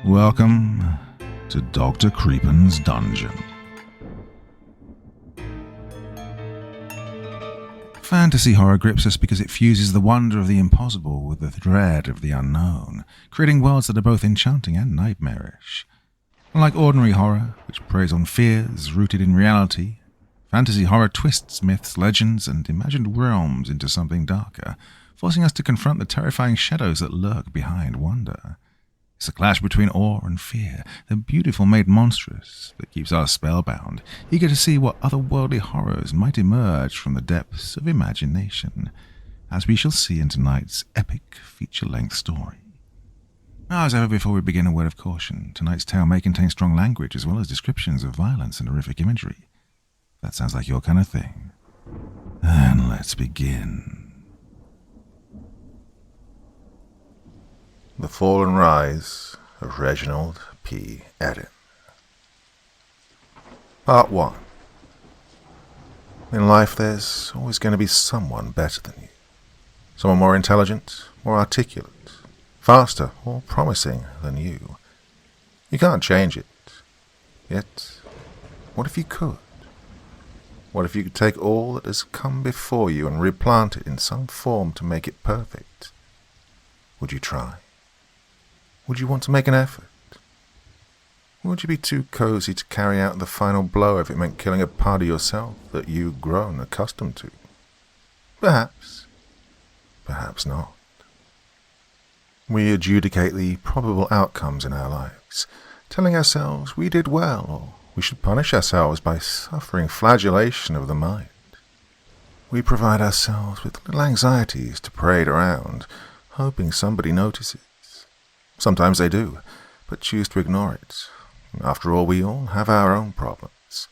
Welcome to Dr. Creepen's Dungeon. Fantasy horror grips us because it fuses the wonder of the impossible with the dread of the unknown, creating worlds that are both enchanting and nightmarish. Unlike ordinary horror, which preys on fears rooted in reality, fantasy horror twists myths, legends, and imagined realms into something darker, forcing us to confront the terrifying shadows that lurk behind wonder. It's a clash between awe and fear, the beautiful made monstrous, that keeps us spellbound, eager to see what otherworldly horrors might emerge from the depths of imagination, as we shall see in tonight's epic feature-length story. Now, as ever, before we begin, a word of caution. Tonight's tale may contain strong language as well as descriptions of violence and horrific imagery. If that sounds like your kind of thing, then let's begin. The Fall and Rise of Reginald P. Errin. Part 1. In life, there's always going to be someone better than you. Someone more intelligent, more articulate, faster, more promising than you. You can't change it. Yet, what if you could? What if you could take all that has come before you and replant it in some form to make it perfect? Would you try? Would you want to make an effort? Would you be too cozy to carry out the final blow if it meant killing a part of yourself that you've grown accustomed to? Perhaps. Perhaps not. We adjudicate the probable outcomes in our lives, telling ourselves we did well, or we should punish ourselves by suffering flagellation of the mind. We provide ourselves with little anxieties to parade around, hoping somebody notices. Sometimes they do, but choose to ignore it. After all, we all have our own problems.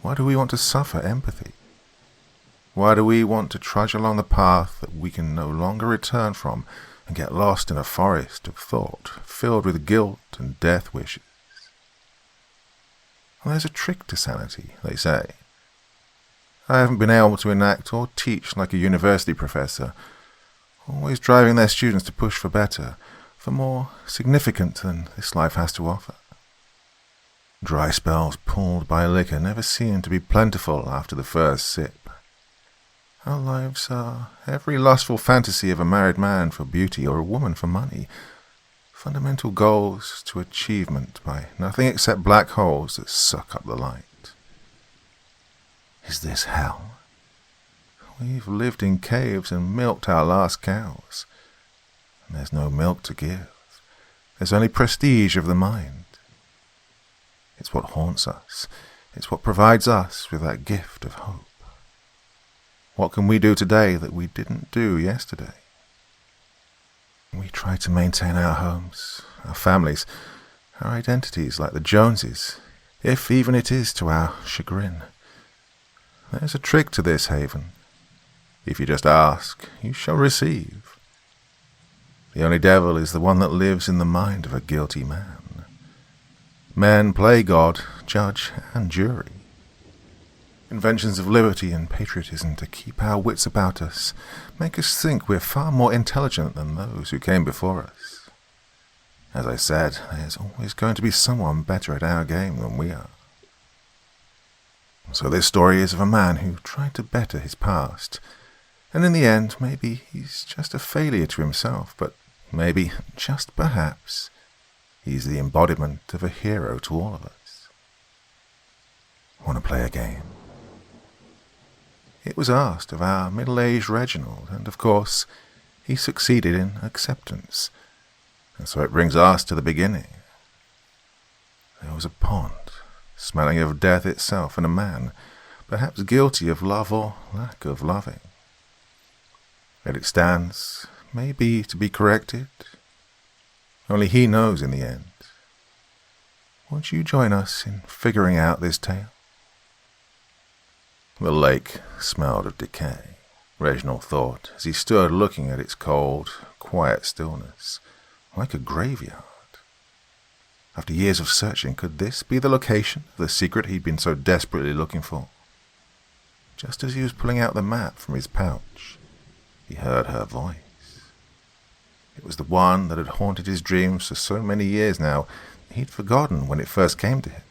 Why do we want to suffer empathy? Why do we want to trudge along the path that we can no longer return from and get lost in a forest of thought filled with guilt and death wishes? Well, there's a trick to sanity, they say. I haven't been able to enact or teach like a university professor, always driving their students to push for better, for more significant than this life has to offer. Dry spells pulled by liquor never seem to be plentiful after the first sip. Our lives are every lustful fantasy of a married man for beauty or a woman for money, fundamental goals to achievement by nothing except black holes that suck up the light. Is this hell? We've lived in caves and milked our last cows. There's no milk to give. There's only prestige of the mind. It's what haunts us. It's what provides us with that gift of hope. What can we do today that we didn't do yesterday? We try to maintain our homes, our families, our identities like the Joneses, if even it is to our chagrin. There's a trick to this, Haven. If you just ask, you shall receive. The only devil is the one that lives in the mind of a guilty man. Men play God, judge, and jury. Inventions of liberty and patriotism to keep our wits about us make us think we're far more intelligent than those who came before us. As I said, there's always going to be someone better at our game than we are. So this story is of a man who tried to better his past, and in the end, maybe he's just a failure to himself, but maybe, just perhaps, he's the embodiment of a hero to all of us. Want to play a game? It was asked of our middle-aged Reginald, and of course, he succeeded in acceptance. And so it brings us to the beginning. There was a pond, smelling of death itself, and a man, perhaps guilty of love or lack of loving. Yet it stands, maybe to be corrected. Only he knows in the end. Won't you join us in figuring out this tale? The lake smelled of decay, Reginald thought, as he stood looking at its cold, quiet stillness, like a graveyard. After years of searching, could this be the location of the secret he'd been so desperately looking for? Just as he was pulling out the map from his pouch, he heard her voice. It was the one that had haunted his dreams for so many years now, he'd forgotten when it first came to him.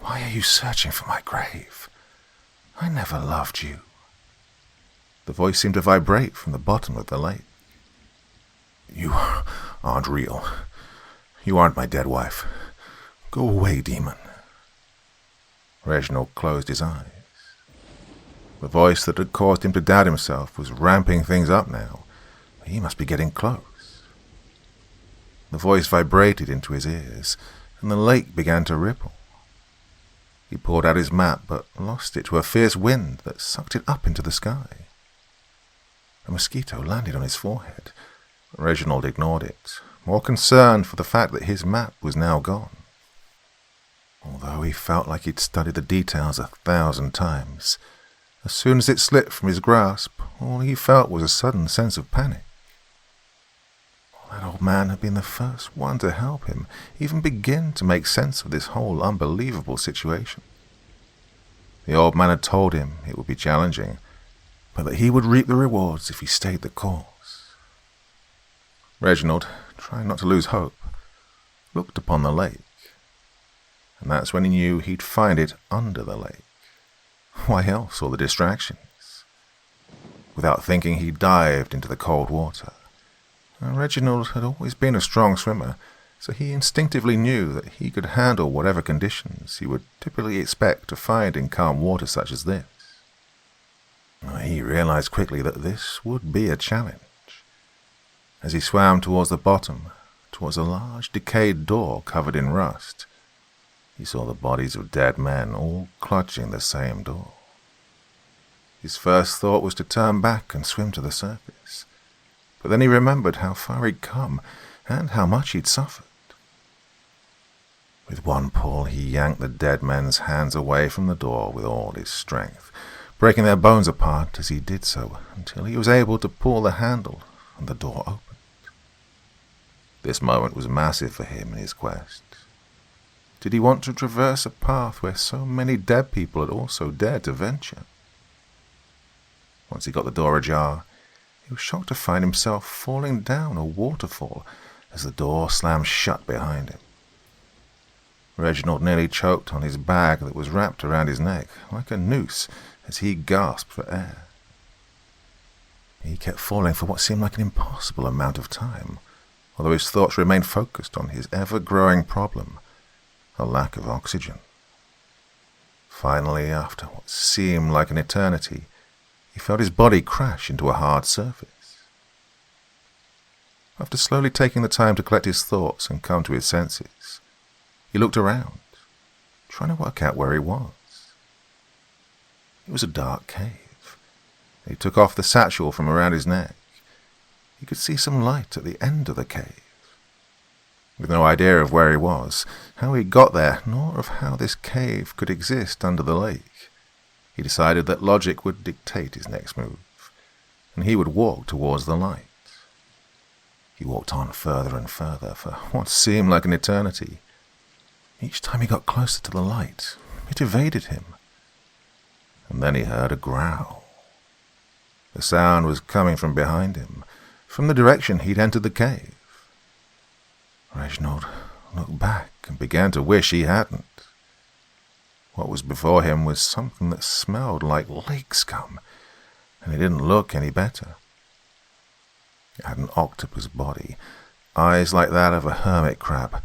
"Why are you searching for my grave? I never loved you." The voice seemed to vibrate from the bottom of the lake. "You aren't real. You aren't my dead wife. Go away, demon." Reginald closed his eyes. The voice that had caused him to doubt himself was ramping things up now. He must be getting close. The voice vibrated into his ears, and the lake began to ripple. He pulled out his map, but lost it to a fierce wind that sucked it up into the sky. A mosquito landed on his forehead. Reginald ignored it, more concerned for the fact that his map was now gone. Although he felt like he'd studied the details 1,000 times, as soon as it slipped from his grasp, all he felt was a sudden sense of panic. That old man had been the first one to help him even begin to make sense of this whole unbelievable situation. The old man had told him it would be challenging, but that he would reap the rewards if he stayed the course. Reginald, trying not to lose hope, looked upon the lake, and that's when he knew he'd find it under the lake. Why else all the distractions? Without thinking, he dived into the cold water. Reginald had always been a strong swimmer, so he instinctively knew that he could handle whatever conditions he would typically expect to find in calm water such as this. He realized quickly that this would be a challenge. As he swam towards the bottom, towards a large decayed door covered in rust, he saw the bodies of dead men all clutching the same door. His first thought was to turn back and swim to the surface. But then he remembered how far he'd come and how much he'd suffered. With one pull, he yanked the dead men's hands away from the door with all his strength, breaking their bones apart as he did so until he was able to pull the handle and the door opened. This moment was massive for him in his quest. Did he want to traverse a path where so many dead people had also dared to venture? Once he got the door ajar, he was shocked to find himself falling down a waterfall as the door slammed shut behind him. Reginald nearly choked on his bag that was wrapped around his neck like a noose as he gasped for air. He kept falling for what seemed like an impossible amount of time, although his thoughts remained focused on his ever-growing problem, a lack of oxygen. Finally, after what seemed like an eternity, he felt his body crash into a hard surface. After slowly taking the time to collect his thoughts and come to his senses, he looked around, trying to work out where he was. It was a dark cave. He took off the satchel from around his neck. He could see some light at the end of the cave. With no idea of where he was, how he got there, nor of how this cave could exist under the lake, he decided that logic would dictate his next move, and he would walk towards the light. He walked on further and further for what seemed like an eternity. Each time he got closer to the light, it evaded him. And then he heard a growl. The sound was coming from behind him, from the direction he'd entered the cave. Reginald looked back and began to wish he hadn't. What was before him was something that smelled like lake scum, and it didn't look any better. It had an octopus body, eyes like that of a hermit crab,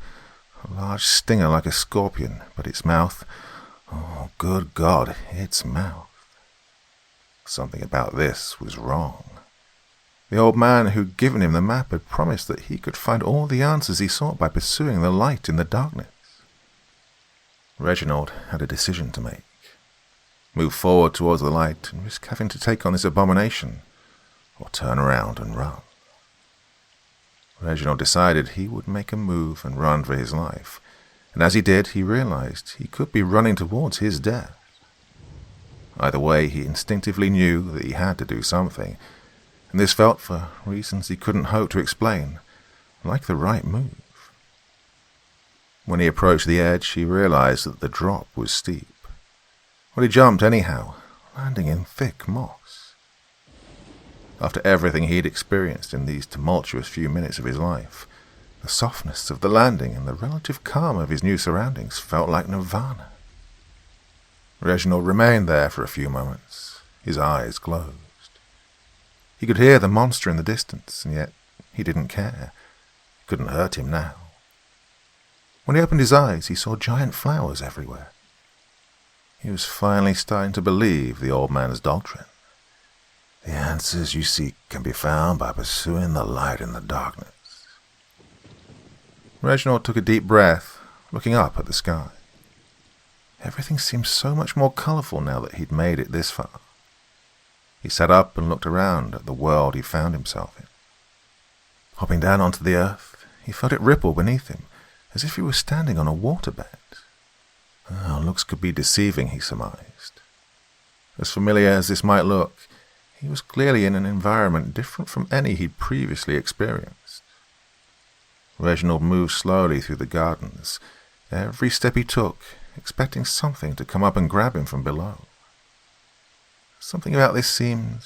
a large stinger like a scorpion, but its mouth, oh, good God, its mouth. Something about this was wrong. The old man who'd given him the map had promised that he could find all the answers he sought by pursuing the light in the darkness. Reginald had a decision to make. Move forward towards the light and risk having to take on this abomination, or turn around and run. Reginald decided he would make a move and run for his life, and as he did, he realized he could be running towards his death. Either way, he instinctively knew that he had to do something, and this felt, for reasons he couldn't hope to explain, like the right move. When he approached the edge, he realized that the drop was steep. Well, he jumped anyhow, landing in thick moss. after everything he'd experienced in these tumultuous few minutes of his life. The softness of the landing and the relative calm of his new surroundings felt like nirvana. Reginald remained there for a few moments, his eyes closed. He could hear the monster in the distance, and yet he didn't care. It couldn't hurt him now. When he opened his eyes, he saw giant flowers everywhere. He was finally starting to believe the old man's doctrine. The answers you seek can be found by pursuing the light in the darkness. Reginald took a deep breath, looking up at the sky. Everything seemed so much more colourful now that he'd made it this far. He sat up and looked around at the world he found himself in. Hopping down onto the earth, he felt it ripple beneath him, as if he were standing on a waterbed. Looks could be deceiving, he surmised. As familiar as this might look, he was clearly in an environment different from any he'd previously experienced. Reginald moved slowly through the gardens, every step he took expecting something to come up and grab him from below. Something about this seemed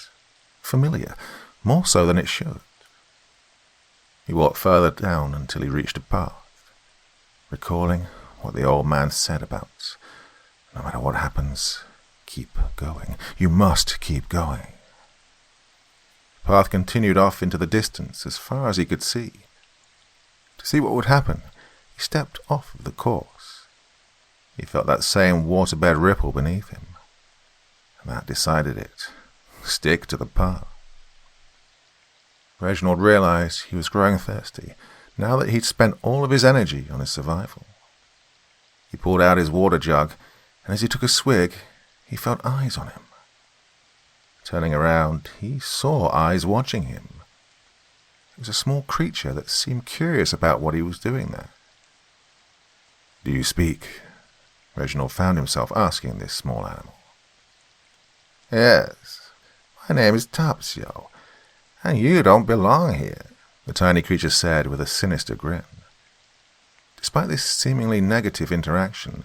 familiar, more so than it should. He walked further down until he reached a path, recalling what the old man said about, no matter what happens, keep going. You must keep going. The path continued off into the distance as far as he could see. To see what would happen, he stepped off of the course. He felt that same waterbed ripple beneath him, and that decided it. Stick to the path. Reginald realized he was growing thirsty, now that he'd spent all of his energy on his survival. He pulled out his water jug, and as he took a swig, he felt eyes on him. Turning around, he saw eyes watching him. It was a small creature that seemed curious about what he was doing there. "Do you speak?" Reginald found himself asking this small animal. "Yes, my name is Topsio, and you don't belong here," the tiny creature said with a sinister grin. Despite this seemingly negative interaction,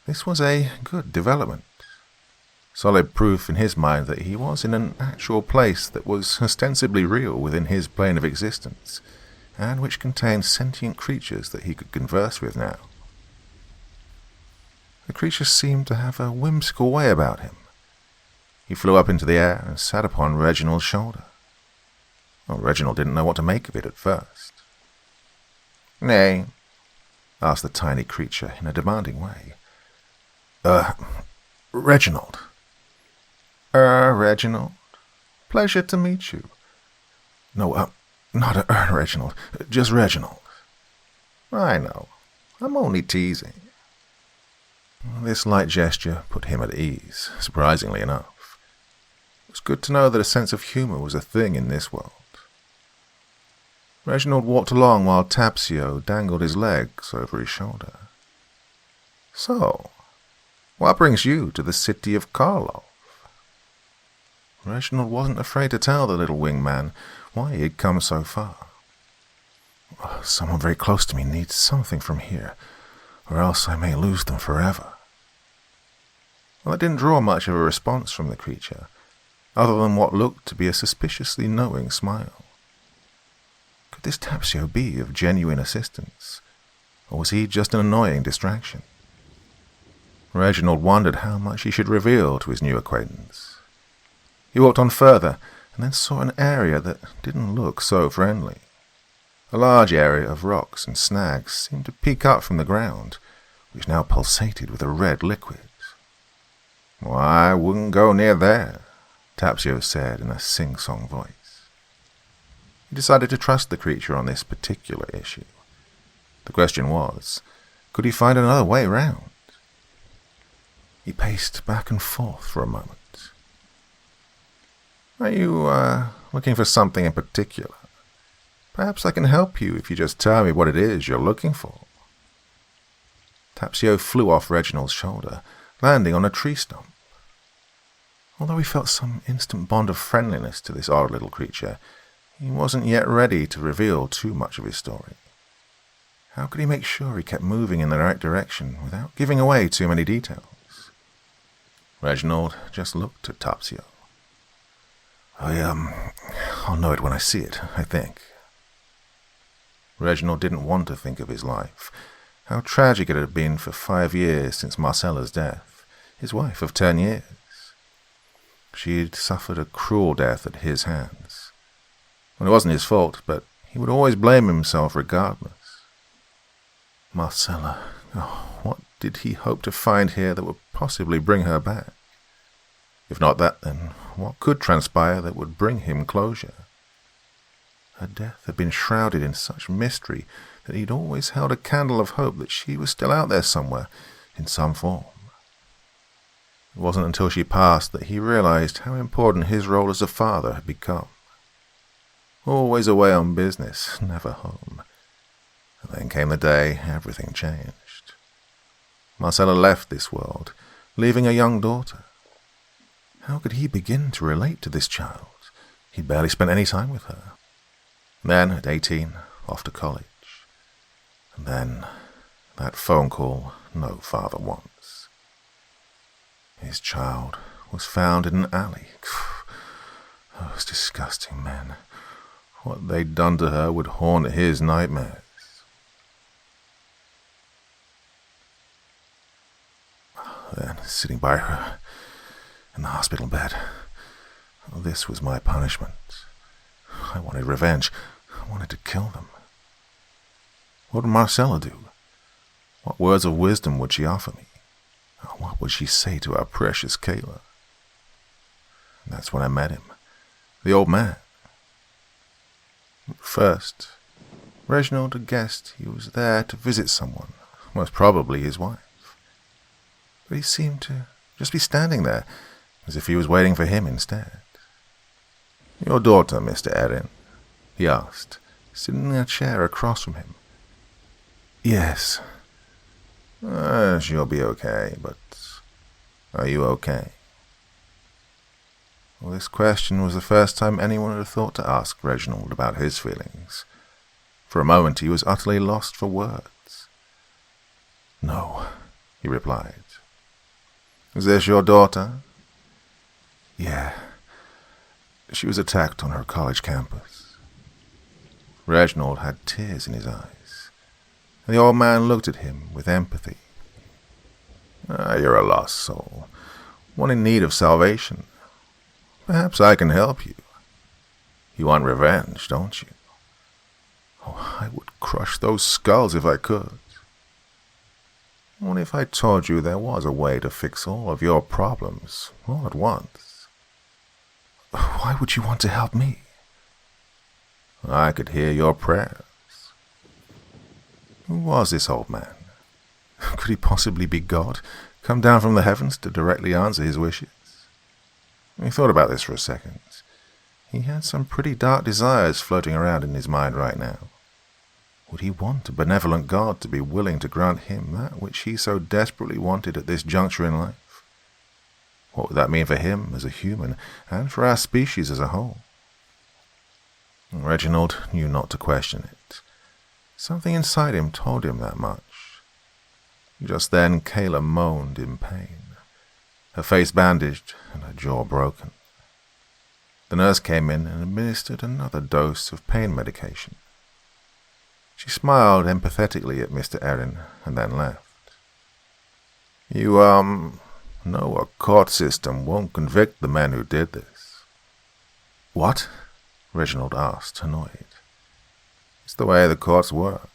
this was a good development. Solid proof in his mind that he was in an actual place that was ostensibly real within his plane of existence, and which contained sentient creatures that he could converse with now. The creature seemed to have a whimsical way about him. He flew up into the air and sat upon Reginald's shoulder. Reginald didn't know what to make of it at first. "Nay?" asked the tiny creature in a demanding way. Reginald." Reginald. Pleasure to meet you." "No, not Reginald. Just Reginald." "I know. I'm only teasing." This light gesture put him at ease, surprisingly enough. It was good to know that a sense of humor was a thing in this world. Reginald walked along while Topsio dangled his legs over his shoulder. "So, what brings you to the city of Karlov?" Reginald wasn't afraid to tell the little winged man why he had come so far. "Someone very close to me needs something from here, or else I may lose them forever." Well, it didn't draw much of a response from the creature, other than what looked to be a suspiciously knowing smile. Could this Topsio be of genuine assistance, or was he just an annoying distraction? Reginald wondered how much he should reveal to his new acquaintance. He walked on further, and then saw an area that didn't look so friendly. A large area of rocks and snags seemed to peek up from the ground, which now pulsated with a red liquid. "Why, I wouldn't go near there," Topsio said in a sing-song voice. He decided to trust the creature on this particular issue. The question was, could he find another way round? He paced back and forth for a moment. "Are you, looking for something in particular? Perhaps I can help you if you just tell me what it is you're looking for." Topsio flew off Reginald's shoulder, landing on a tree stump. Although he felt some instant bond of friendliness to this odd little creature, he wasn't yet ready to reveal too much of his story. How could he make sure he kept moving in the right direction without giving away too many details? Reginald just looked at Topsio. I'll know it when I see it, I think. Reginald didn't want to think of his life. How tragic it had been for 5 years since Marcella's death, his wife of 10 years. She'd suffered a cruel death at his hands. Well, it wasn't his fault, but he would always blame himself regardless. Marcella, what did he hope to find here that would possibly bring her back? If not that, then what could transpire that would bring him closure? Her death had been shrouded in such mystery that he'd always held a candle of hope that she was still out there somewhere, in some form. It wasn't until she passed that he realized how important his role as a father had become. Always away on business, never home. And then came the day everything changed. Marcella left this world, leaving a young daughter. How could he begin to relate to this child? He'd barely spent any time with her. Then, at 18, off to college. And then, that phone call no father wants. His child was found in an alley. Those disgusting men. What they'd done to her would haunt his nightmares. Then, sitting by her in the hospital bed, this was my punishment. I wanted revenge. I wanted to kill them. What would Marcella do? What words of wisdom would she offer me? What would she say to our precious Kayla? And that's when I met him, the old man. First, Reginald had guessed he was there to visit someone, most probably his wife. But he seemed to just be standing there, as if he was waiting for him instead. "Your daughter, Mr. Errin?" he asked, sitting in a chair across from him. "Yes." She'll be okay, but are you okay?" Well, this question was the first time anyone had thought to ask Reginald about his feelings. For a moment he was utterly lost for words. "No," he replied. "Is this your daughter?" "Yeah. She was attacked on her college campus." Reginald had tears in his eyes, and the old man looked at him with empathy. You're a lost soul, one in need of salvation. Perhaps I can help you. You want revenge, don't you? Oh, I would crush those skulls if I could. What if I told you there was a way to fix all of your problems all at once? Why would you want to help me? I could hear your prayers. Who was this old man? Could he possibly be God, come down from the heavens to directly answer his wishes? He thought about this for a second. He had some pretty dark desires floating around in his mind right now. Would he want a benevolent God to be willing to grant him that which he so desperately wanted at this juncture in life? What would that mean for him as a human, and for our species as a whole? Reginald knew not to question it. Something inside him told him that much. Just then Kayla moaned in pain, her face bandaged and her jaw broken. The nurse came in and administered another dose of pain medication. She smiled empathetically at Mr. Errin and then left. You, know a court system won't convict the men who did this." "What?" Reginald asked, annoyed. "It's the way the courts work.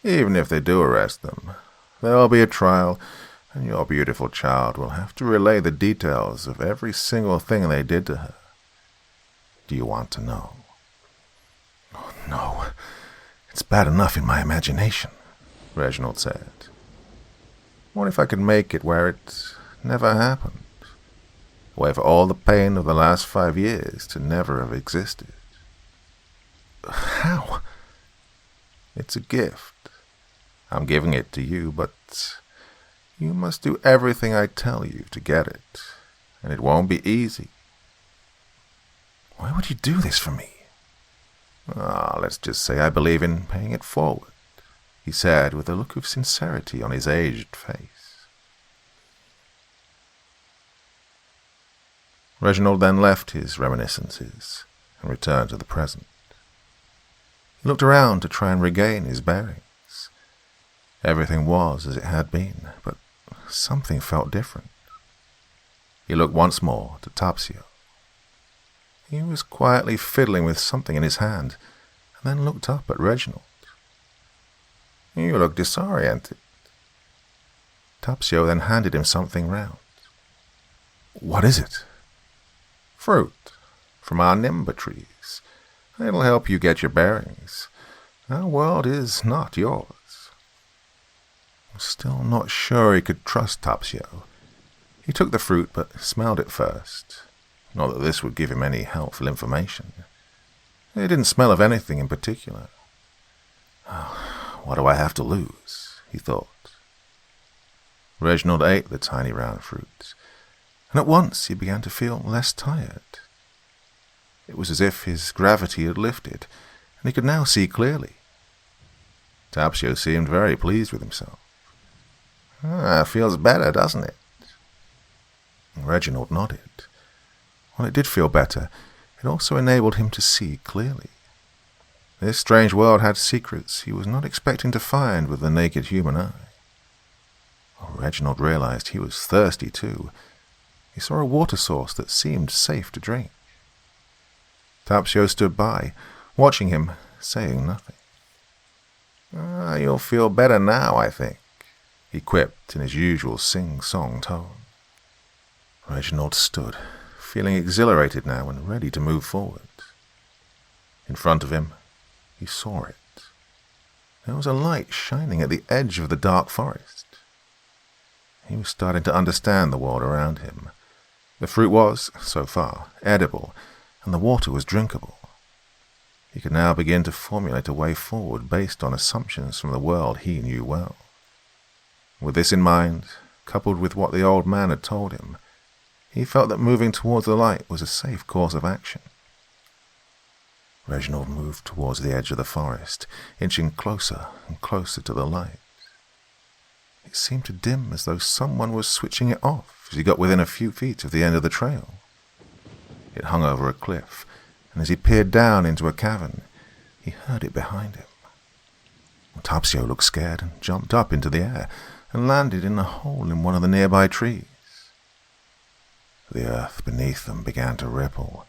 Even if they do arrest them, there'll be a trial, and your beautiful child will have to relay the details of every single thing they did to her. Do you want to know?" "Oh, no. It's bad enough in my imagination," Reginald said. "What if I could make it where it never happened? A way for all the pain of the last 5 years to never have existed?" "How?" "It's a gift. I'm giving it to you, but you must do everything I tell you to get it, and it won't be easy." "Why would you do this for me?" Let's just say I believe in paying it forward," he said with a look of sincerity on his aged face. Reginald then left his reminiscences and returned to the present. He looked around to try and regain his bearings. Everything was as it had been, but something felt different. He looked once more to Tapsio. He was quietly fiddling with something in his hand, and then looked up at Reginald. "You look disoriented." Tapsio then handed him something round. "What is it?" "Fruit, from our nimber trees. It'll help you get your bearings. Our world is not yours." Still not sure he could trust Tapsio. He took the fruit, but smelled it first. Not that this would give him any helpful information. It didn't smell of anything in particular. "Oh, what do I have to lose?" he thought. Reginald ate the tiny round fruit, and at once he began to feel less tired. It was as if his gravity had lifted, and he could now see clearly. Tapsio seemed very pleased with himself. "Feels better, doesn't it?" Reginald nodded. While it did feel better, it also enabled him to see clearly. This strange world had secrets he was not expecting to find with the naked human eye. Reginald realized he was thirsty too. He saw a water source that seemed safe to drink. Tapsio stood by, watching him, saying nothing. "You'll feel better now, I think," he quipped in his usual sing-song tone. Reginald stood, feeling exhilarated now and ready to move forward. In front of him, he saw it. There was a light shining at the edge of the dark forest. He was starting to understand the world around him. The fruit was, so far, edible, and the water was drinkable. He could now begin to formulate a way forward based on assumptions from the world he knew well. With this in mind, coupled with what the old man had told him, he felt that moving towards the light was a safe course of action. Reginald moved towards the edge of the forest, inching closer and closer to the light. It seemed to dim as though someone was switching it off as he got within a few feet of the end of the trail. It hung over a cliff, and as he peered down into a cavern, he heard it behind him. Tapsio looked scared and jumped up into the air and landed in a hole in one of the nearby trees. The earth beneath them began to ripple.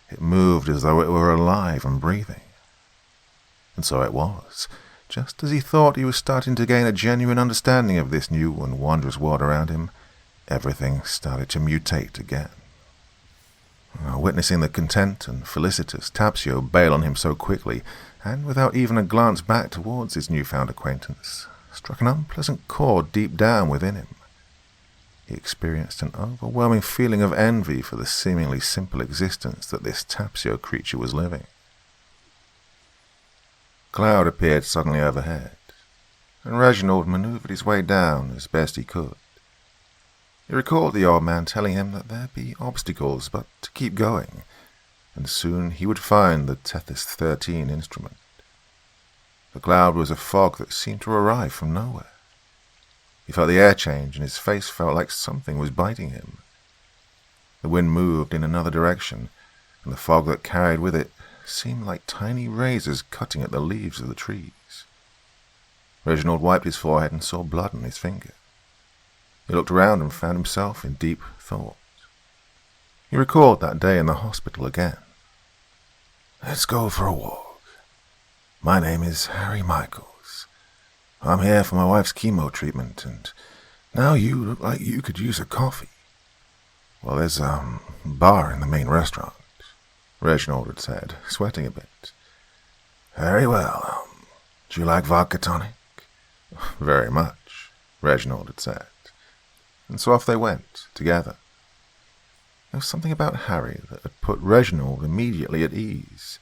It moved as though it were alive and breathing. And so it was. Just as he thought he was starting to gain a genuine understanding of this new and wondrous world around him, everything started to mutate again. Witnessing the content and felicitous Tapsio bail on him so quickly, and without even a glance back towards his newfound acquaintance, struck an unpleasant chord deep down within him. He experienced an overwhelming feeling of envy for the seemingly simple existence that this Tapsio creature was living. A cloud appeared suddenly overhead, and Reginald maneuvered his way down as best he could. He recalled the old man telling him that there'd be obstacles, but to keep going, and soon he would find the Tethys 13 instrument. The cloud was a fog that seemed to arrive from nowhere. He felt the air change, and his face felt like something was biting him. The wind moved in another direction, and the fog that carried with it seemed like tiny razors cutting at the leaves of the trees. Reginald wiped his forehead and saw blood on his finger. He looked around and found himself in deep thought. He recalled that day in the hospital again. "Let's go for a walk. My name is Harry Michaels. I'm here for my wife's chemo treatment, and now you look like you could use a coffee." "Well, there's a bar in the main restaurant," Reginald had said, sweating a bit. "Very well. Do you like vodka tonic?" "Very much," Reginald had said. And so off they went, together. There was something about Harry that had put Reginald immediately at ease.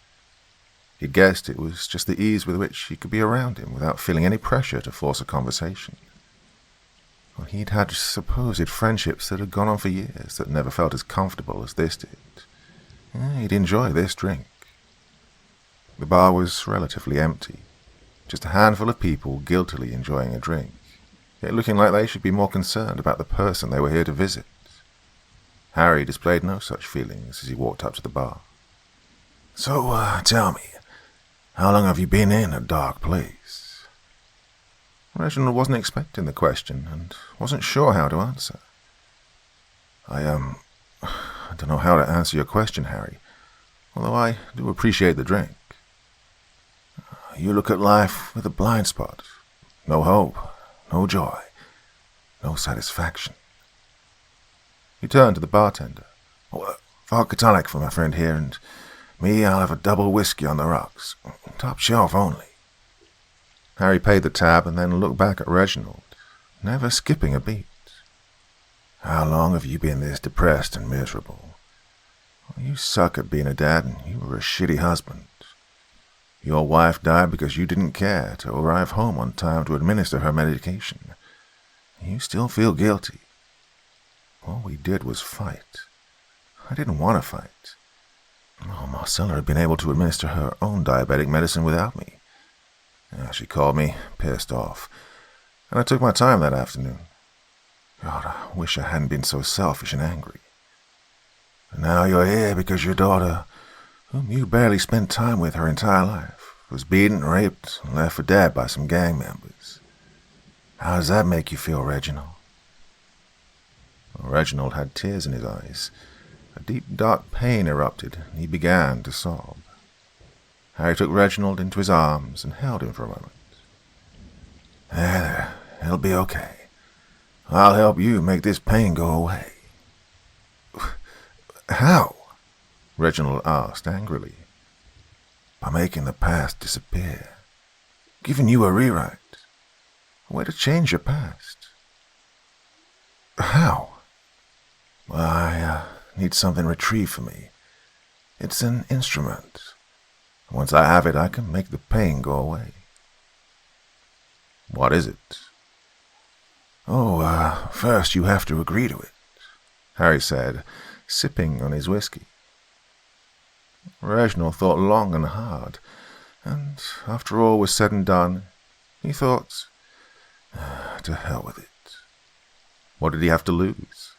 He guessed it was just the ease with which he could be around him without feeling any pressure to force a conversation. Well, he'd had supposed friendships that had gone on for years that never felt as comfortable as this did. He'd enjoy this drink. The bar was relatively empty, just a handful of people guiltily enjoying a drink, yet looking like they should be more concerned about the person they were here to visit. Harry displayed no such feelings as he walked up to the bar. So, tell me, how long have you been in a dark place? Reginald wasn't expecting the question and wasn't sure how to answer. I don't know how to answer your question, Harry, although I do appreciate the drink. You look at life with a blind spot. No hope, no joy, no satisfaction. He turned to the bartender. Vodka tonic for my friend here, and me, I'll have a double whiskey on the rocks. Top shelf only. Harry paid the tab and then looked back at Reginald, never skipping a beat. How long have you been this depressed and miserable? You suck at being a dad, and you were a shitty husband. Your wife died because you didn't care to arrive home on time to administer her medication. You still feel guilty. All we did was fight. I didn't want to fight. Marcella had been able to administer her own diabetic medicine without me. She called me, pissed off, and I took my time that afternoon. God, I wish I hadn't been so selfish and angry. And now you're here because your daughter, whom you barely spent time with her entire life, was beaten, raped, and left for dead by some gang members. How does that make you feel, Reginald? Reginald had tears in his eyes. A deep, dark pain erupted, and he began to sob. Harry took Reginald into his arms and held him for a moment. There, it'll be okay. I'll help you make this pain go away. How? Reginald asked angrily. By making the past disappear. Giving you a rewrite. A way to change your past. How? I need something retrieved for me. It's an instrument. Once I have it, I can make the pain go away. What is it? First you have to agree to it, Harry said, sipping on his whiskey. Reginald thought long and hard, and after all was said and done, he thought, to hell with it. What did he have to lose?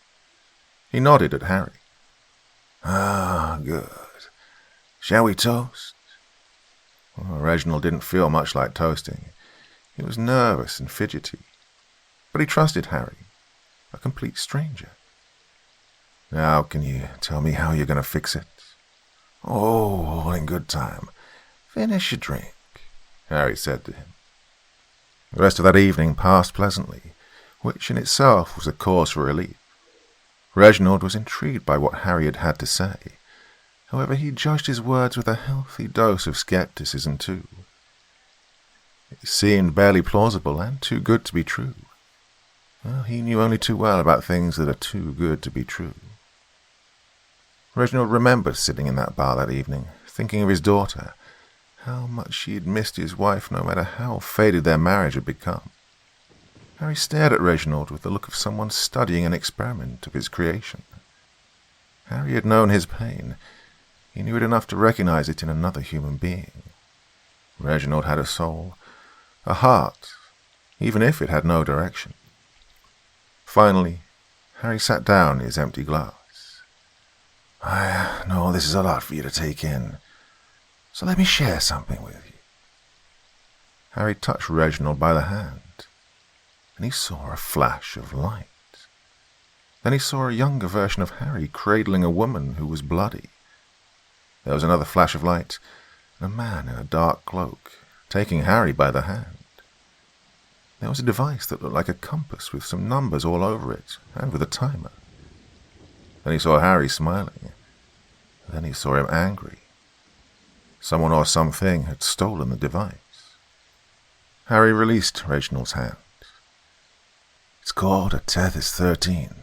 He nodded at Harry. Good. Shall we toast? Reginald didn't feel much like toasting. He was nervous and fidgety. But he trusted Harry, a complete stranger. Now, can you tell me how you're going to fix it? All in good time. Finish your drink, Harry said to him. The rest of that evening passed pleasantly, which in itself was a cause for relief. Reginald was intrigued by what Harry had to say. However, he judged his words with a healthy dose of skepticism too. It seemed barely plausible and too good to be true. Well, he knew only too well about things that are too good to be true. Reginald remembered sitting in that bar that evening, thinking of his daughter, how much he had missed his wife no matter how faded their marriage had become. Harry stared at Reginald with the look of someone studying an experiment of his creation. Harry had known his pain. He knew it enough to recognize it in another human being. Reginald had a soul, a heart, even if it had no direction. Finally, Harry sat down his empty glass. I know this is a lot for you to take in, so let me share something with you. Harry touched Reginald by the hand, and he saw a flash of light. Then he saw a younger version of Harry cradling a woman who was bloody. There was another flash of light, and a man in a dark cloak, taking Harry by the hand. There was a device that looked like a compass with some numbers all over it, and with a timer. Then he saw Harry smiling. Then he saw him angry. Someone or something had stolen the device. Harry released Reginald's hand. It's called a Tethys 13,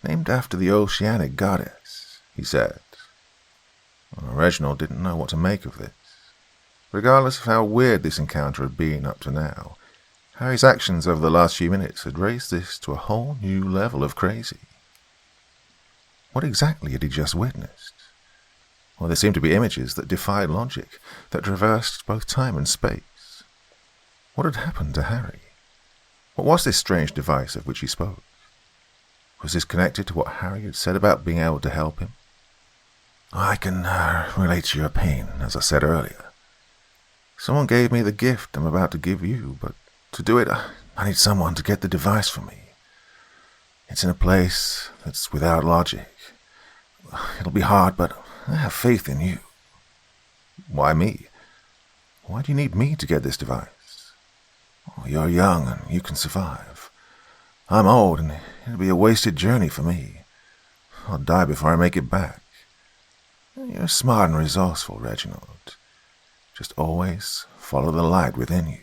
named after the oceanic goddess, he said. Reginald didn't know what to make of this. Regardless of how weird this encounter had been up to now, Harry's actions over the last few minutes had raised this to a whole new level of crazy. What exactly had he just witnessed? Well, there seemed to be images that defied logic, that traversed both time and space. What had happened to Harry? What was this strange device of which he spoke? Was this connected to what Harry had said about being able to help him? I can relate to your pain, as I said earlier. Someone gave me the gift I'm about to give you, but to do it, I need someone to get the device for me. It's in a place that's without logic. It'll be hard, but I have faith in you. Why me? Why do you need me to get this device? Oh, you're young and you can survive. I'm old and it'll be a wasted journey for me. I'll die before I make it back. You're smart and resourceful, Reginald. Just always follow the light within you.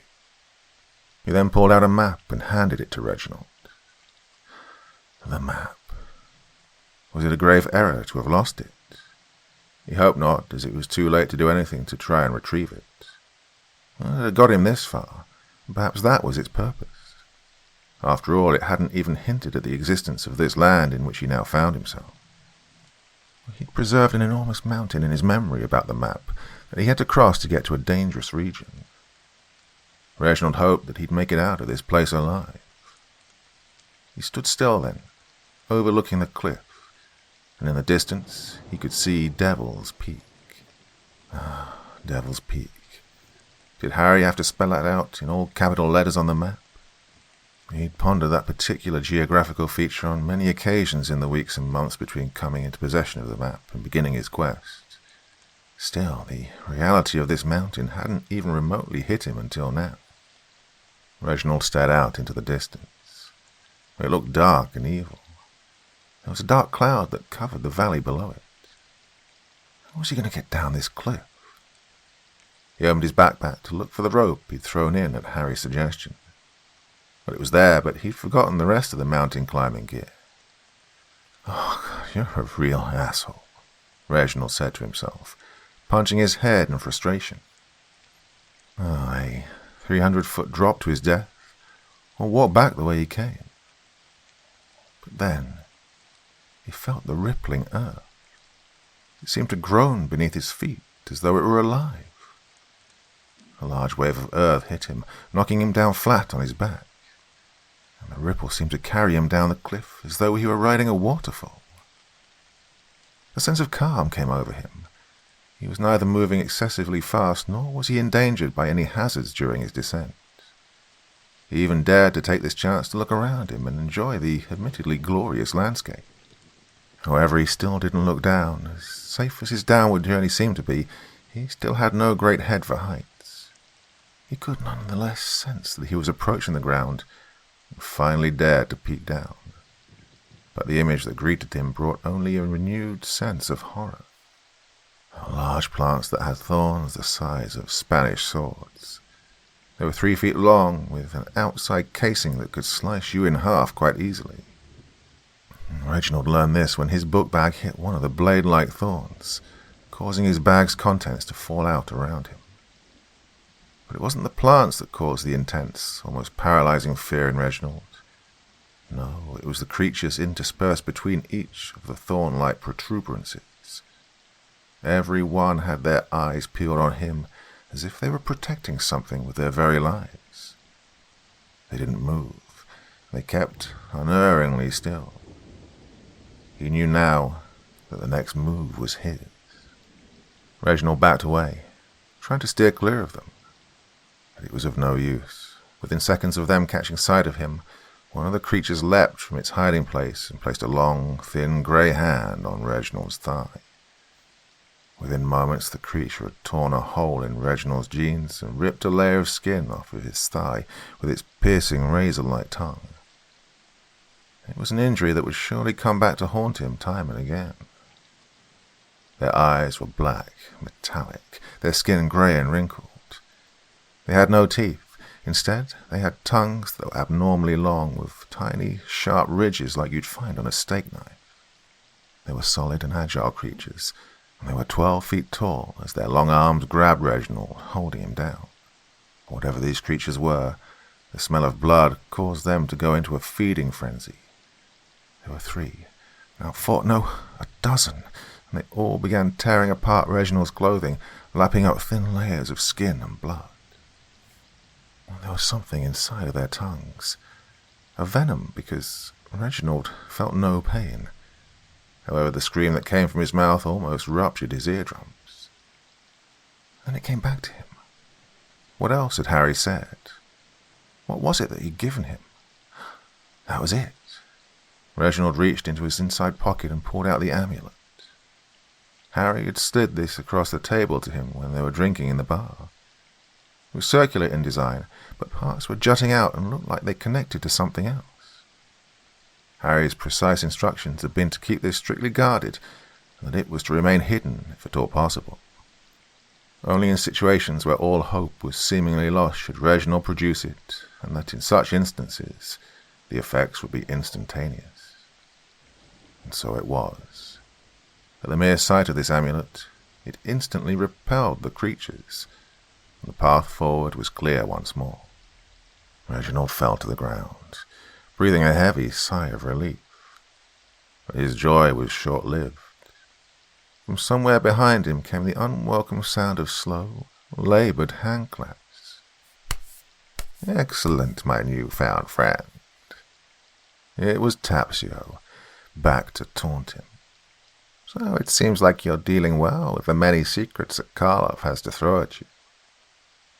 He then pulled out a map and handed it to Reginald. The map. Was it a grave error to have lost it? He hoped not, as it was too late to do anything to try and retrieve it. Well, it had got him this far, and perhaps that was its purpose. After all, it hadn't even hinted at the existence of this land in which he now found himself. He'd preserved an enormous mountain in his memory about the map that he had to cross to get to a dangerous region. Reginald hoped that he'd make it out of this place alive. He stood still then, overlooking the cliff, and in the distance he could see Devil's Peak. Ah, Devil's Peak. Did Harry have to spell that out in all capital letters on the map? He'd pondered that particular geographical feature on many occasions in the weeks and months between coming into possession of the map and beginning his quest. Still, the reality of this mountain hadn't even remotely hit him until now. Reginald stared out into the distance. It looked dark and evil. There was a dark cloud that covered the valley below it. How was he going to get down this cliff? He opened his backpack to look for the rope he'd thrown in at Harry's suggestion. Well, it was there, but he'd forgotten the rest of the mountain climbing gear. Oh, God, you're a real asshole, Reginald said to himself, punching his head in frustration. Oh, a 300-foot drop to his death, or walk back the way he came. But then he felt the rippling earth. It seemed to groan beneath his feet, as though it were alive. A large wave of earth hit him, knocking him down flat on his back, and the ripple seemed to carry him down the cliff as though he were riding a waterfall. A sense of calm came over him. He was neither moving excessively fast, nor was he endangered by any hazards during his descent. He even dared to take this chance to look around him and enjoy the admittedly glorious landscape. However, he still didn't look down. As safe as his downward journey seemed to be, he still had no great head for heights. He could nonetheless sense that he was approaching the ground, and finally dared to peek down. But the image that greeted him brought only a renewed sense of horror. Large plants that had thorns the size of Spanish swords. They were 3 feet long, with an outside casing that could slice you in half quite easily. Reginald learned this when his book bag hit one of the blade-like thorns, causing his bag's contents to fall out around him. But it wasn't the plants that caused the intense, almost paralyzing fear in Reginald. No, it was the creatures interspersed between each of the thorn-like protuberances. Every one had their eyes peeled on him as if they were protecting something with their very lives. They didn't move. They kept unerringly still. He knew now that the next move was his. Reginald backed away, trying to steer clear of them. But it was of no use. Within seconds of them catching sight of him, one of the creatures leapt from its hiding place and placed a long, thin, grey hand on Reginald's thigh. Within moments, the creature had torn a hole in Reginald's jeans and ripped a layer of skin off of his thigh with its piercing razor-like tongue. It was an injury that would surely come back to haunt him time and again. Their eyes were black, metallic, their skin grey and wrinkled. They had no teeth. Instead, they had tongues that were abnormally long, with tiny, sharp ridges like you'd find on a steak knife. They were solid and agile creatures, and they were 12 feet tall as their long arms grabbed Reginald, holding him down. Whatever these creatures were, the smell of blood caused them to go into a feeding frenzy. There were 3, now 4, no, a dozen, and they all began tearing apart Reginald's clothing, lapping up thin layers of skin and blood. There was something inside of their tongues, a venom, because Reginald felt no pain. However, the scream that came from his mouth almost ruptured his eardrums. Then it came back to him. What else had Harry said? What was it that he'd given him? That was it. Reginald reached into his inside pocket and pulled out the amulet. Harry had slid this across the table to him when they were drinking in the bar. It was circular in design, but parts were jutting out and looked like they connected to something else. Harry's precise instructions had been to keep this strictly guarded, and that it was to remain hidden, if at all possible. Only in situations where all hope was seemingly lost should Reginald produce it, and that in such instances the effects would be instantaneous. And so it was. At the mere sight of this amulet, it instantly repelled the creatures, and the path forward was clear once more. Reginald fell to the ground, breathing a heavy sigh of relief. But his joy was short-lived. From somewhere behind him came the unwelcome sound of slow, laboured handclaps. "Excellent, my new-found friend." It was Tapsio, back to taunt him. "So it seems like you're dealing well with the many secrets that Karloff has to throw at you.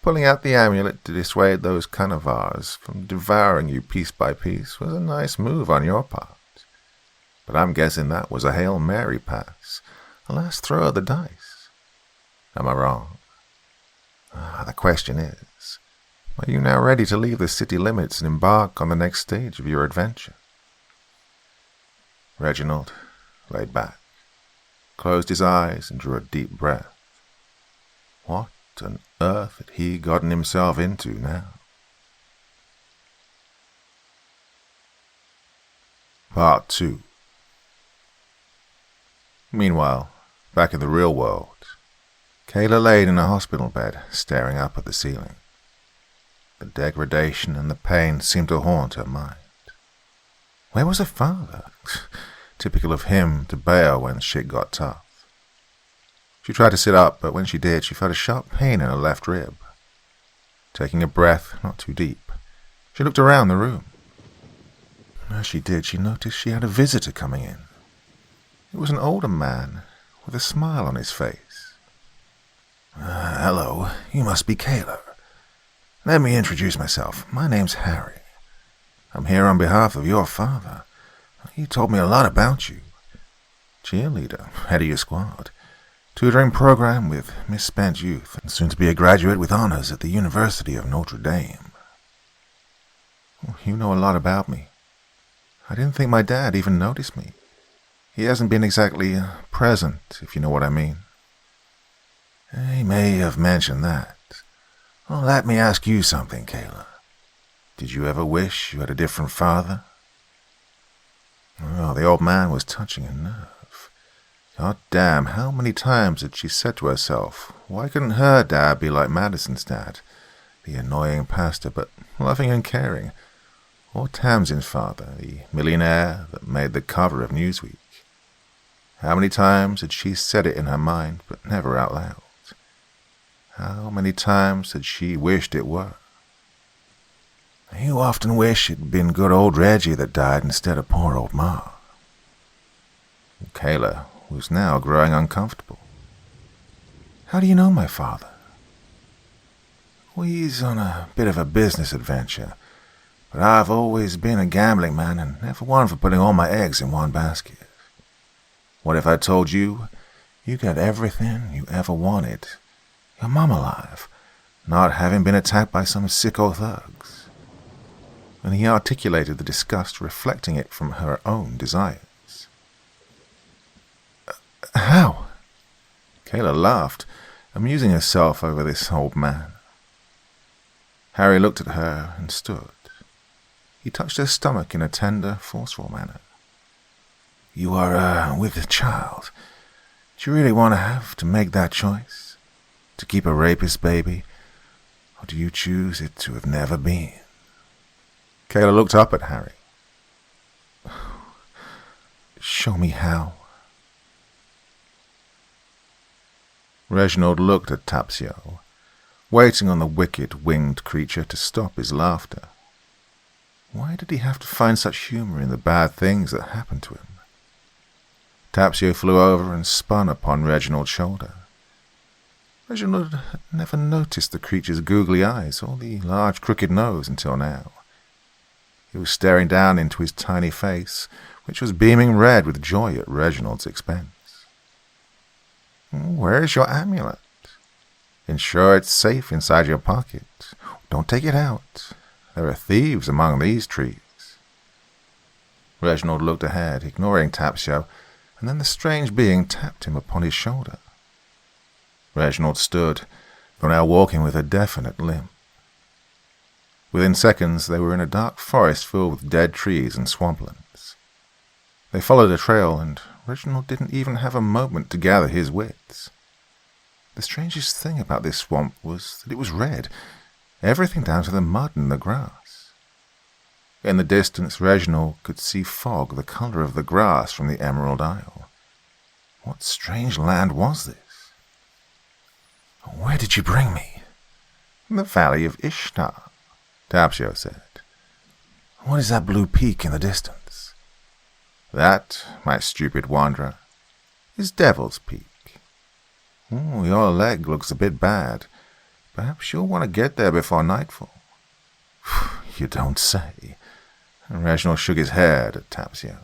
Pulling out the amulet to dissuade those carnivores from devouring you piece by piece was a nice move on your part. But I'm guessing that was a Hail Mary pass, a last throw of the dice. Am I wrong? The question is, are you now ready to leave the city limits and embark on the next stage of your adventure?" Reginald laid back, closed his eyes and drew a deep breath. What on earth had he gotten himself into now? Part 2. Meanwhile, back in the real world, Kayla laid in a hospital bed, staring up at the ceiling. The degradation and the pain seemed to haunt her mind. Where was her father? Typical of him to bail when shit got tough. She tried to sit up, but when she did, she felt a sharp pain in her left rib. Taking a breath, not too deep, she looked around the room. As she did, she noticed she had a visitor coming in. It was an older man, with a smile on his face. "Hello, you must be Kayla. Let me introduce myself. My name's Harry. I'm here on behalf of your father. He told me a lot about you. Cheerleader, head of your squad. Tutoring program with misspent youth, and soon to be a graduate with honors at the University of Notre Dame." "You know a lot about me. I didn't think my dad even noticed me. He hasn't been exactly present, if you know what I mean." "He may have mentioned that. Well, let me ask you something, Kayla. Did you ever wish you had a different father?" Oh, the old man was touching a nerve. God damn, how many times had she said to herself, why couldn't her dad be like Madison's dad, the annoying pastor but loving and caring, or Tamsin's father, the millionaire that made the cover of Newsweek? How many times had she said it in her mind, but never out loud? How many times had she wished it were? "You often wish it'd been good old Reggie that died instead of poor old Ma." Kayla was now growing uncomfortable. "How do you know my father?" "Well, he's on a bit of a business adventure, but I've always been a gambling man and never one for putting all my eggs in one basket. What if I told you you got everything you ever wanted, your mom alive, not having been attacked by some sicko thugs?" And he articulated the disgust reflecting it from her own desires. "How?" Kayla laughed, amusing herself over this old man. Harry looked at her and stood. He touched her stomach in a tender, forceful manner. "You are, with a child. Do you really want to have to make that choice? To keep a rapist baby? Or do you choose it to have never been?" Kayla looked up at Harry. "Show me how." Reginald looked at Tapsio, waiting on the wicked winged creature to stop his laughter. Why did he have to find such humor in the bad things that happened to him? Tapsio flew over and spun upon Reginald's shoulder. Reginald had never noticed the creature's googly eyes or the large crooked nose until now. He was staring down into his tiny face, which was beaming red with joy at Reginald's expense. "Where is your amulet? Ensure it's safe inside your pocket. Don't take it out. There are thieves among these trees." Reginald looked ahead, ignoring Tapsio, and then the strange being tapped him upon his shoulder. Reginald stood, though now walking with a definite limp. Within seconds, they were in a dark forest filled with dead trees and swamplands. They followed a trail, and Reginald didn't even have a moment to gather his wits. The strangest thing about this swamp was that it was red, everything down to the mud and the grass. In the distance, Reginald could see fog the color of the grass from the Emerald Isle. What strange land was this? "Where did you bring me?" "The Valley of Ishtar," Tapsio said. "What is that blue peak in the distance?" "That, my stupid wanderer, is Devil's Peak. Your leg looks a bit bad. Perhaps you'll want to get there before nightfall." "You don't say." And Reginald shook his head at Tapsio.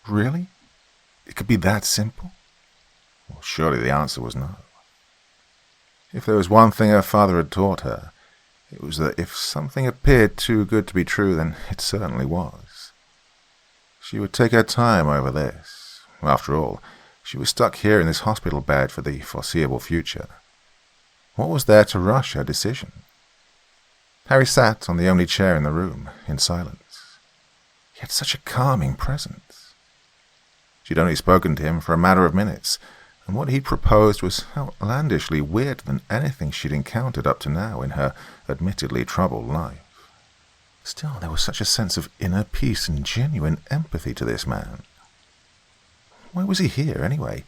"Really? It could be that simple?" Well, surely the answer was no. If there was one thing her father had taught her, it was that if something appeared too good to be true, then it certainly was. She would take her time over this. After all, she was stuck here in this hospital bed for the foreseeable future. What was there to rush her decision? Harry sat on the only chair in the room, in silence. He had such a calming presence. She'd only spoken to him for a matter of minutes, and what he'd proposed was outlandishly weirder than anything she'd encountered up to now in her admittedly troubled life. Still, there was such a sense of inner peace and genuine empathy to this man. Why was he here, anyway?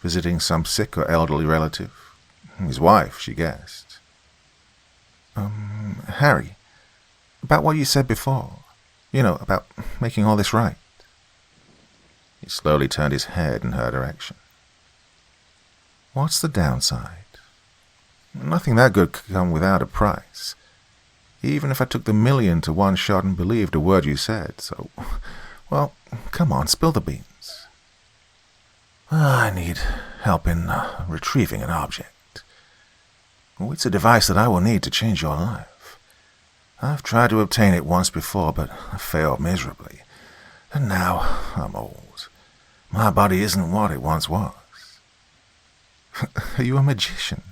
Visiting some sick or elderly relative? His wife, she guessed. Harry, about what you said before. You know, about making all this right." He slowly turned his head in her direction. "What's the downside? Nothing that good could come without a price. Even if I took the million to one shot and believed a word you said, so... Well, come on, spill the beans." "I need help in retrieving an object. It's a device that I will need to change your life. I've tried to obtain it once before, but I failed miserably. And now I'm old. My body isn't what it once was." "Are you a magician?"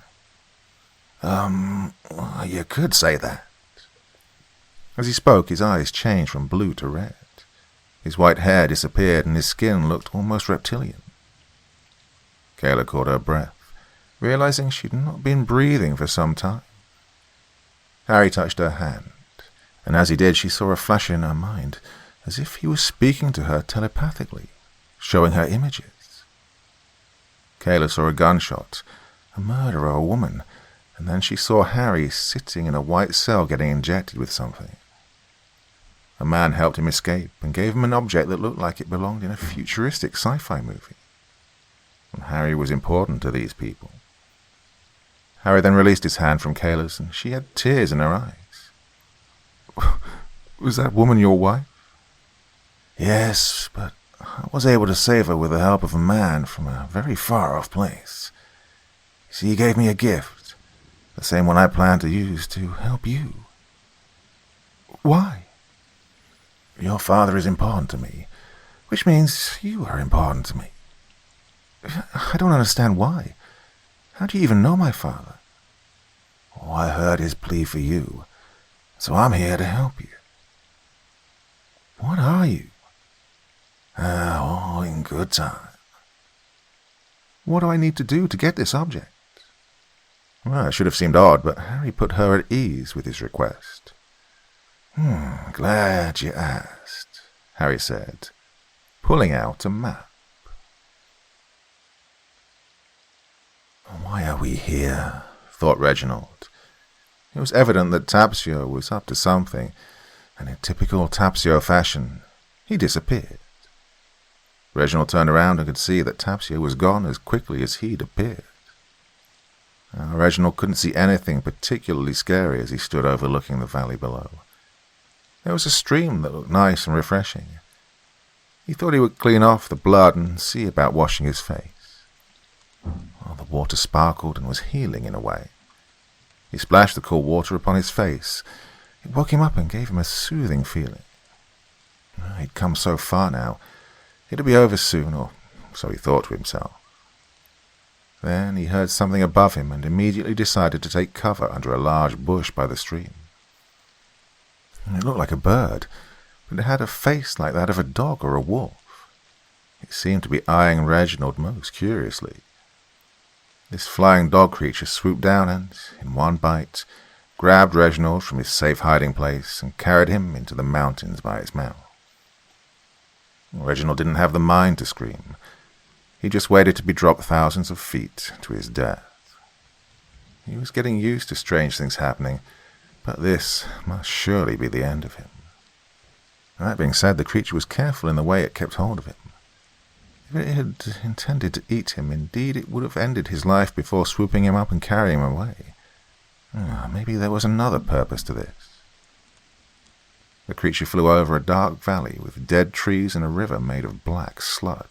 You could say that." As he spoke, his eyes changed from blue to red. His white hair disappeared, and his skin looked almost reptilian. Kayla caught her breath, realizing she'd not been breathing for some time. Harry touched her hand, and as he did, she saw a flash in her mind, as if he was speaking to her telepathically, showing her images. Kayla saw a gunshot, a murder of a woman, and then she saw Harry sitting in a white cell getting injected with something. A man helped him escape and gave him an object that looked like it belonged in a futuristic sci-fi movie. And Harry was important to these people. Harry then released his hand from Kayla's, and she had tears in her eyes. "Was that woman your wife?" "Yes, but I was able to save her with the help of a man from a very far-off place. You see, he gave me a gift, the same one I plan to use to help you." "Why?" "Your father is important to me, which means you are important to me." "I don't understand why. How do you even know my father?" "Oh, I heard his plea for you, so I'm here to help you." "What are you?" All in good time." "What do I need to do to get this object?" Well, it should have seemed odd, but Harry put her at ease with his request. "Glad you asked," Harry said, pulling out a map. "Why are we here?" thought Reginald. It was evident that Tapsio was up to something, and in typical Tapsio fashion, he disappeared. Reginald turned around and could see that Tapsio was gone as quickly as he'd appeared. Reginald couldn't see anything particularly scary as he stood overlooking the valley below. There was a stream that looked nice and refreshing. He thought he would clean off the blood and see about washing his face. Well, the water sparkled and was healing in a way. He splashed the cool water upon his face. It woke him up and gave him a soothing feeling. He'd come so far now. It'd be over soon, or so he thought to himself. Then he heard something above him and immediately decided to take cover under a large bush by the stream. It looked like a bird, but it had a face like that of a dog or a wolf. It seemed to be eyeing Reginald most curiously. This flying dog creature swooped down and, in one bite, grabbed Reginald from his safe hiding place and carried him into the mountains by its mouth. Reginald didn't have the mind to scream. He just waited to be dropped thousands of feet to his death. He was getting used to strange things happening, but this must surely be the end of him. That being said, the creature was careful in the way it kept hold of him. If it had intended to eat him, indeed it would have ended his life before swooping him up and carrying him away. Maybe there was another purpose to this. The creature flew over a dark valley with dead trees and a river made of black sludge.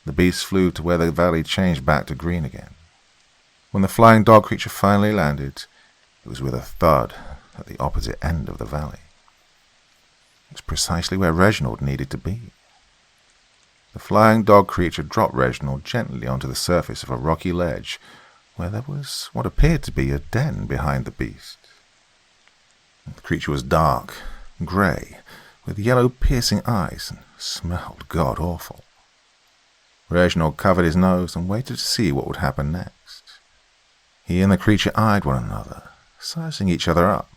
The beast flew to where the valley changed back to green again. When the flying dog creature finally landed, it was with a thud at the opposite end of the valley. It's precisely where Reginald needed to be. The flying dog creature dropped Reginald gently onto the surface of a rocky ledge where there was what appeared to be a den behind the beast. The creature was dark, grey, with yellow piercing eyes and smelled god-awful. Reginald covered his nose and waited to see what would happen next. He and the creature eyed one another, sizing each other up.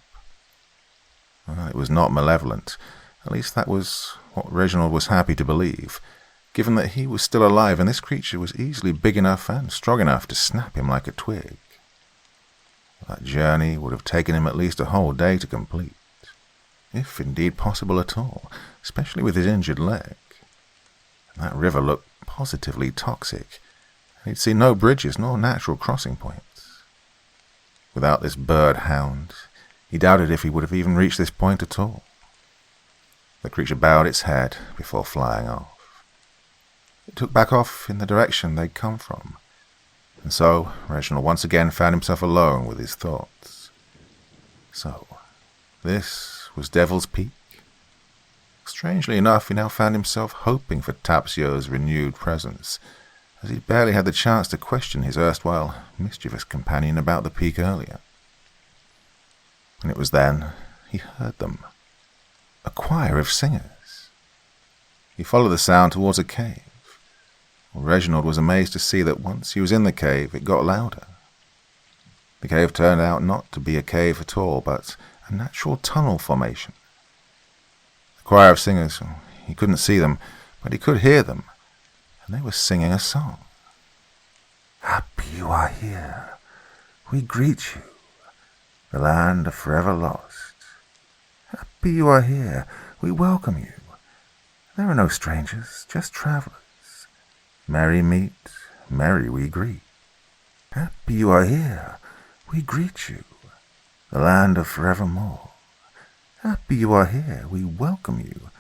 Well, it was not malevolent. At least that was what Reginald was happy to believe, given that he was still alive and this creature was easily big enough and strong enough to snap him like a twig. That journey would have taken him at least a whole day to complete, if indeed possible at all, especially with his injured leg. And that river looked positively toxic, and he'd seen no bridges nor natural crossing points. Without this bird hound, he doubted if he would have even reached this point at all. The creature bowed its head before flying off. It took back off in the direction they'd come from, and so Reginald once again found himself alone with his thoughts. So, this was Devil's Peak? Strangely enough, he now found himself hoping for Tapsio's renewed presence, as he barely had the chance to question his erstwhile mischievous companion about the peak earlier. And it was then he heard them. A choir of singers. He followed the sound towards a cave. Reginald was amazed to see that once he was in the cave, it got louder. The cave turned out not to be a cave at all, but a natural tunnel formation. The choir of singers, he couldn't see them, but he could hear them, and they were singing a song. Happy you are here. We greet you, the land of forever lost. Happy you are here. We welcome you. There are no strangers, just travelers. Merry meet, merry we greet. Happy you are here, we greet you, the land of forevermore. Happy you are here, we welcome you,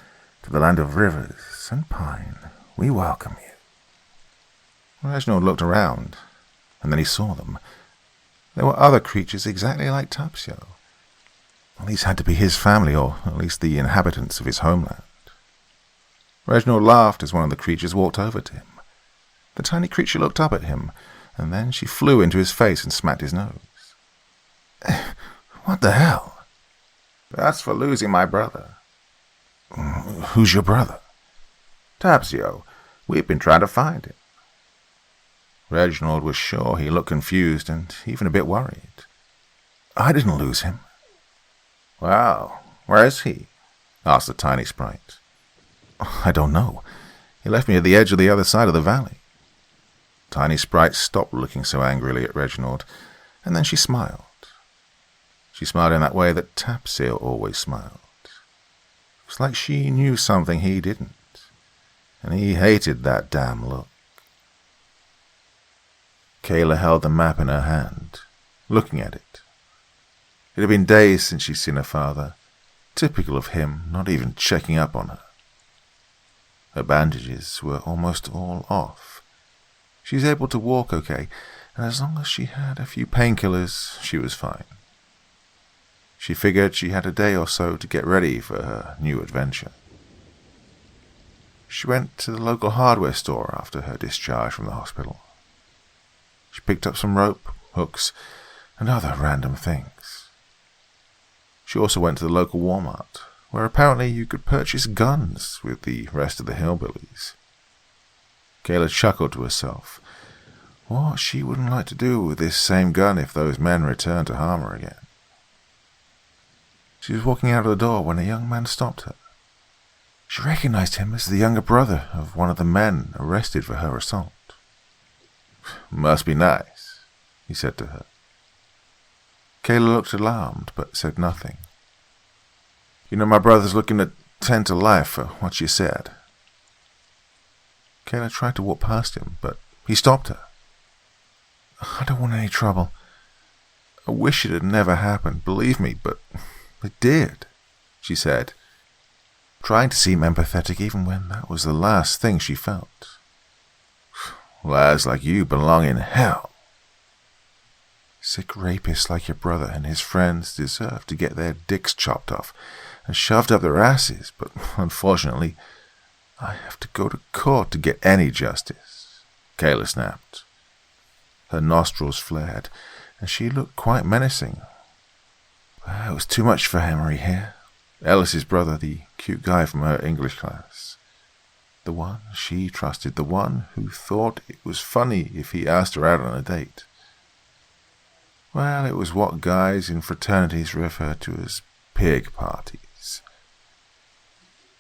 to the land of rivers and pine, we welcome you. Reginald looked around, and then he saw them. There were other creatures exactly like Tapsio. Well, these had to be his family, or at least the inhabitants of his homeland. Reginald laughed as one of the creatures walked over to him. The tiny creature looked up at him, and then she flew into his face and smacked his nose. What the hell? That's for losing my brother. Who's your brother? Tapsio. We've been trying to find him. Reginald was sure he looked confused and even a bit worried. I didn't lose him. Well, where is he? Asked the tiny sprite. I don't know. He left me at the edge of the other side of the valley. Tiny Sprite stopped looking so angrily at Reginald, and then she smiled. She smiled in that way that Tapsio always smiled. It was It's like she knew something he didn't, and he hated that damn look. Kayla held the map in her hand, looking at it. It had been days since she'd seen her father, typical of him not even checking up on her. Her bandages were almost all off. She was able to walk okay, and as long as she had a few painkillers, she was fine. She figured she had a day or so to get ready for her new adventure. She went to the local hardware store after her discharge from the hospital. She picked up some rope, hooks, and other random things. She also went to the local Walmart, where apparently you could purchase guns with the rest of the hillbillies. Kayla chuckled to herself. What she wouldn't like to do with this same gun if those men returned to harm her again. She was walking out of the door when a young man stopped her. She recognized him as the younger brother of one of the men arrested for her assault. "Must be nice," he said to her. Kayla looked alarmed, but said nothing. "You know, my brother's looking to 10 to life for what you said." Kayla tried to walk past him, but he stopped her. "I don't want any trouble. I wish it had never happened, believe me, but it did," she said, trying to seem empathetic even when that was the last thing she felt. "Lads like you belong in hell. Sick rapists like your brother and his friends deserve to get their dicks chopped off and shoved up their asses, but unfortunately, I have to go to court to get any justice," Kayla snapped. Her nostrils flared, and she looked quite menacing. It was too much for Emery here. Ellis's brother, the cute guy from her English class. The one she trusted, the one who thought it was funny if he asked her out on a date. Well, it was what guys in fraternities refer to as pig parties.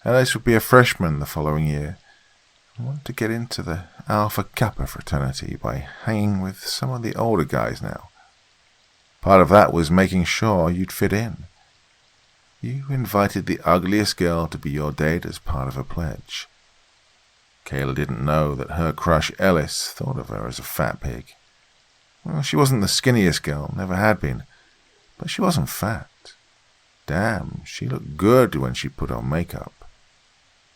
Ellis would be a freshman the following year and wanted to get into the Alpha Kappa fraternity by hanging with some of the older guys now. Part of that was making sure you'd fit in. You invited the ugliest girl to be your date as part of a pledge. Kayla didn't know that her crush Ellis thought of her as a fat pig. Well, she wasn't the skinniest girl, never had been, but she wasn't fat. Damn, she looked good when she put on makeup.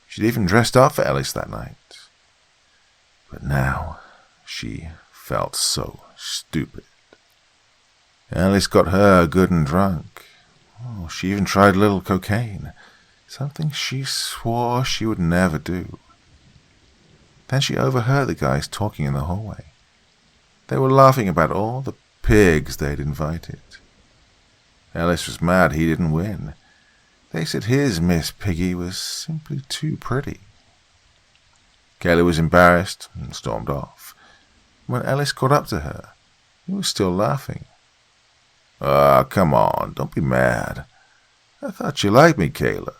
She'd even dressed up for Ellis that night. But now, she felt so stupid. Ellis got her good and drunk. Oh, she even tried a little cocaine, something she swore she would never do. Then she overheard the guys talking in the hallway. They were laughing about all the pigs they'd invited. Ellis was mad he didn't win. They said his Miss Piggy was simply too pretty. Kayla was embarrassed and stormed off. When Ellis caught up to her, he was still laughing. "Ah, come on, don't be mad. I thought you liked me, Kayla."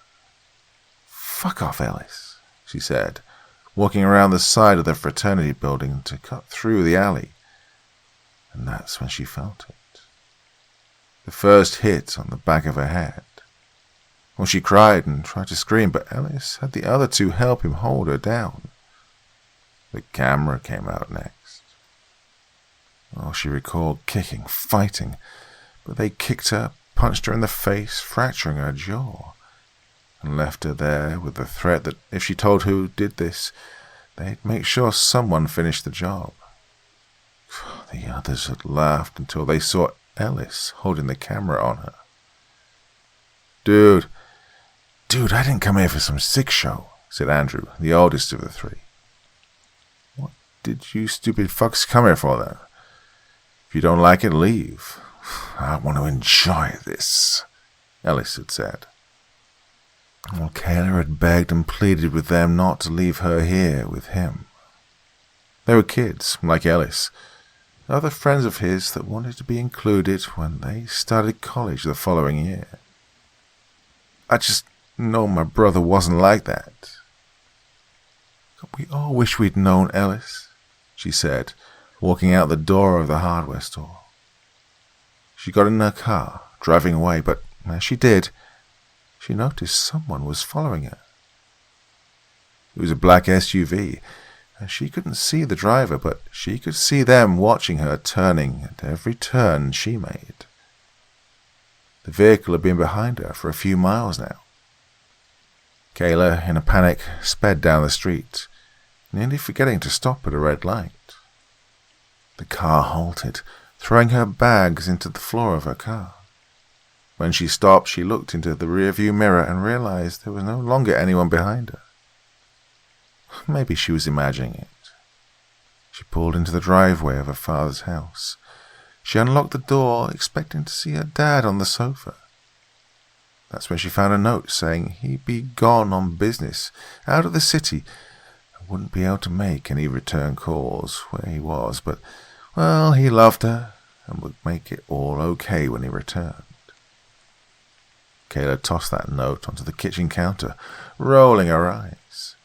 "Fuck off, Ellis," she said, walking around the side of the fraternity building to cut through the alley. And that's when she felt it. The first hit on the back of her head. Well, she cried and tried to scream, but Ellis had the other two help him hold her down. The camera came out next. Oh, she recalled kicking, fighting, but they kicked her, punched her in the face, fracturing her jaw, and left her there with the threat that if she told who did this, they'd make sure someone finished the job. The others had laughed until they saw Ellis holding the camera on her. Dude, I didn't come here for some sick show," said Andrew, the oldest of the three. "What did you stupid fucks come here for, then? If you don't like it, leave. I want to enjoy this," Ellis had said. Well, Kayla had begged and pleaded with them not to leave her here with him. They were kids, like Ellis, other friends of his that wanted to be included when they started college the following year. "I just know my brother wasn't like that." "We all wish we'd known, Ellis," she said, walking out the door of the hardware store. She got in her car, driving away, but as she did, she noticed someone was following her. It was a black SUV, and she couldn't see the driver, but she could see them watching her, turning at every turn she made. The vehicle had been behind her for a few miles now. Kayla, in a panic, sped down the street, nearly forgetting to stop at a red light. The car halted, throwing her bags into the floor of her car. When she stopped, she looked into the rearview mirror and realized there was no longer anyone behind her. Maybe she was imagining it. She pulled into the driveway of her father's house. She unlocked the door, expecting to see her dad on the sofa. That's when she found a note saying he'd be gone on business, out of the city, and wouldn't be able to make any return calls where he was, but, well, he loved her and would make it all okay when he returned. Kayla tossed that note onto the kitchen counter, rolling her eyes.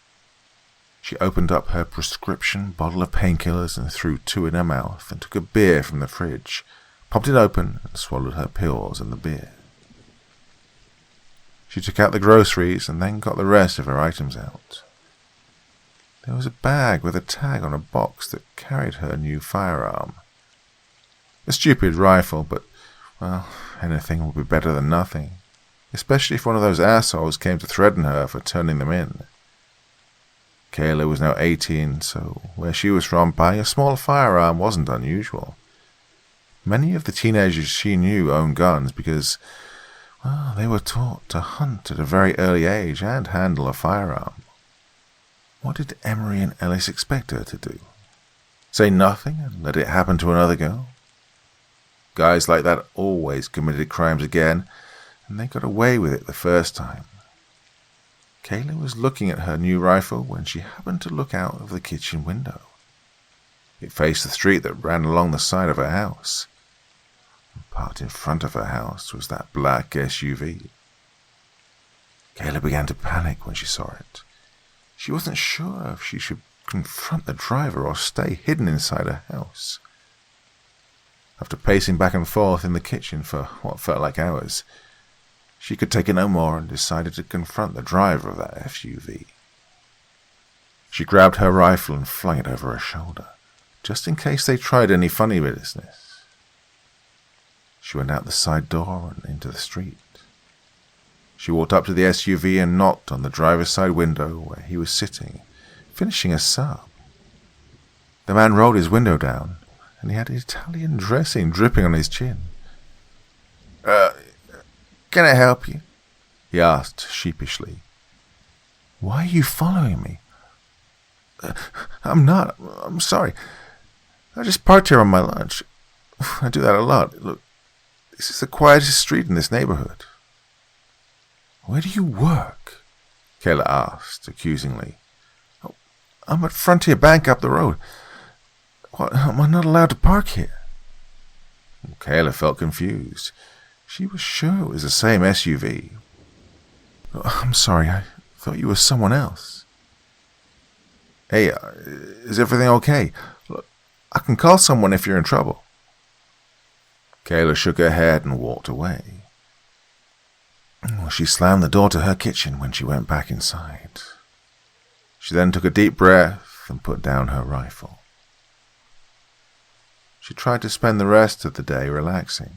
She opened up her prescription bottle of painkillers and threw 2 in her mouth and took a beer from the fridge, popped it open and swallowed her pills and the beer. She took out the groceries and then got the rest of her items out. There was a bag with a tag on a box that carried her new firearm. A stupid rifle, but, well, anything would be better than nothing, especially if one of those assholes came to threaten her for turning them in. Kayla was now 18, so where she was from, buying a small firearm wasn't unusual. Many of the teenagers she knew owned guns because, well, they were taught to hunt at a very early age and handle a firearm. What did Emery and Ellis expect her to do? Say nothing and let it happen to another girl? Guys like that always committed crimes again, and they got away with it the first time. Kayla was looking at her new rifle when she happened to look out of the kitchen window. It faced the street that ran along the side of her house. And parked in front of her house was that black SUV. Kayla began to panic when she saw it. She wasn't sure if she should confront the driver or stay hidden inside her house. After pacing back and forth in the kitchen for what felt like hours, she could take it no more and decided to confront the driver of that SUV. She grabbed her rifle and flung it over her shoulder, just in case they tried any funny business. She went out the side door and into the street. She walked up to the SUV and knocked on the driver's side window where he was sitting, finishing a sub. The man rolled his window down, and he had Italian dressing dripping on his chin. Can I help you? He asked sheepishly. Why are you following me? I'm not. I'm sorry. I just parked here on my lunch. I do that a lot. Look, this is the quietest street in this neighborhood. Where do you work? Kayla asked accusingly. Oh, I'm at Frontier Bank up the road. What, am I not allowed to park here? Kayla felt confused. She was sure it was the same SUV. Oh, I'm sorry, I thought you were someone else. Hey, is everything okay? Look, I can call someone if you're in trouble. Kayla shook her head and walked away. She slammed the door to her kitchen when she went back inside. She then took a deep breath and put down her rifle. She tried to spend the rest of the day relaxing.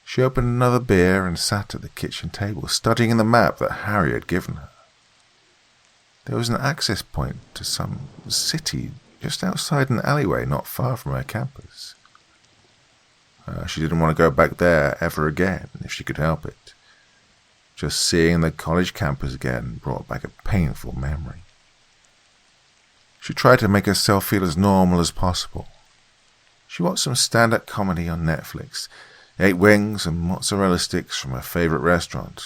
She opened another beer and sat at the kitchen table, studying the map that Harry had given her. There was an access point to some city just outside an alleyway not far from her campus. She didn't want to go back there ever again if she could help it. Just seeing the college campus again brought back a painful memory. She tried to make herself feel as normal as possible. She watched some stand-up comedy on Netflix, ate wings and mozzarella sticks from her favorite restaurant.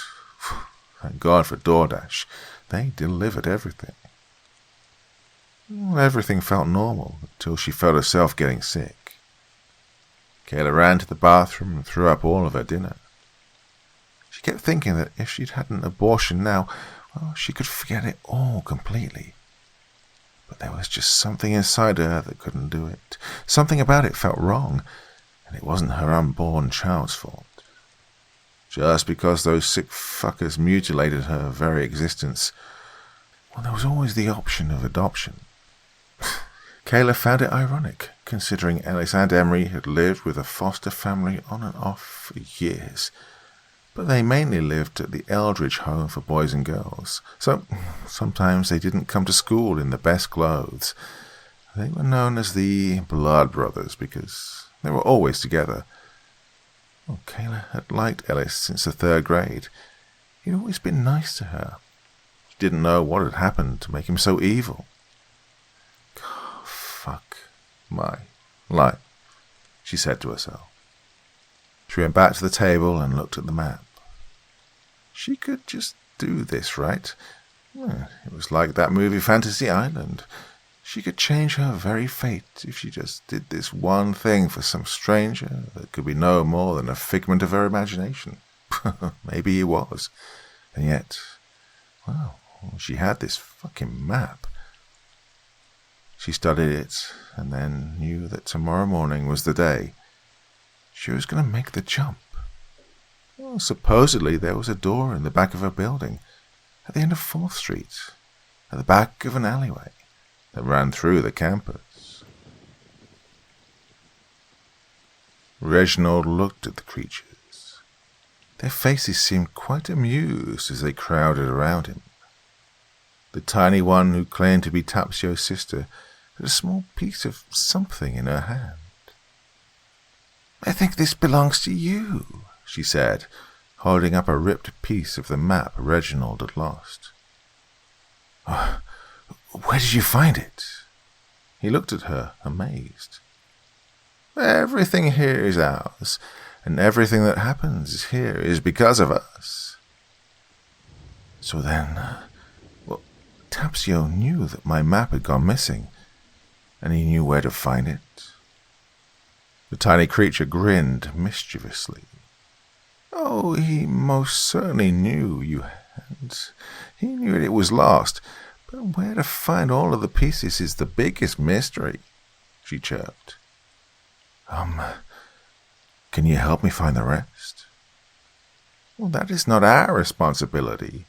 Thank God for DoorDash. They delivered everything. Everything felt normal until she felt herself getting sick. Kayla ran to the bathroom and threw up all of her dinner. She kept thinking that if she'd had an abortion now, well, she could forget it all completely. But there was just something inside her that couldn't do it. Something about it felt wrong, and it wasn't her unborn child's fault. just because those sick fuckers mutilated her very existence. Well, there was always the option of adoption. Kayla found it ironic, considering Ellis and Emery had lived with a foster family on and off for years. But they mainly lived at the Eldridge home for boys and girls, so sometimes they didn't come to school in the best clothes. They were known as the Blood Brothers because they were always together. Well, Kayla had liked Ellis since the 3rd grade. He'd always been nice to her. She didn't know what had happened to make him so evil. Oh, fuck my life, she said to herself. She went back to the table and looked at the map. She could just do this, right? It was like that movie Fantasy Island. She could change her very fate if she just did this one thing for some stranger that could be no more than a figment of her imagination. Maybe he was. And yet, well, she had this fucking map. She studied it and then knew that tomorrow morning was the day. She was going to make the jump. Well, supposedly there was a door in the back of a building, at the end of 4th Street, at the back of an alleyway that ran through the campus. Reginald looked at the creatures. Their faces seemed quite amused as they crowded around him. The tiny one who claimed to be Tapsio's sister had a small piece of something in her hand. "I think this belongs to you," she said, holding up a ripped piece of the map Reginald had lost. "Where did you find it?" He looked at her, amazed. "Everything here is ours, and everything that happens here is because of us." So then, Tapsio knew that my map had gone missing, and he knew where to find it. The tiny creature grinned mischievously. "Oh, he most certainly knew you had. He knew it was lost, but where to find all of the pieces is the biggest mystery," she chirped. Can you help me find the rest?" "Well, that is not our responsibility.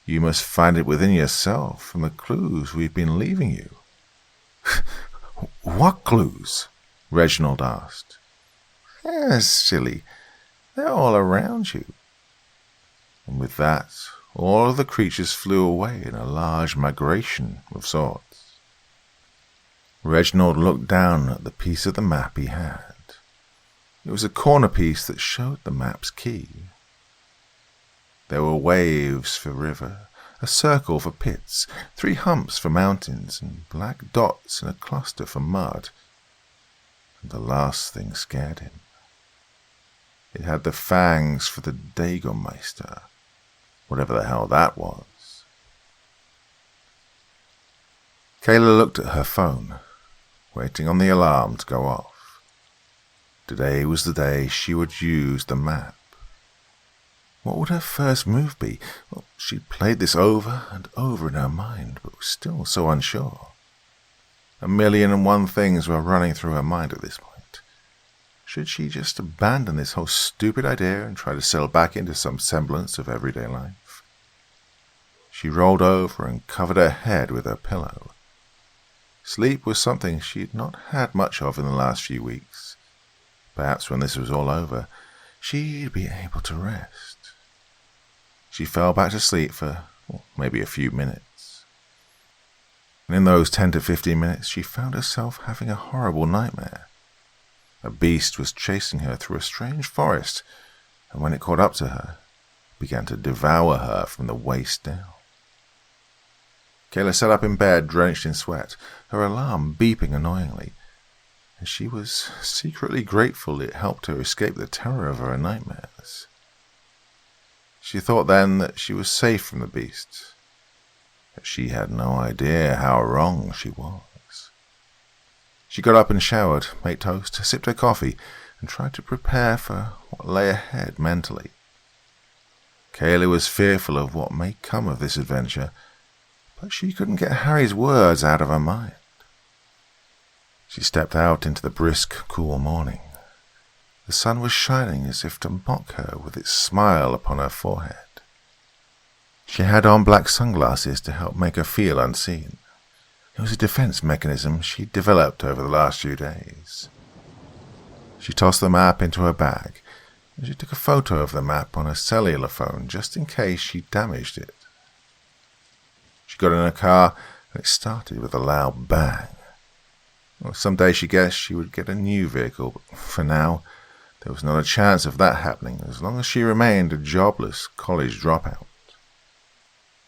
You must find it within yourself from the clues we've been leaving you." "What clues?" Reginald asked. Silly. They're all around you." And with that, all of the creatures flew away in a large migration of sorts. Reginald looked down at the piece of the map he had. It was a corner piece that showed the map's key. There were waves for river, a circle for pits, 3 humps for mountains, and black dots in a cluster for mud. And the last thing scared him. It had the fangs for the Dagonmeister, whatever the hell that was. Kayla looked at her phone, waiting on the alarm to go off. Today was the day she would use the map. What would her first move be? Well, she'd played this over and over in her mind, but was still so unsure. 1,000,001 things were running through her mind at this point. Should she just abandon this whole stupid idea and try to settle back into some semblance of everyday life? She rolled over and covered her head with her pillow. Sleep was something she had not had much of in the last few weeks. Perhaps when this was all over, she'd be able to rest. She fell back to sleep for maybe a few minutes. And in those 10 to 15 minutes, she found herself having a horrible nightmare. A beast was chasing her through a strange forest, and when it caught up to her, it began to devour her from the waist down. Kayla sat up in bed, drenched in sweat, her alarm beeping annoyingly, and she was secretly grateful it helped her escape the terror of her nightmares. She thought then that she was safe from the beast, but she had no idea how wrong she was. She got up and showered, made toast, sipped her coffee, and tried to prepare for what lay ahead mentally. Kayla was fearful of what may come of this adventure, but she couldn't get Harry's words out of her mind. She stepped out into the brisk, cool morning. The sun was shining as if to mock her with its smile upon her forehead. She had on black sunglasses to help make her feel unseen. It was a defense mechanism she'd developed over the last few days. She tossed the map into her bag, and she took a photo of the map on her cellular phone just in case she damaged it. She got in her car, and it started with a loud bang. Well, someday she guessed she would get a new vehicle, but for now, there was not a chance of that happening as long as she remained a jobless college dropout.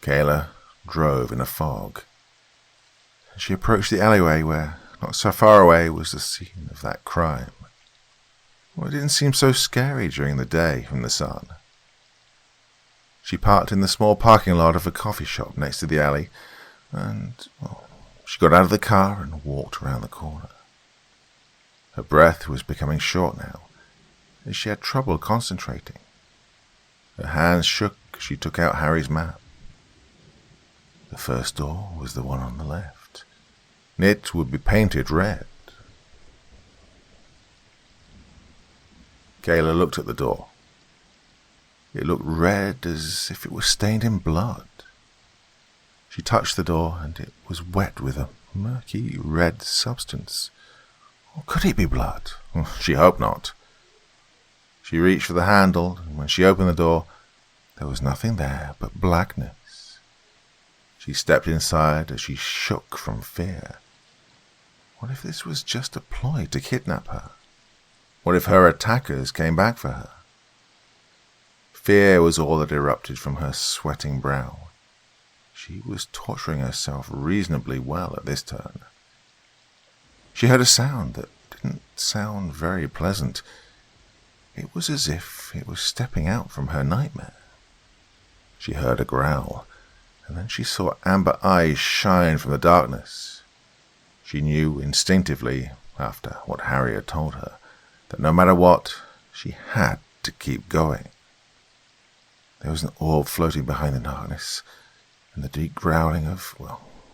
Kayla drove in a fog. She approached the alleyway where, not so far away, was the scene of that crime. Well, it didn't seem so scary during the day from the sun. She parked in the small parking lot of a coffee shop next to the alley, and, she got out of the car and walked around the corner. Her breath was becoming short now, as she had trouble concentrating. Her hands shook as she took out Harry's map. The first door was the one on the left. It would be painted red. Kayla looked at the door. It looked red as if it was stained in blood. She touched the door and it was wet with a murky red substance. Or could it be blood? She hoped not. She reached for the handle, and when she opened the door, there was nothing there but blackness. She stepped inside as she shook from fear. What if this was just a ploy to kidnap her? What if her attackers came back for her? Fear was all that erupted from her sweating brow. She was torturing herself reasonably well at this turn. She heard a sound that didn't sound very pleasant. It was as if it was stepping out from her nightmare. She heard a growl, and then she saw amber eyes shine from the darkness. She knew instinctively, after what Harry had told her, that no matter what, she had to keep going. There was an orb floating behind the darkness, and the deep growling of,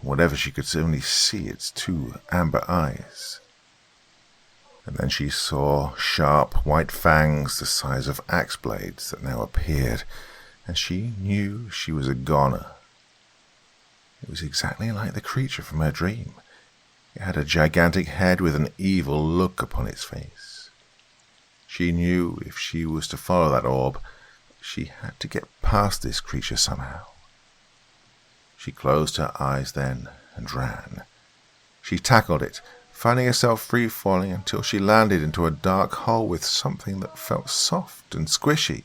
whatever she could only see its two amber eyes. And then she saw sharp white fangs the size of axe blades that now appeared, and she knew she was a goner. It was exactly like the creature from her dream. It had a gigantic head with an evil look upon its face. She knew if she was to follow that orb, she had to get past this creature somehow. She closed her eyes then and ran. She tackled it, finding herself free-falling until she landed into a dark hole with something that felt soft and squishy.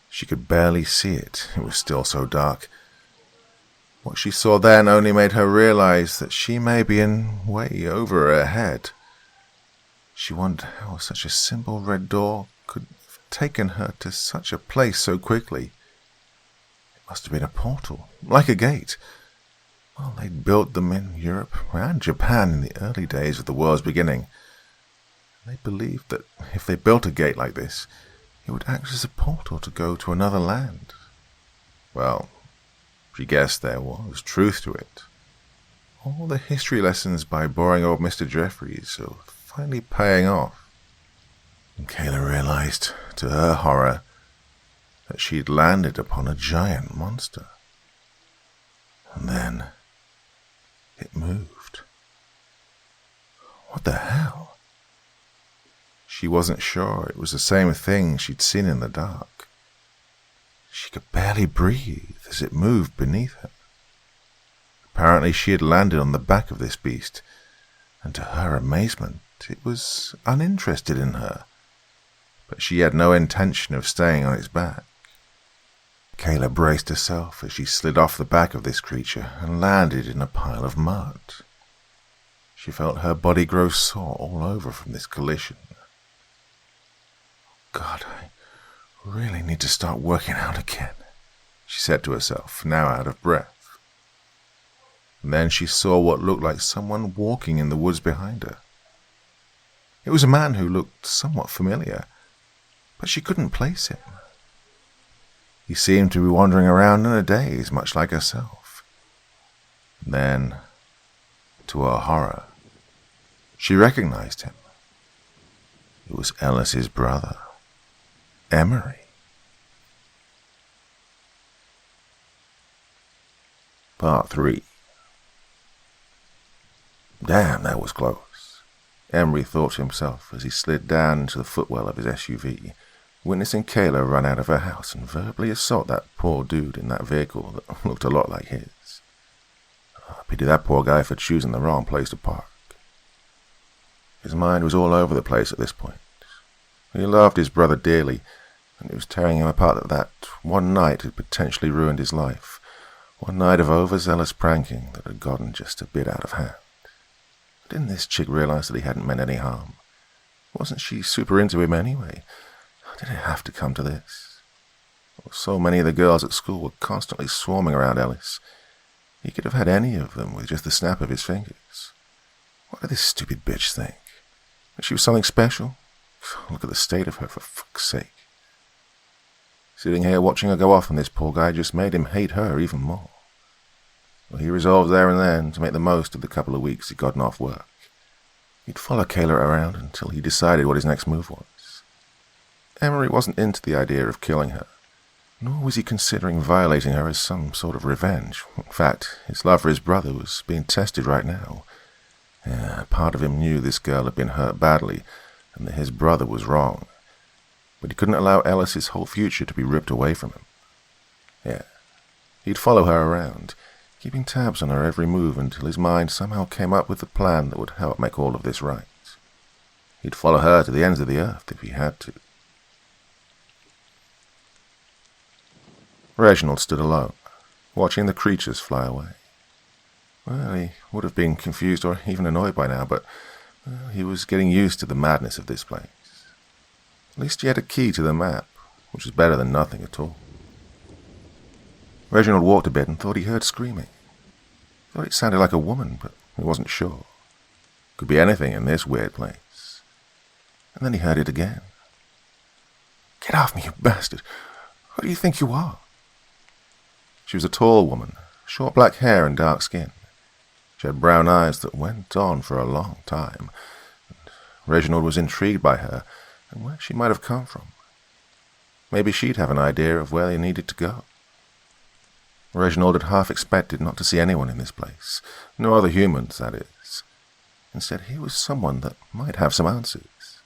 She could barely see it was still so dark. What she saw then only made her realize that she may be in way over her head. She wondered how such a simple red door could have taken her to such a place so quickly. It must have been a portal, like a gate. Well, they'd built them in Europe and Japan in the early days of the world's beginning. They believed that if they built a gate like this, it would act as a portal to go to another land. Well, she guessed there was truth to it. All the history lessons by boring old Mr. Jeffries were finally paying off. And Kayla realized, to her horror, that she'd landed upon a giant monster. And then it moved. What the hell? She wasn't sure it was the same thing she'd seen in the dark. She could barely breathe as it moved beneath her. Apparently she had landed on the back of this beast, and to her amazement, it was uninterested in her, but she had no intention of staying on its back. Kayla braced herself as she slid off the back of this creature and landed in a pile of mud. She felt her body grow sore all over from this collision. God, I really need to start working out again, she said to herself, now out of breath. And then she saw what looked like someone walking in the woods behind her. It was a man who looked somewhat familiar, but she couldn't place him. He seemed to be wandering around in a daze, much like herself. And then, to her horror, she recognized him. It was Ellis's brother, Emery. Part 3. Damn, that was close. Emery thought to himself as he slid down into the footwell of his SUV, witnessing Kayla run out of her house and verbally assault that poor dude in that vehicle that looked a lot like his. Pity that poor guy for choosing the wrong place to park. His mind was all over the place at this point. He loved his brother dearly, and it was tearing him apart that one night had potentially ruined his life. One night of overzealous pranking that had gotten just a bit out of hand. Didn't this chick realize that he hadn't meant any harm? Wasn't she super into him anyway? Did it have to come to this? So many of the girls at school were constantly swarming around Ellis. He could have had any of them with just the snap of his fingers. What did this stupid bitch think? That she was something special? Look at the state of her, for fuck's sake. Sitting here watching her go off on this poor guy just made him hate her even more. Well, he resolved there and then to make the most of the couple of weeks he'd gotten off work. He'd follow Kayla around until he decided what his next move was. Emery wasn't into the idea of killing her, nor was he considering violating her as some sort of revenge. In fact, his love for his brother was being tested right now. Part of him knew this girl had been hurt badly, and that his brother was wrong. But he couldn't allow Ellis's whole future to be ripped away from him. He'd follow her around, keeping tabs on her every move until his mind somehow came up with a plan that would help make all of this right. He'd follow her to the ends of the earth if he had to. Reginald stood alone, watching the creatures fly away. Well, he would have been confused or even annoyed by now, but he was getting used to the madness of this place. At least he had a key to the map, which was better than nothing at all. Reginald walked a bit and thought he heard screaming. Thought it sounded like a woman, but he wasn't sure. Could be anything in this weird place. And then he heard it again. "Get off me, you bastard! Who do you think you are?" She was a tall woman, short black hair and dark skin. She had brown eyes that went on for a long time, and Reginald was intrigued by her and where she might have come from. Maybe she'd have an idea of where they needed to go. Reginald had half expected not to see anyone in this place, no other humans, that is. Instead, he was someone that might have some answers.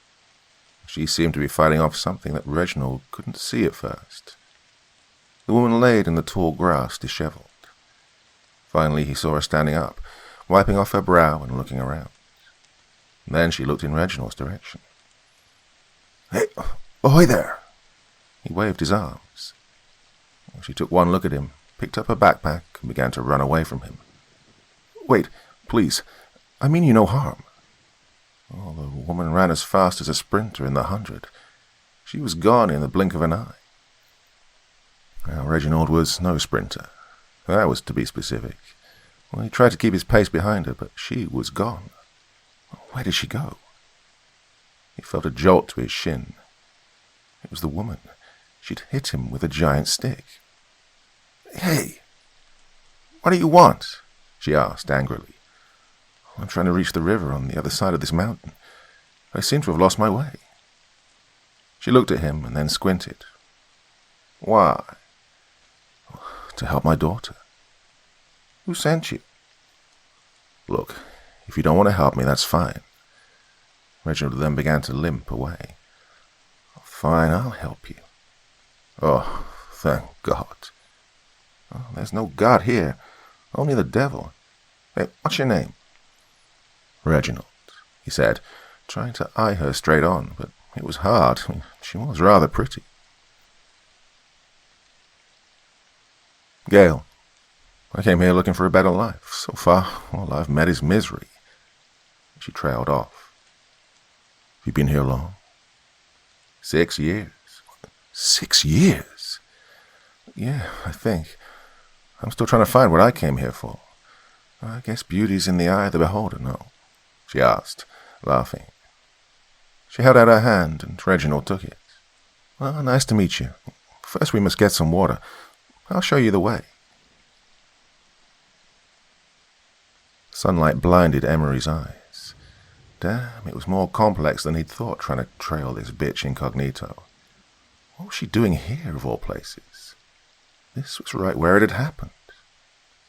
She seemed to be fighting off something that Reginald couldn't see at first. The woman laid in the tall grass, disheveled. Finally, he saw her standing up, wiping off her brow and looking around. Then she looked in Reginald's direction. "Hey, ahoy there!" He waved his arms. She took one look at him, picked up her backpack, and began to run away from him. "Wait, please. I mean you no harm." Oh, the woman ran as fast as a sprinter in the 100. She was gone in the blink of an eye. Now, Reginald was no sprinter. That was to be specific. Well, he tried to keep his pace behind her, but she was gone. Where did she go? He felt a jolt to his shin. It was the woman. She'd hit him with a giant stick. "Hey, what do you want?" she asked angrily. "I'm trying to reach the river on the other side of this mountain. I seem to have lost my way." She looked at him and then squinted. "Why?" "To help my daughter." "Who sent you?" "Look, if you don't want to help me, that's fine." Reginald then began to limp away. "Fine, I'll help you." "Oh, thank God." "Oh, there's no God here, only the devil. Hey, what's your name?" "Reginald," he said, trying to eye her straight on, but it was hard. She was rather pretty. "Gail, I came here looking for a better life. So far, all I've met is misery." She trailed off. "Have you been here long?" 6 years. 6 years? "Yeah, I think. I'm still trying to find what I came here for. I guess beauty's in the eye of the beholder, no?" she asked, laughing. She held out her hand, and Reginald took it. "Well, nice to meet you. First we must get some water. I'll show you the way." Sunlight blinded Emery's eyes. Damn, it was more complex than he'd thought trying to trail this bitch incognito. What was she doing here, of all places? This was right where it had happened.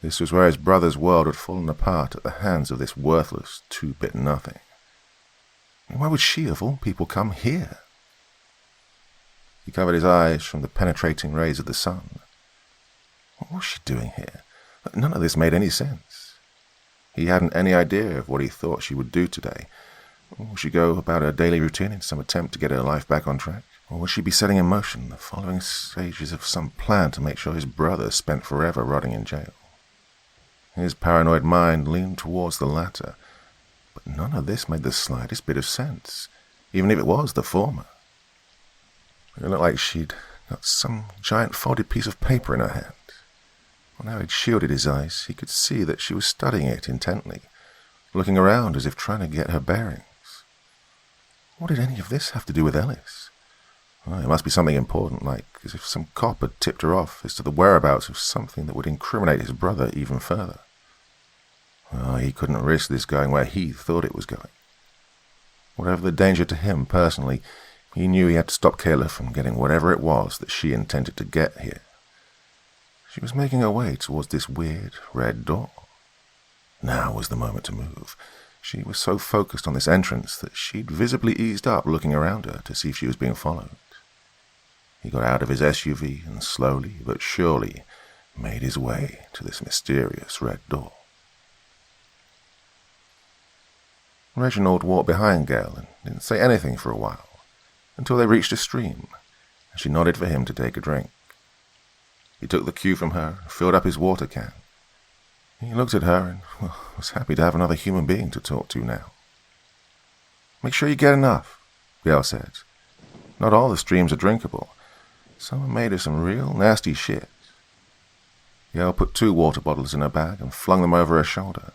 This was where his brother's world had fallen apart at the hands of this worthless two-bit nothing. And why would she, of all people, come here? He covered his eyes from the penetrating rays of the sun. What was she doing here? None of this made any sense. He hadn't any idea of what he thought she would do today. Would she go about her daily routine in some attempt to get her life back on track? Or would she be setting in motion the following stages of some plan to make sure his brother spent forever rotting in jail? His paranoid mind leaned towards the latter, but none of this made the slightest bit of sense, even if it was the former. It looked like she'd got some giant folded piece of paper in her hand. When Harry shielded his eyes, he could see that she was studying it intently, looking around as if trying to get her bearings. What did any of this have to do with Ellis? Well, it must be something important, like as if some cop had tipped her off as to the whereabouts of something that would incriminate his brother even further. Well, he couldn't risk this going where he thought it was going. Whatever the danger to him personally, he knew he had to stop Kayla from getting whatever it was that she intended to get here. She was making her way towards this weird red door. Now was the moment to move. She was so focused on this entrance that she'd visibly eased up, looking around her to see if she was being followed. He got out of his SUV and slowly but surely made his way to this mysterious red door. Reginald walked behind Gail and didn't say anything for a while, until they reached a stream, and she nodded for him to take a drink. He took the cue from her and filled up his water can. He looked at her and was happy to have another human being to talk to now. "Make sure you get enough," Gail said. "Not all the streams are drinkable. Some are made of some real nasty shit." Gail put 2 water bottles in her bag and flung them over her shoulder.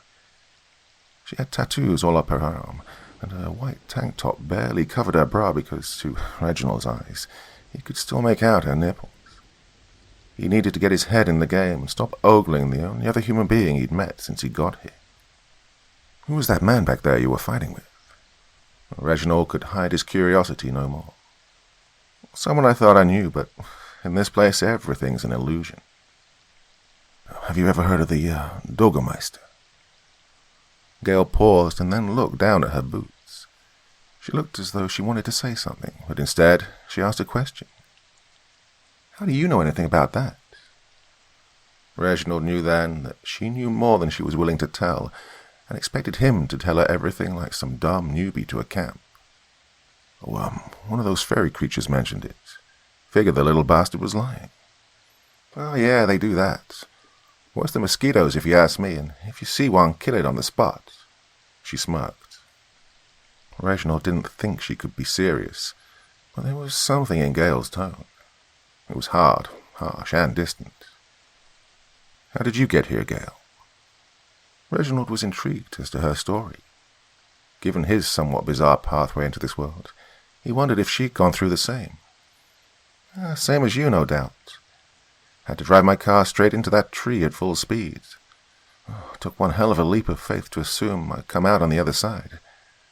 She had tattoos all up her arm, and her white tank top barely covered her bra because, to Reginald's eyes, he could still make out her nipples. He needed to get his head in the game and stop ogling the only other human being he'd met since he got here. "Who was that man back there you were fighting with?" Reginald could hide his curiosity no more. "Someone I thought I knew, but in this place everything's an illusion." "Have you ever heard of the Doggermeister?" Gail paused and then looked down at her boots. She looked as though she wanted to say something, but instead she asked a question. "How do you know anything about that?" Reginald knew then that she knew more than she was willing to tell, and expected him to tell her everything like some dumb newbie to a camp. "Oh, one of those fairy creatures mentioned it. Figured the little bastard was lying." "Oh yeah, they do that. Worse than mosquitoes if you ask me, and if you see one, kill it on the spot." She smirked. Reginald didn't think she could be serious, but there was something in Gail's tone. It was hard, harsh, and distant. "How did you get here, Gail?" Reginald was intrigued as to her story. Given his somewhat bizarre pathway into this world, he wondered if she'd gone through the same. "Same as you, no doubt. Had to drive my car straight into that tree at full speed. Took one hell of a leap of faith to assume I'd come out on the other side,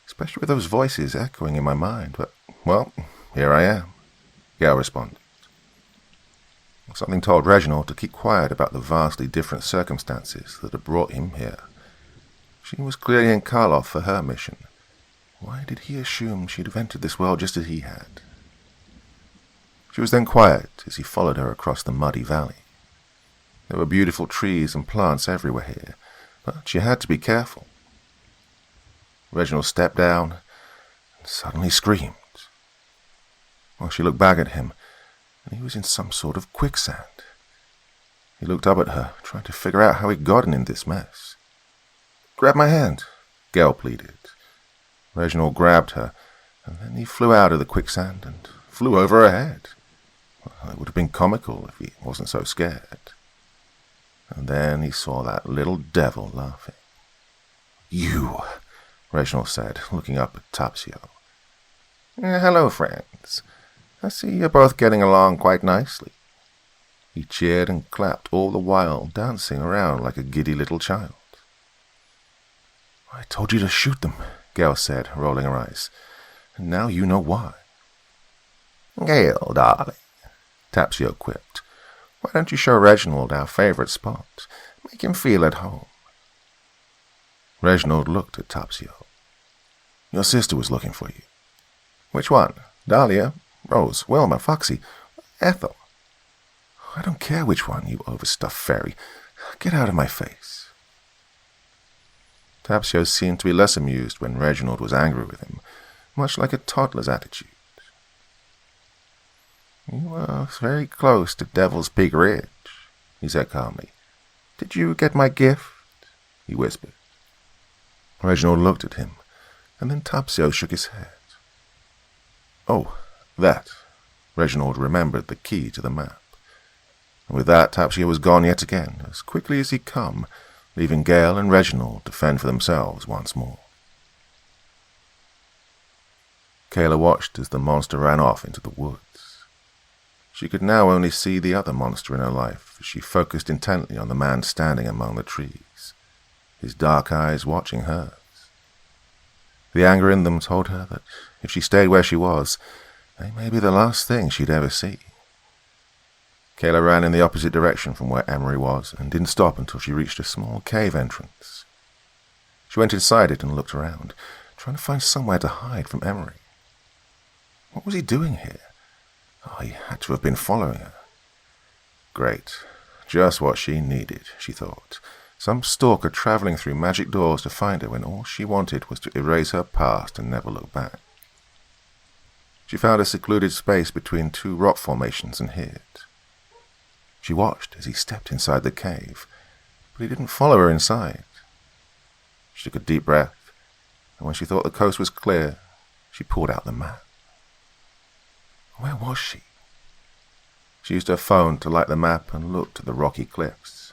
especially with those voices echoing in my mind, but, well, here I am," Gail responded. Something told Reginald to keep quiet about the vastly different circumstances that had brought him here. She was clearly in Karloff for her mission. Why did he assume she'd have entered this world just as he had? She was then quiet as he followed her across the muddy valley. There were beautiful trees and plants everywhere here, but she had to be careful. Reginald stepped down and suddenly screamed. While she looked back at him, and he was in some sort of quicksand. He looked up at her, trying to figure out how he'd gotten in this mess. "Grab my hand," Gail pleaded. Reginald grabbed her, and then he flew out of the quicksand and flew over her head. Well, it would have been comical if he wasn't so scared. And then he saw that little devil laughing. "You," Reginald said, looking up at Tapsio. "Hello, friends. I see you're both getting along quite nicely." He cheered and clapped, all the while dancing around like a giddy little child. "I told you to shoot them," Gail said, rolling her eyes. And now you know why. Gail, darling, Tapsio quipped. Why don't you show Reginald our favourite spot? Make him feel at home. Reginald looked at Tapsio. Your sister was looking for you. Which one? Dahlia? Rose? Wilma? Foxy? Ethel? I don't care which one, you overstuffed fairy. Get out of my face. Tapsio seemed to be less amused when Reginald was angry with him, much like a toddler's attitude. You were very close to Devil's Peak Ridge, he said calmly. Did you get my gift? He whispered. Reginald looked at him, and then Tapsio shook his head. Oh, that. Reginald remembered the key to the map. And with that, Tapsio was gone yet again, as quickly as he'd come, leaving Gail and Reginald to fend for themselves once more. Kayla watched as the monster ran off into the woods. She could now only see the other monster in her life as she focused intently on the man standing among the trees, his dark eyes watching hers. The anger in them told her that if she stayed where she was, they may be the last thing she'd ever see. Kayla ran in the opposite direction from where Emery was and didn't stop until she reached a small cave entrance. She went inside it and looked around, trying to find somewhere to hide from Emery. What was he doing here? Oh, he had to have been following her. Great. Just what she needed, she thought. Some stalker traveling through magic doors to find her when all she wanted was to erase her past and never look back. She found a secluded space between two rock formations and hid. She watched as he stepped inside the cave, but he didn't follow her inside. She took a deep breath, and when she thought the coast was clear, she pulled out the map. Where was she? She used her phone to light the map and looked at the rocky cliffs.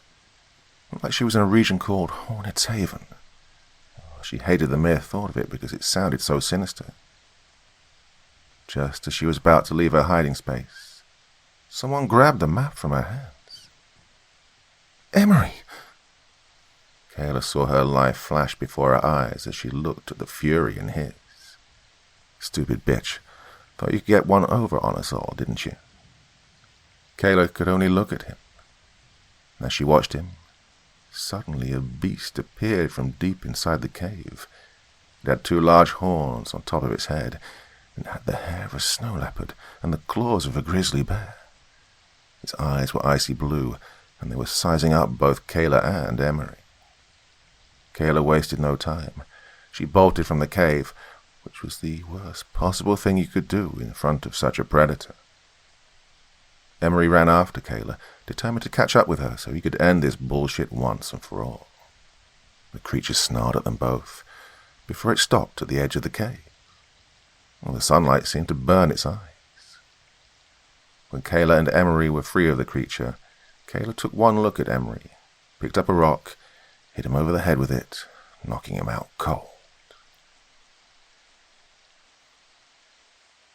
It looked like she was in a region called Hornet's Haven. She hated the mere thought of it because it sounded so sinister. Just as she was about to leave her hiding space, someone grabbed the map from her hands. Emery! Kayla saw her life flash before her eyes as she looked at the fury in his. Stupid bitch. Thought you could get one over on us all, didn't you? Kayla could only look at him. And as she watched him, suddenly a beast appeared from deep inside the cave. It had two large horns on top of its head, and had the hair of a snow leopard and the claws of a grizzly bear. Its eyes were icy blue, and they were sizing up both Kayla and Emery. Kayla wasted no time. She bolted from the cave, which was the worst possible thing you could do in front of such a predator. Emery ran after Kayla, determined to catch up with her so he could end this bullshit once and for all. The creature snarled at them both, before it stopped at the edge of the cave. Well, the sunlight seemed to burn its eyes. When Kayla and Emery were free of the creature, Kayla took one look at Emery, picked up a rock, hit him over the head with it, knocking him out cold.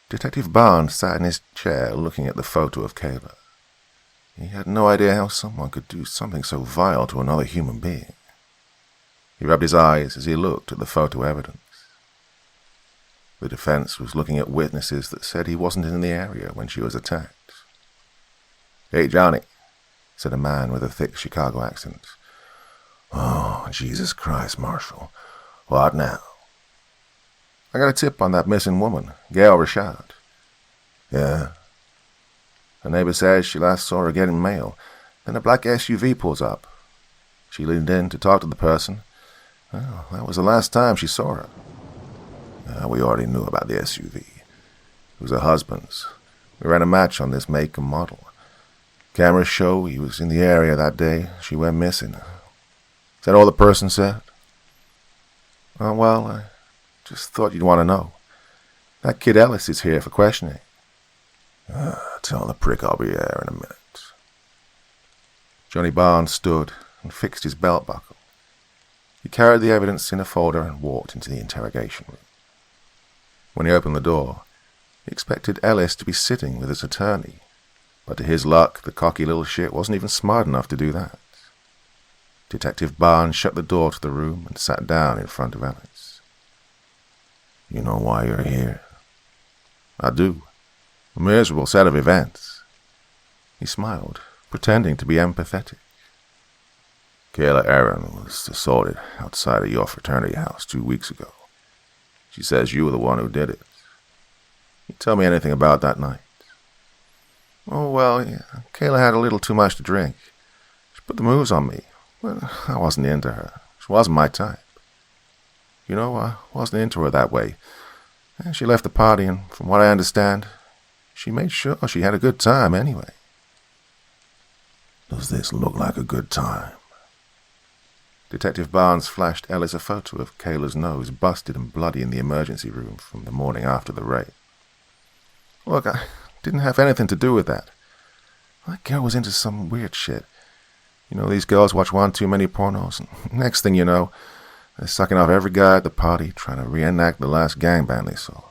Detective Barnes sat in his chair looking at the photo of Kayla. He had no idea how someone could do something so vile to another human being. He rubbed his eyes as he looked at the photo evidence. The defense was looking at witnesses that said he wasn't in the area when she was attacked. "Hey, Johnny," said a man with a thick Chicago accent. "Oh, Jesus Christ, Marshal. What now?" "I got a tip on that missing woman, Gail Rashad." "Yeah?" "Her neighbor says she last saw her getting mail. Then a black SUV pulls up. She leaned in to talk to the person. Well, that was the last time she saw her." "We already knew about the SUV. It was her husband's. We ran a match on this make and model. Cameras show he was in the area that day she went missing." "Is that all the person said?" "Oh, well, I just thought you'd want to know. That kid Ellis is here for questioning." "Tell the prick I'll be there in a minute." Johnny Barnes stood and fixed his belt buckle. He carried the evidence in a folder and walked into the interrogation room. When he opened the door, he expected Ellis to be sitting with his attorney, but to his luck, the cocky little shit wasn't even smart enough to do that. Detective Barnes shut the door to the room and sat down in front of Ellis. You know why you're here? I do. A miserable set of events. He smiled, pretending to be empathetic. Kayla Errin was assaulted outside of your fraternity house 2 weeks ago. She says you were the one who did it. Can you tell me anything about that night? Oh, well, yeah. Kayla had a little too much to drink. She put the moves on me. Well, I wasn't into her. She wasn't my type. You know, I wasn't into her that way. And she left the party, and from what I understand, she made sure she had a good time anyway. Does this look like a good time? Detective Barnes flashed Ellis a photo of Kayla's nose busted and bloody in the emergency room from the morning after the raid. Look, I didn't have anything to do with that. That girl was into some weird shit. You know, these girls watch one too many pornos, and next thing you know, they're sucking off every guy at the party, trying to reenact the last gangbang they saw.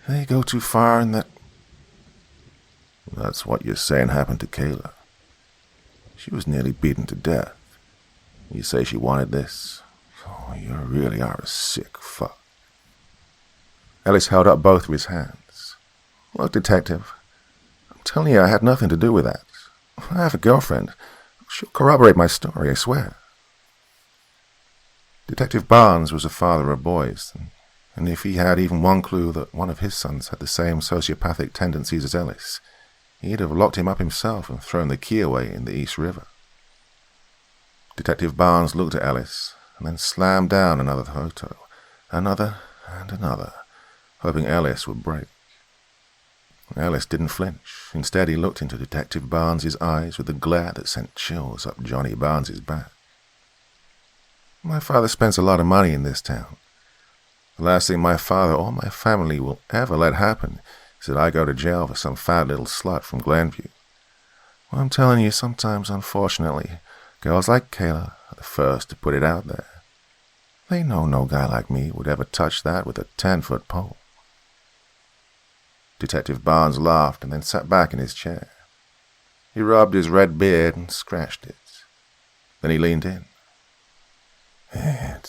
They go too far in that... That's what you're saying happened to Kayla. She was nearly beaten to death. You say she wanted this? Oh, you really are a sick fuck. Ellis held up both of his hands. Look, Detective, I'm telling you I had nothing to do with that. I have a girlfriend. She'll corroborate my story, I swear. Detective Barnes was a father of boys, and if he had even one clue that one of his sons had the same sociopathic tendencies as Ellis, he'd have locked him up himself and thrown the key away in the East River. Detective Barnes looked at Ellis, and then slammed down another photo, another and another, hoping Ellis would break. Ellis didn't flinch. Instead, he looked into Detective Barnes's eyes with a glare that sent chills up Johnny Barnes's back. My father spends a lot of money in this town. The last thing my father or my family will ever let happen is that I go to jail for some fat little slut from Glenview. Well, I'm telling you, sometimes, unfortunately, girls like Kayla are the first to put it out there. They know no guy like me would ever touch that with a 10-foot pole. Detective Barnes laughed and then sat back in his chair. He rubbed his red beard and scratched it. Then he leaned in. It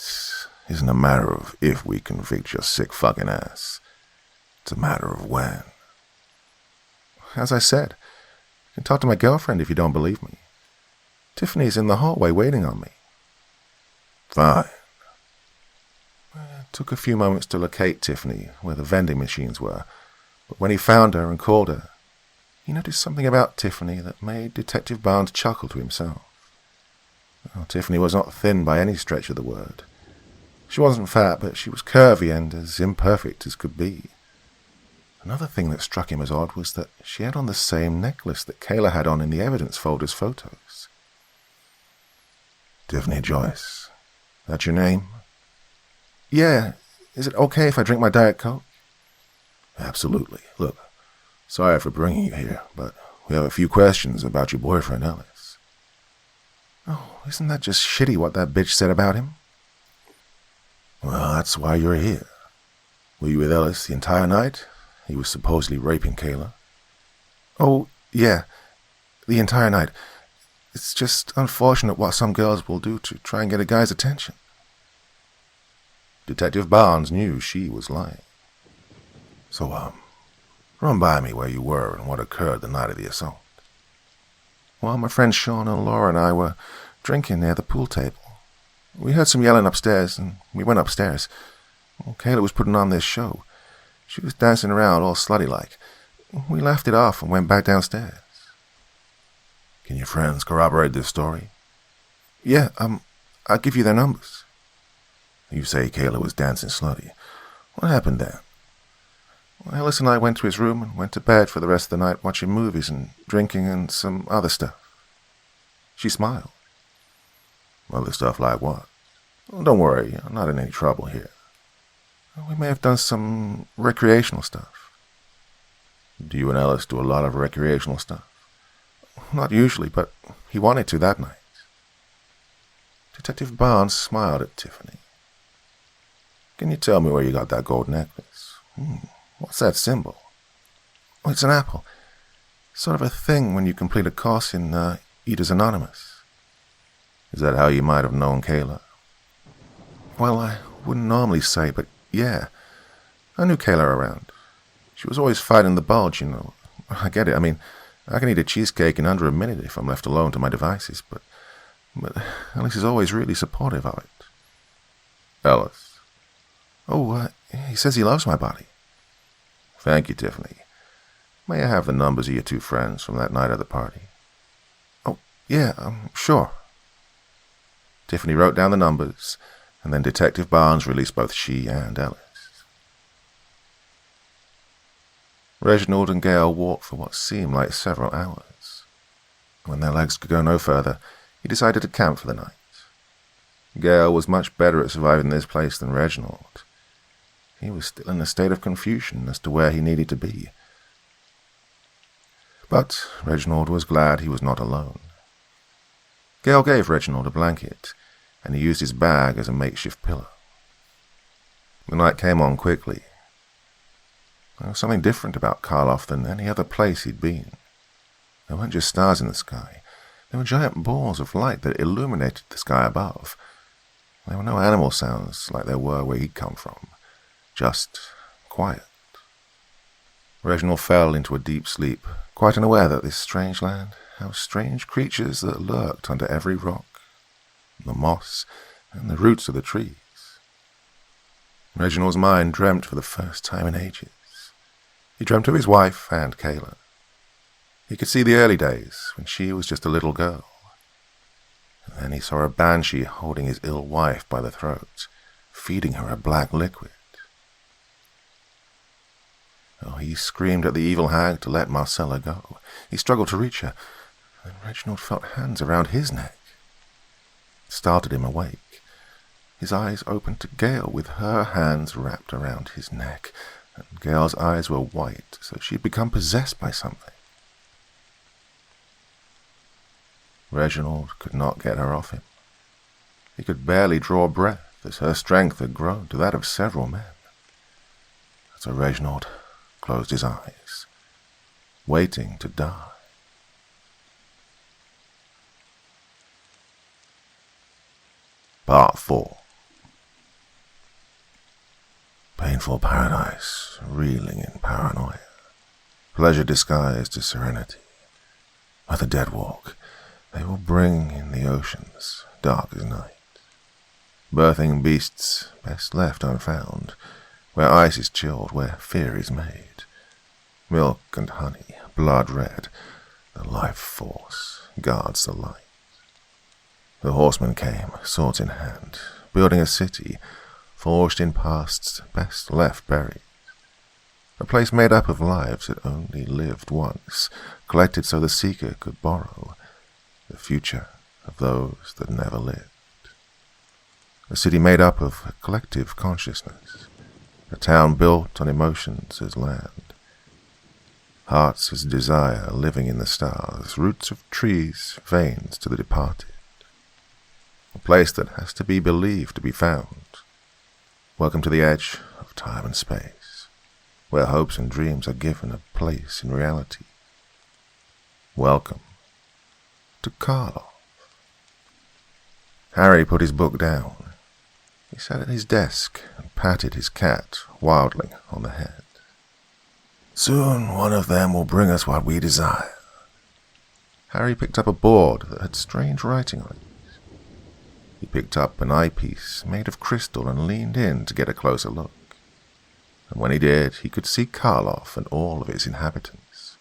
isn't a matter of if we convict your sick fucking ass. It's a matter of when. As I said, you can talk to my girlfriend if you don't believe me. Tiffany's in the hallway waiting on me. Fine. It took a few moments to locate Tiffany where the vending machines were, but when he found her and called her, he noticed something about Tiffany that made Detective Barnes chuckle to himself. Well, Tiffany was not thin by any stretch of the word. She wasn't fat, but she was curvy and as imperfect as could be. Another thing that struck him as odd was that she had on the same necklace that Kayla had on in the evidence folder's photos. Tiffany Joyce. That your name? Yeah. Is it okay if I drink my Diet Coke? Absolutely. Look, sorry for bringing you here, but we have a few questions about your boyfriend, Ellis. Oh, isn't that just shitty what that bitch said about him? Well, that's why you're here. Were you with Ellis the entire night? He was supposedly raping Kayla. Oh, yeah. The entire night. It's just unfortunate what some girls will do to try and get a guy's attention. Detective Barnes knew she was lying. So, run by me where you were and what occurred the night of the assault. Well, my friends Sean and Laura and I were drinking near the pool table. We heard some yelling upstairs, and we went upstairs. Well, Kayla was putting on this show. She was dancing around all slutty-like. We laughed it off and went back downstairs. Can your friends corroborate this story? Yeah, I'll give you their numbers. You say Kayla was dancing slutty. What happened then? Well, Ellis and I went to his room and went to bed for the rest of the night watching movies and drinking and some other stuff. She smiled. Other stuff like what? Well, don't worry, I'm not in any trouble here. We may have done some recreational stuff. Do you and Ellis do a lot of recreational stuff? Not usually, but he wanted to that night. Detective Barnes smiled at Tiffany. Can you tell me where you got that gold necklace? What's that symbol? Oh, it's an apple. Sort of a thing when you complete a course in Eaters Anonymous. Is that how you might have known Kayla? Well, I wouldn't normally say, but yeah. I knew Kayla around. She was always fighting the bulge, you know. I get it. I mean, I can eat a cheesecake in under a minute if I'm left alone to my devices, but Ellis is always really supportive of it. Ellis. Oh, he says he loves my body. Thank you, Tiffany. May I have the numbers of your two friends from that night at the party? Oh, yeah, sure. Tiffany wrote down the numbers, and then Detective Barnes released both she and Ellis. Reginald and Gale walked for what seemed like several hours. When their legs could go no further, he decided to camp for the night. Gale was much better at surviving this place than Reginald. He was still in a state of confusion as to where he needed to be. But Reginald was glad he was not alone. Gale gave Reginald a blanket, and he used his bag as a makeshift pillow. The night came on quickly. There was something different about Karloff than any other place he'd been. There weren't just stars in the sky. There were giant balls of light that illuminated the sky above. There were no animal sounds like there were where he'd come from. Just quiet. Reginald fell into a deep sleep, quite unaware that this strange land housed strange creatures that lurked under every rock, the moss, and the roots of the trees. Reginald's mind dreamt for the first time in ages. He dreamt of his wife and Kayla. He could see the early days when she was just a little girl. And then he saw a banshee holding his ill wife by the throat, feeding her a black liquid. Oh, he screamed at the evil hag to let Marcella go. He struggled to reach her, and Reginald felt hands around his neck. It started him awake. His eyes opened to Gale with her hands wrapped around his neck, and Gale's eyes were white, so she'd become possessed by something. Reginald could not get her off him. He could barely draw breath as her strength had grown to that of several men. So Reginald closed his eyes, waiting to die. Part 4. Painful paradise, reeling in paranoia. Pleasure disguised as serenity. Where the dead walk, they will bring in the oceans, dark as night. Birthing beasts best left unfound, where ice is chilled, where fear is made. Milk and honey, blood red, the life force guards the light. The horsemen came, swords in hand, building a city, forged in pasts best left buried. A place made up of lives that only lived once, collected so the seeker could borrow the future of those that never lived. A city made up of a collective consciousness, a town built on emotions as land. Hearts as desire living in the stars, roots of trees, veins to the departed. A place that has to be believed to be found. Welcome to the edge of time and space, where hopes and dreams are given a place in reality. Welcome to Karloff. Harry put his book down. He sat at his desk and patted his cat wildly on the head. Soon one of them will bring us what we desire. Harry picked up a board that had strange writing on it. He picked up an eyepiece made of crystal and leaned in to get a closer look. And when he did, he could see Karloff and all of its inhabitants.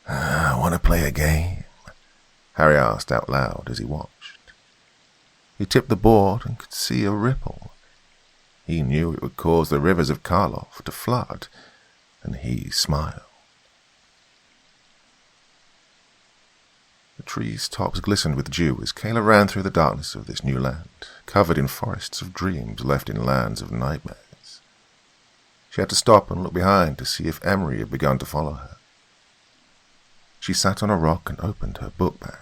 I want to play a game, Harry asked out loud as he watched. He tipped the board and could see a ripple. He knew it would cause the rivers of Karloff to flood, and he smiled. The trees' tops glistened with dew as Kayla ran through the darkness of this new land, covered in forests of dreams left in lands of nightmares. She had to stop and look behind to see if Emery had begun to follow her. She sat on a rock and opened her book bag.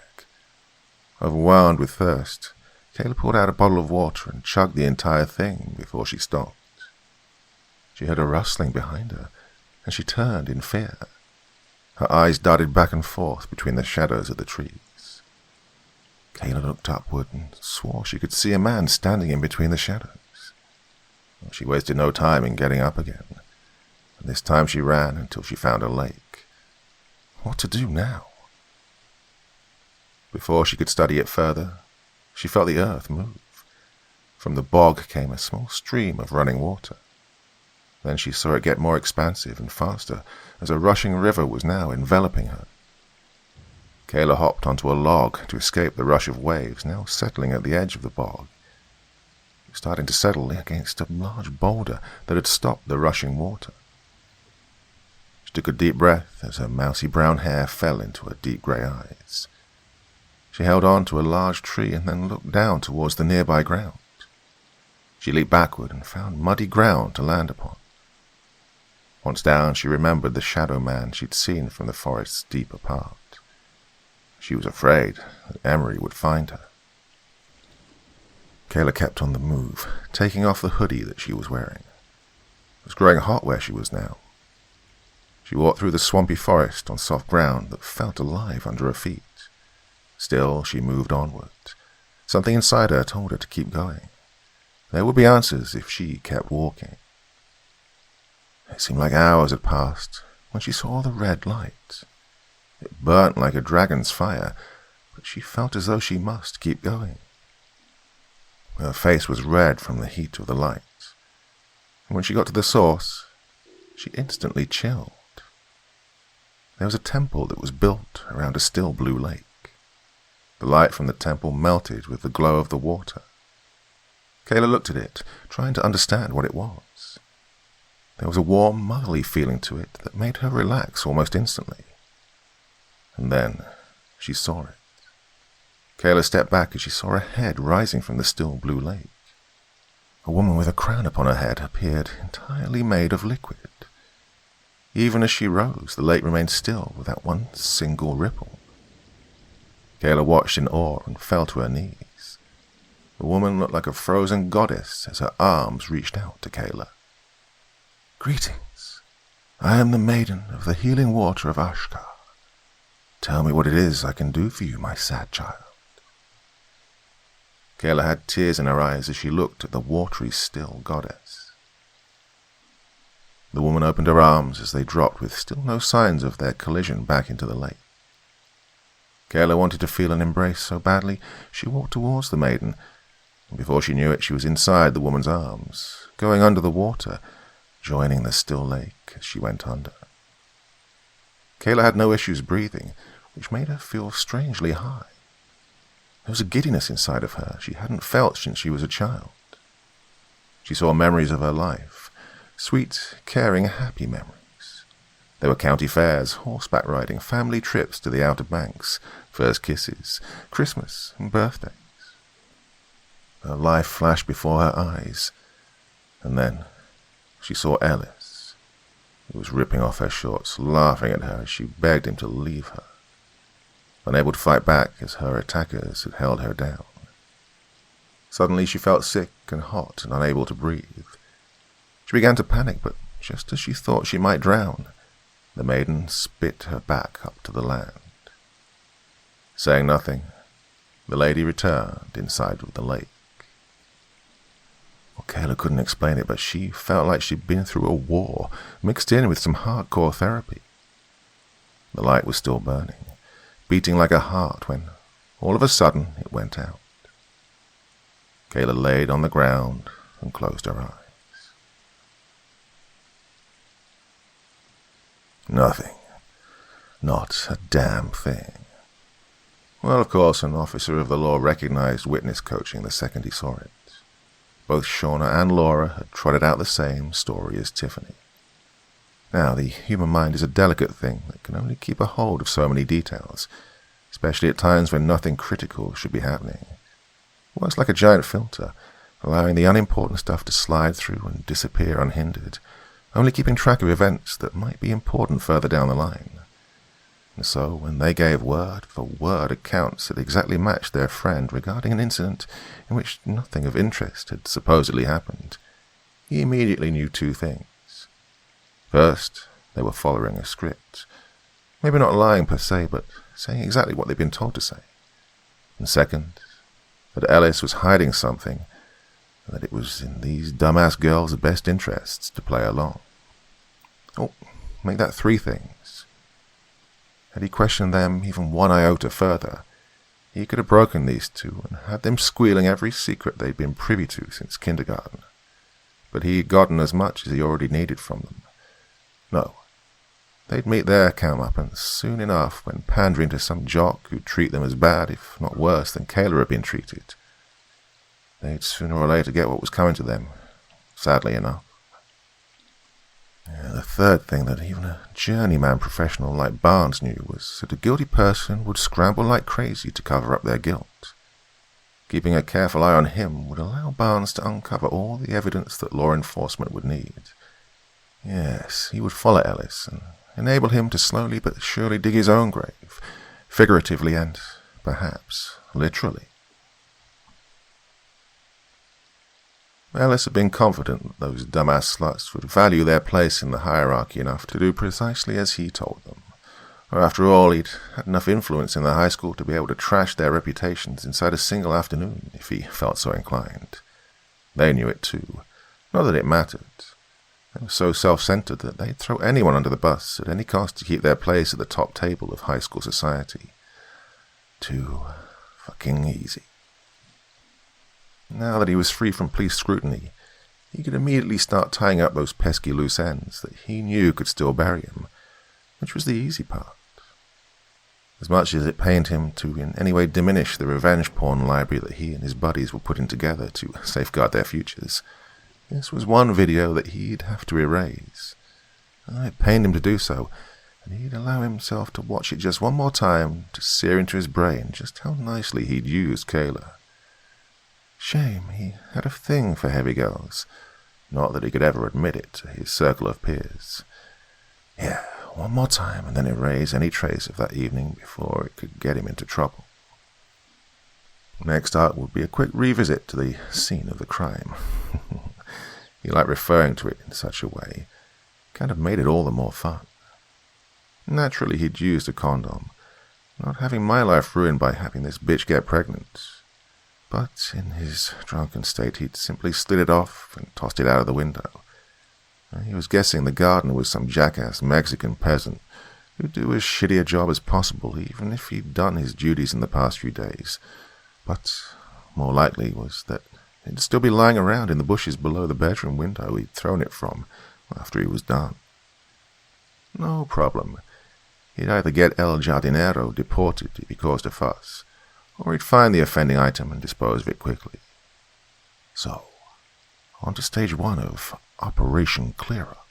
Overwhelmed with thirst, Kayla pulled out a bottle of water and chugged the entire thing before she stopped. She heard a rustling behind her, and she turned in fear. Her eyes darted back and forth between the shadows of the trees. Kayla looked upward and swore she could see a man standing in between the shadows. She wasted no time in getting up again, and this time she ran until she found a lake. What to do now? Before she could study it further, she felt the earth move. From the bog came a small stream of running water. Then she saw it get more expansive and faster, as a rushing river was now enveloping her. Kayla hopped onto a log to escape the rush of waves, now settling at the edge of the bog. It was starting to settle against a large boulder that had stopped the rushing water. She took a deep breath as her mousy brown hair fell into her deep grey eyes. She held on to a large tree and then looked down towards the nearby ground. She leaped backward and found muddy ground to land upon. Once down, she remembered the shadow man she'd seen from the forest's deeper part. She was afraid that Emery would find her. Kayla kept on the move, taking off the hoodie that she was wearing. It was growing hot where she was now. She walked through the swampy forest on soft ground that felt alive under her feet. Still, she moved onward. Something inside her told her to keep going. There would be answers if she kept walking. It seemed like hours had passed when she saw the red light. It burnt like a dragon's fire, but she felt as though she must keep going. Her face was red from the heat of the light, and when she got to the source, she instantly chilled. There was a temple that was built around a still blue lake. The light from the temple melted with the glow of the water. Kayla looked at it, trying to understand what it was. There was a warm, motherly feeling to it that made her relax almost instantly. And then she saw it. Kayla stepped back as she saw a head rising from the still blue lake. A woman with a crown upon her head appeared, entirely made of liquid. Even as she rose, the lake remained still without one single ripple. Kayla watched in awe and fell to her knees. The woman looked like a frozen goddess as her arms reached out to Kayla. "Greetings. I am the maiden of the healing water of Ashkar. Tell me what it is I can do for you, my sad child." Kayla had tears in her eyes as she looked at the watery, still goddess. The woman opened her arms as they dropped with still no signs of their collision back into the lake. Kayla wanted to feel an embrace so badly, she walked towards the maiden, and before she knew it, she was inside the woman's arms, going under the water, joining the still lake as she went under. Kayla had no issues breathing, which made her feel strangely high. There was a giddiness inside of her she hadn't felt since she was a child. She saw memories of her life, sweet, caring, happy memories. There were county fairs, horseback riding, family trips to the Outer Banks, first kisses, Christmas and birthdays. Her life flashed before her eyes, and then she saw Ellis. He was ripping off her shorts, laughing at her as she begged him to leave her. Unable to fight back as her attackers had held her down. Suddenly she felt sick and hot and unable to breathe. She began to panic, but just as she thought she might drown, the maiden spit her back up to the land. Saying nothing, the lady returned inside of the lake. Well, Kayla couldn't explain it, but she felt like she'd been through a war, mixed in with some hardcore therapy. The light was still burning, beating like a heart when, all of a sudden, it went out. Kayla laid on the ground and closed her eyes. Nothing. Not a damn thing. Well, of course, an officer of the law recognized witness coaching the second he saw it. Both Shauna and Laura had trotted out the same story as Tiffany. Now, the human mind is a delicate thing that can only keep a hold of so many details, especially at times when nothing critical should be happening. It works like a giant filter, allowing the unimportant stuff to slide through and disappear unhindered, only keeping track of events that might be important further down the line. And so, when they gave word-for-word accounts that exactly matched their friend regarding an incident in which nothing of interest had supposedly happened, he immediately knew two things. First, they were following a script. Maybe not lying per se, but saying exactly what they'd been told to say. And second, that Ellis was hiding something and that it was in these dumbass girls' best interests to play along. Oh, make that 3 things. Had he questioned them even one iota further, he could have broken these 2 and had them squealing every secret they'd been privy to since kindergarten. But he had gotten as much as he already needed from them. No, they'd meet their comeuppance soon enough when pandering to some jock who'd treat them as bad, if not worse, than Kayla had been treated. They'd sooner or later get what was coming to them, sadly enough. The 3rd thing that even a journeyman professional like Barnes knew was that a guilty person would scramble like crazy to cover up their guilt. Keeping a careful eye on him would allow Barnes to uncover all the evidence that law enforcement would need. Yes, he would follow Ellis and enable him to slowly but surely dig his own grave, figuratively and, perhaps, literally. Ellis had been confident that those dumbass sluts would value their place in the hierarchy enough to do precisely as he told them. After all, he'd had enough influence in the high school to be able to trash their reputations inside a single afternoon, if he felt so inclined. They knew it too. Not that it mattered. They were so self-centered that they'd throw anyone under the bus at any cost to keep their place at the top table of high school society. Too fucking easy. Now that he was free from police scrutiny, he could immediately start tying up those pesky loose ends that he knew could still bury him, which was the easy part. As much as it pained him to in any way diminish the revenge porn library that he and his buddies were putting together to safeguard their futures, this was one video that he'd have to erase. It pained him to do so, and he'd allow himself to watch it just one more time to sear into his brain just how nicely he'd used Kayla. Shame he had a thing for heavy girls. Not that he could ever admit it to his circle of peers. Yeah, one more time and then erase any trace of that evening before it could get him into trouble. Next up would be a quick revisit to the scene of the crime. He liked referring to it in such a way. Kind of made it all the more fun. Naturally, he'd used a condom, not having my life ruined by having this bitch get pregnant. But in his drunken state, he'd simply slid it off and tossed it out of the window. He was guessing the gardener was some jackass Mexican peasant who'd do as shitty a job as possible, even if he'd done his duties in the past few days. But more likely was that it'd still be lying around in the bushes below the bedroom window he'd thrown it from after he was done. No problem. He'd either get El Jardinero deported if he caused a fuss, or he'd find the offending item and dispose of it quickly. So, on to stage 1 of Operation Clear Up.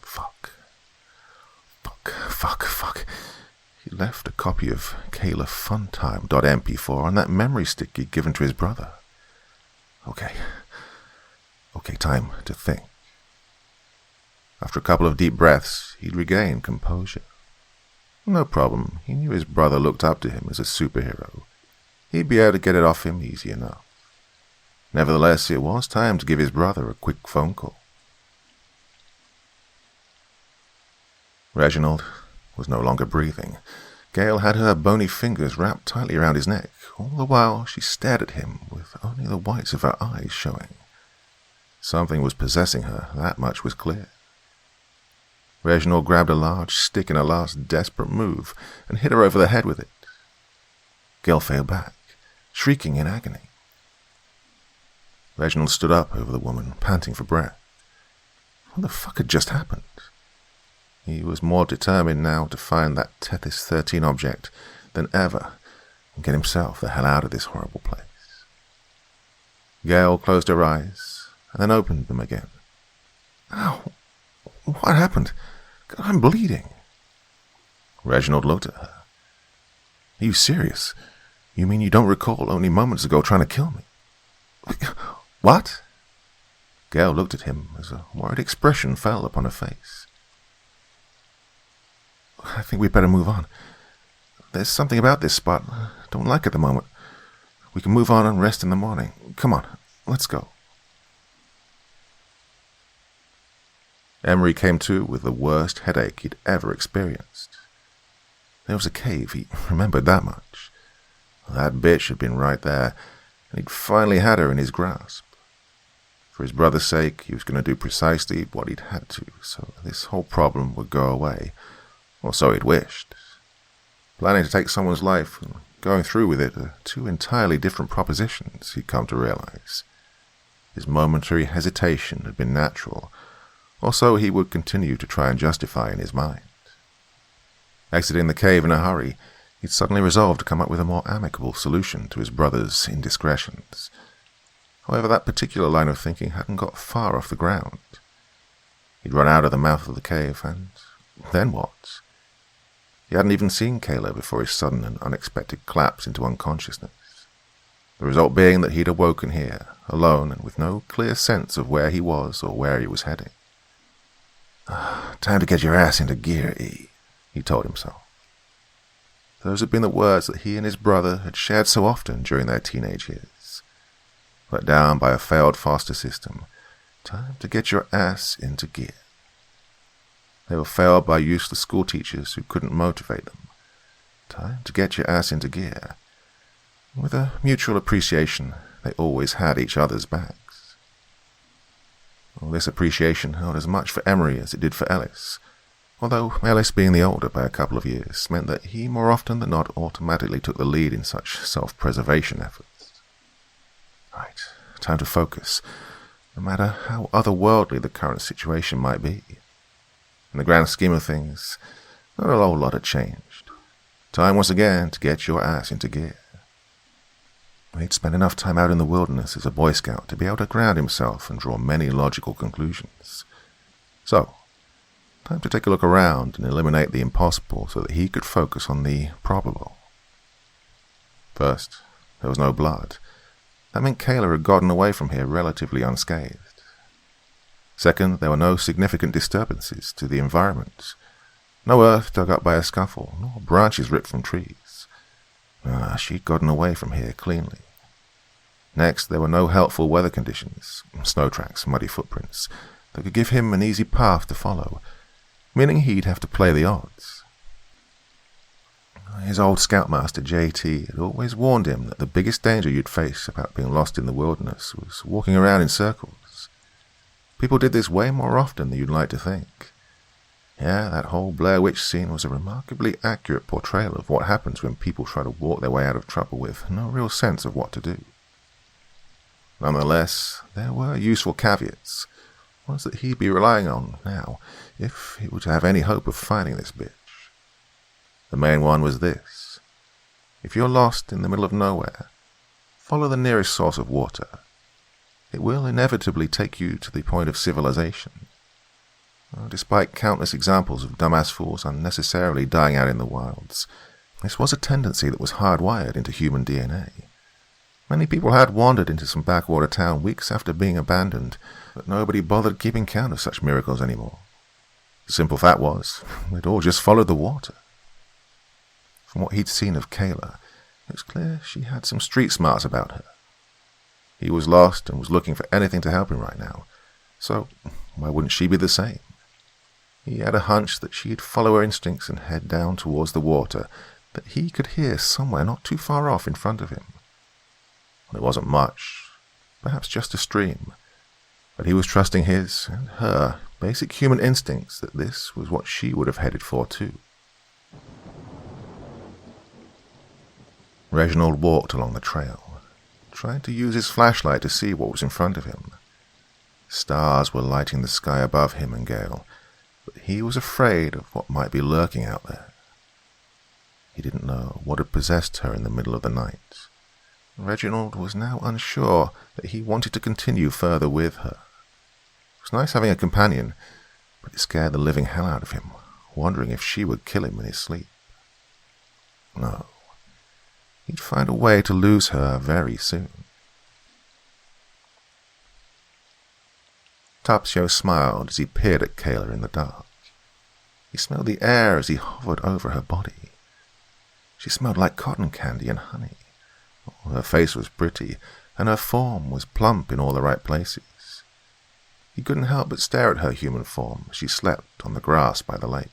Fuck. He left a copy of Kayla Funtime.mp4 on that memory stick he'd given to his brother. Okay, time to think. After a couple of deep breaths, he'd regain composure. No problem, he knew his brother looked up to him as a superhero. He'd be able to get it off him easy enough. Nevertheless, it was time to give his brother a quick phone call. Reginald was no longer breathing. Gail had her bony fingers wrapped tightly around his neck. All the while she stared at him with only the whites of her eyes showing. Something was possessing her, that much was clear. Reginald grabbed a large stick in a last desperate move and hit her over the head with it. Gail fell back, shrieking in agony. Reginald stood up over the woman, panting for breath. What the fuck had just happened? He was more determined now to find that Tethys 13 object than ever and get himself the hell out of this horrible place. Gail closed her eyes and then opened them again. Ow! What happened? I'm bleeding. Reginald looked at her. Are you serious? You mean you don't recall only moments ago trying to kill me? What? Gail looked at him as a worried expression fell upon her face. I think we'd better move on. There's something about this spot I don't like at the moment. We can move on and rest in the morning. Come on, let's go. Emery came to with the worst headache he'd ever experienced. There was a cave, he remembered that much. That bitch had been right there, and he'd finally had her in his grasp. For his brother's sake, he was going to do precisely what he'd had to, so this whole problem would go away, or so he'd wished. Planning to take someone's life and going through with it are two entirely different propositions, he'd come to realize. His momentary hesitation had been natural, or so he would continue to try and justify in his mind. Exiting the cave in a hurry, he'd suddenly resolved to come up with a more amicable solution to his brother's indiscretions. However, that particular line of thinking hadn't got far off the ground. He'd run out of the mouth of the cave, and then what? He hadn't even seen Kayla before his sudden and unexpected collapse into unconsciousness. The result being that he'd awoken here, alone and with no clear sense of where he was or where he was heading. "Time to get your ass into gear, E," he told himself. Those had been the words that he and his brother had shared so often during their teenage years. Let down by a failed foster system, time to get your ass into gear. They were failed by useless school teachers who couldn't motivate them. Time to get your ass into gear. With a mutual appreciation, they always had each other's backs. Well, this appreciation held as much for Emery as it did for Ellis, although Ellis, being the older by a couple of years, meant that he more often than not automatically took the lead in such self-preservation efforts. Right, time to focus, no matter how otherworldly the current situation might be. In the grand scheme of things, not a whole lot had changed. Time once again to get your ass into gear. He'd spent enough time out in the wilderness as a Boy Scout to be able to ground himself and draw many logical conclusions. So, time to take a look around and eliminate the impossible so that he could focus on the probable. First, there was no blood. That meant Kayla had gotten away from here relatively unscathed. Second, there were no significant disturbances to the environment. No earth dug up by a scuffle, nor branches ripped from trees. She'd gotten away from here cleanly. Next, there were no helpful weather conditions, snow tracks, muddy footprints, that could give him an easy path to follow, meaning he'd have to play the odds. His old scoutmaster, J.T., had always warned him that the biggest danger you'd face about being lost in the wilderness was walking around in circles. People did this way more often than you'd like to think. Yeah, that whole Blair Witch scene was a remarkably accurate portrayal of what happens when people try to walk their way out of trouble with no real sense of what to do. Nonetheless, there were useful caveats, ones that he'd be relying on now, if he were to have any hope of finding this bitch. The main one was this: if you're lost in the middle of nowhere, follow the nearest source of water. It will inevitably take you to the point of civilization. Despite countless examples of dumbass fools unnecessarily dying out in the wilds, this was a tendency that was hardwired into human DNA. Many people had wandered into some backwater town weeks after being abandoned, but nobody bothered keeping count of such miracles anymore. The simple fact was, they'd all just followed the water. From what he'd seen of Kayla, it was clear she had some street smarts about her. He was lost and was looking for anything to help him right now, so why wouldn't she be the same? He had a hunch that she'd follow her instincts and head down towards the water that he could hear somewhere not too far off in front of him. Well, it wasn't much, perhaps just a stream, but he was trusting his and her basic human instincts that this was what she would have headed for too. Reginald walked along the trail, trying to use his flashlight to see what was in front of him. Stars were lighting the sky above him and Gale, but he was afraid of what might be lurking out there. He didn't know what had possessed her in the middle of the night. Reginald was now unsure that he wanted to continue further with her. It was nice having a companion, but it scared the living hell out of him, wondering if she would kill him in his sleep. No, he'd find a way to lose her very soon. Tupsio smiled as he peered at Kayla in the dark. He smelled the air as he hovered over her body. She smelled like cotton candy and honey. Her face was pretty, and her form was plump in all the right places. He couldn't help but stare at her human form as she slept on the grass by the lake.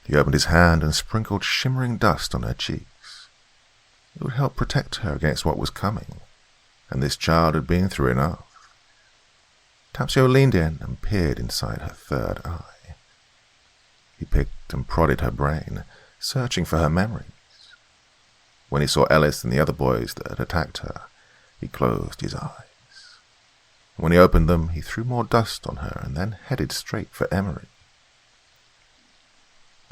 He opened his hand and sprinkled shimmering dust on her cheeks. It would help protect her against what was coming, and this child had been through enough. Tapsio leaned in and peered inside her third eye. He picked and prodded her brain, searching for her memories. When he saw Ellis and the other boys that had attacked her, he closed his eyes. When he opened them, he threw more dust on her and then headed straight for Emery.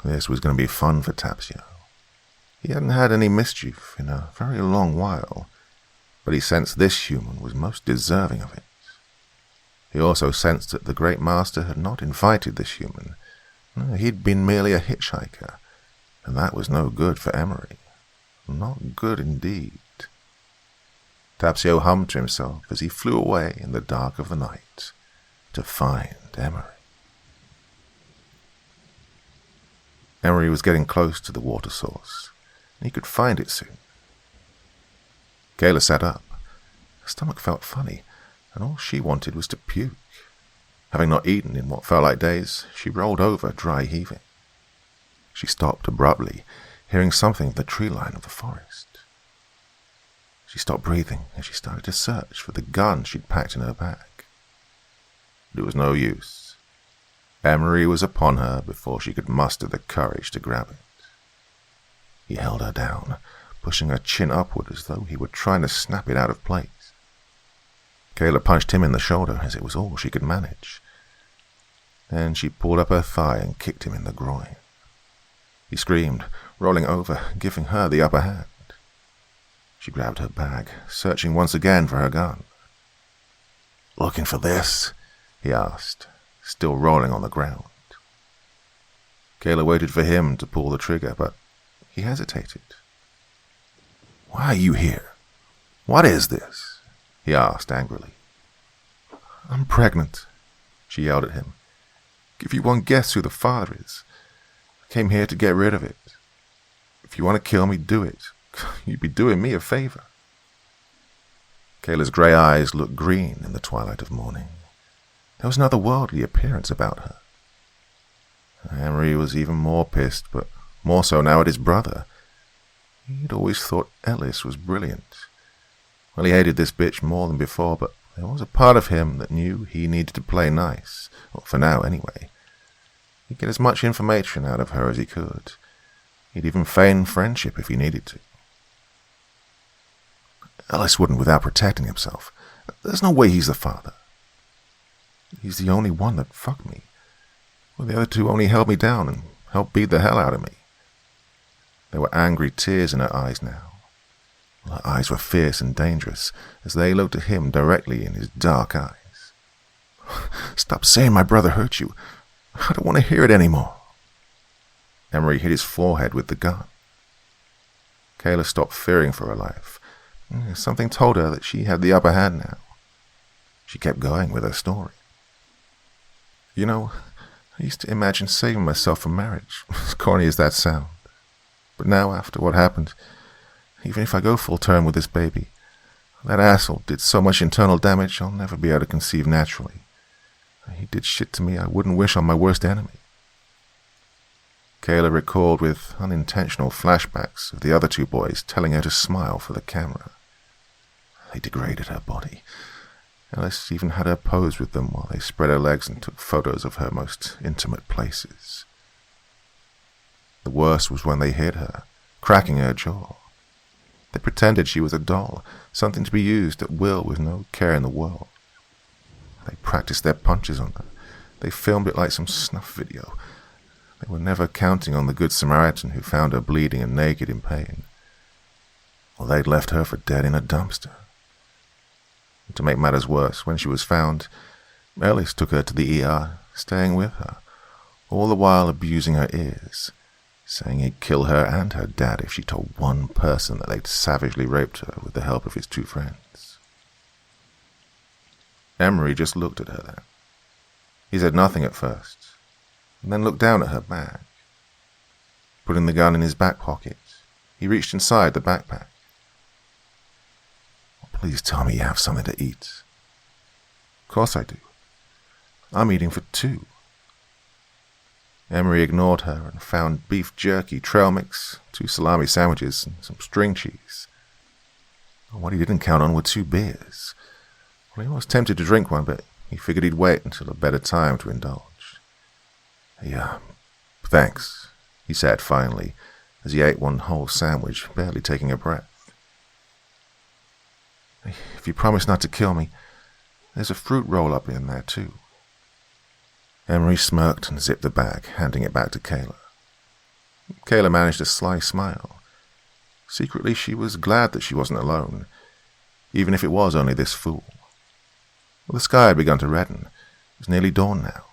This was going to be fun for Tapsio. He hadn't had any mischief in a very long while, but he sensed this human was most deserving of it. He also sensed that the Great Master had not invited this human. No, he'd been merely a hitchhiker, and that was no good for Emery. Not good indeed. Tapsio hummed to himself as he flew away in the dark of the night to find Emery. Emery was getting close to the water source, and he could find it soon. Kayla sat up. Her stomach felt funny, and all she wanted was to puke. Having not eaten in what felt like days, she rolled over, dry heaving. She stopped abruptly, hearing something in the tree line of the forest. She stopped breathing as she started to search for the gun she'd packed in her bag. But it was no use. Emery was upon her before she could muster the courage to grab it. He held her down, pushing her chin upward as though he were trying to snap it out of place. Kayla punched him in the shoulder as it was all she could manage. Then she pulled up her thigh and kicked him in the groin. He screamed, rolling over, giving her the upper hand. She grabbed her bag, searching once again for her gun. "Looking for this?" he asked, still rolling on the ground. Kayla waited for him to pull the trigger, but he hesitated. "Why are you here? What is this?" he asked angrily. "I'm pregnant," she yelled at him. "Give you one guess who the father is. I came here to get rid of it. If you want to kill me, do it. You'd be doing me a favor." Kayla's grey eyes looked green in the twilight of morning. There was an otherworldly appearance about her. Emery was even more pissed, but more so now at his brother. He'd always thought Ellis was brilliant. Well, he hated this bitch more than before, but there was a part of him that knew he needed to play nice, well, for now anyway. He'd get as much information out of her as he could. He'd even feign friendship if he needed to. Ellis wouldn't without protecting himself. There's no way he's the father. He's the only one that fucked me. Well, the other two only held me down and helped beat the hell out of me. There were angry tears in her eyes now. Her eyes were fierce and dangerous as they looked at him directly in his dark eyes. "Stop saying my brother hurt you. I don't want to hear it anymore." Emery hit his forehead with the gun. Kayla stopped fearing for her life. Something told her that she had the upper hand now. She kept going with her story. "You know, I used to imagine saving myself from marriage, as corny as that sounds. But now, after what happened, even if I go full term with this baby, that asshole did so much internal damage I'll never be able to conceive naturally. He did shit to me I wouldn't wish on my worst enemy." Kayla recalled with unintentional flashbacks of the other two boys telling her to smile for the camera. They degraded her body. Ellis even had her pose with them while they spread her legs and took photos of her most intimate places. The worst was when they hid her, cracking her jaw. They pretended she was a doll, something to be used at will with no care in the world. They practiced their punches on her. They filmed it like some snuff video. They were never counting on the Good Samaritan who found her bleeding and naked in pain. Well, they'd left her for dead in a dumpster. And to make matters worse, when she was found, Ellis took her to the ER, staying with her, all the while abusing her ears, saying he'd kill her and her dad if she told one person that they'd savagely raped her with the help of his two friends. Emery just looked at her then. He said nothing at first, and then looked down at her bag. Putting the gun in his back pocket, he reached inside the backpack. "Please tell me you have something to eat." "Of course I do. I'm eating for 2. Emery ignored her and found beef jerky, trail mix, 2 salami sandwiches, and some string cheese. What he didn't count on were 2 beers. Well, he was tempted to drink one, but he figured he'd wait until a better time to indulge. Yeah, thanks, he said finally, as he ate one whole sandwich, barely taking a breath. If you promise not to kill me, there's a fruit roll-up in there too. Emery smirked and zipped the bag, handing it back to Kayla. Kayla managed a sly smile. Secretly, she was glad that she wasn't alone, even if it was only this fool. Well, the sky had begun to redden. It was nearly dawn now.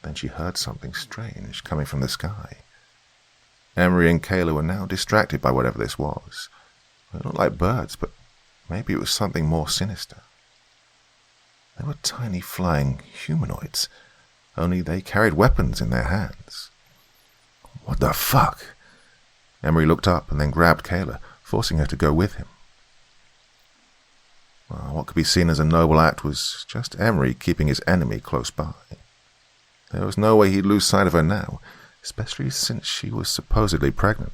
Then she heard something strange coming from the sky. Emery and Kayla were now distracted by whatever this was. It looked like birds, but maybe it was something more sinister. They were tiny flying humanoids, only they carried weapons in their hands. What the fuck? Emery looked up and then grabbed Kayla, forcing her to go with him. Well, what could be seen as a noble act was just Emery keeping his enemy close by. There was no way he'd lose sight of her now, especially since she was supposedly pregnant.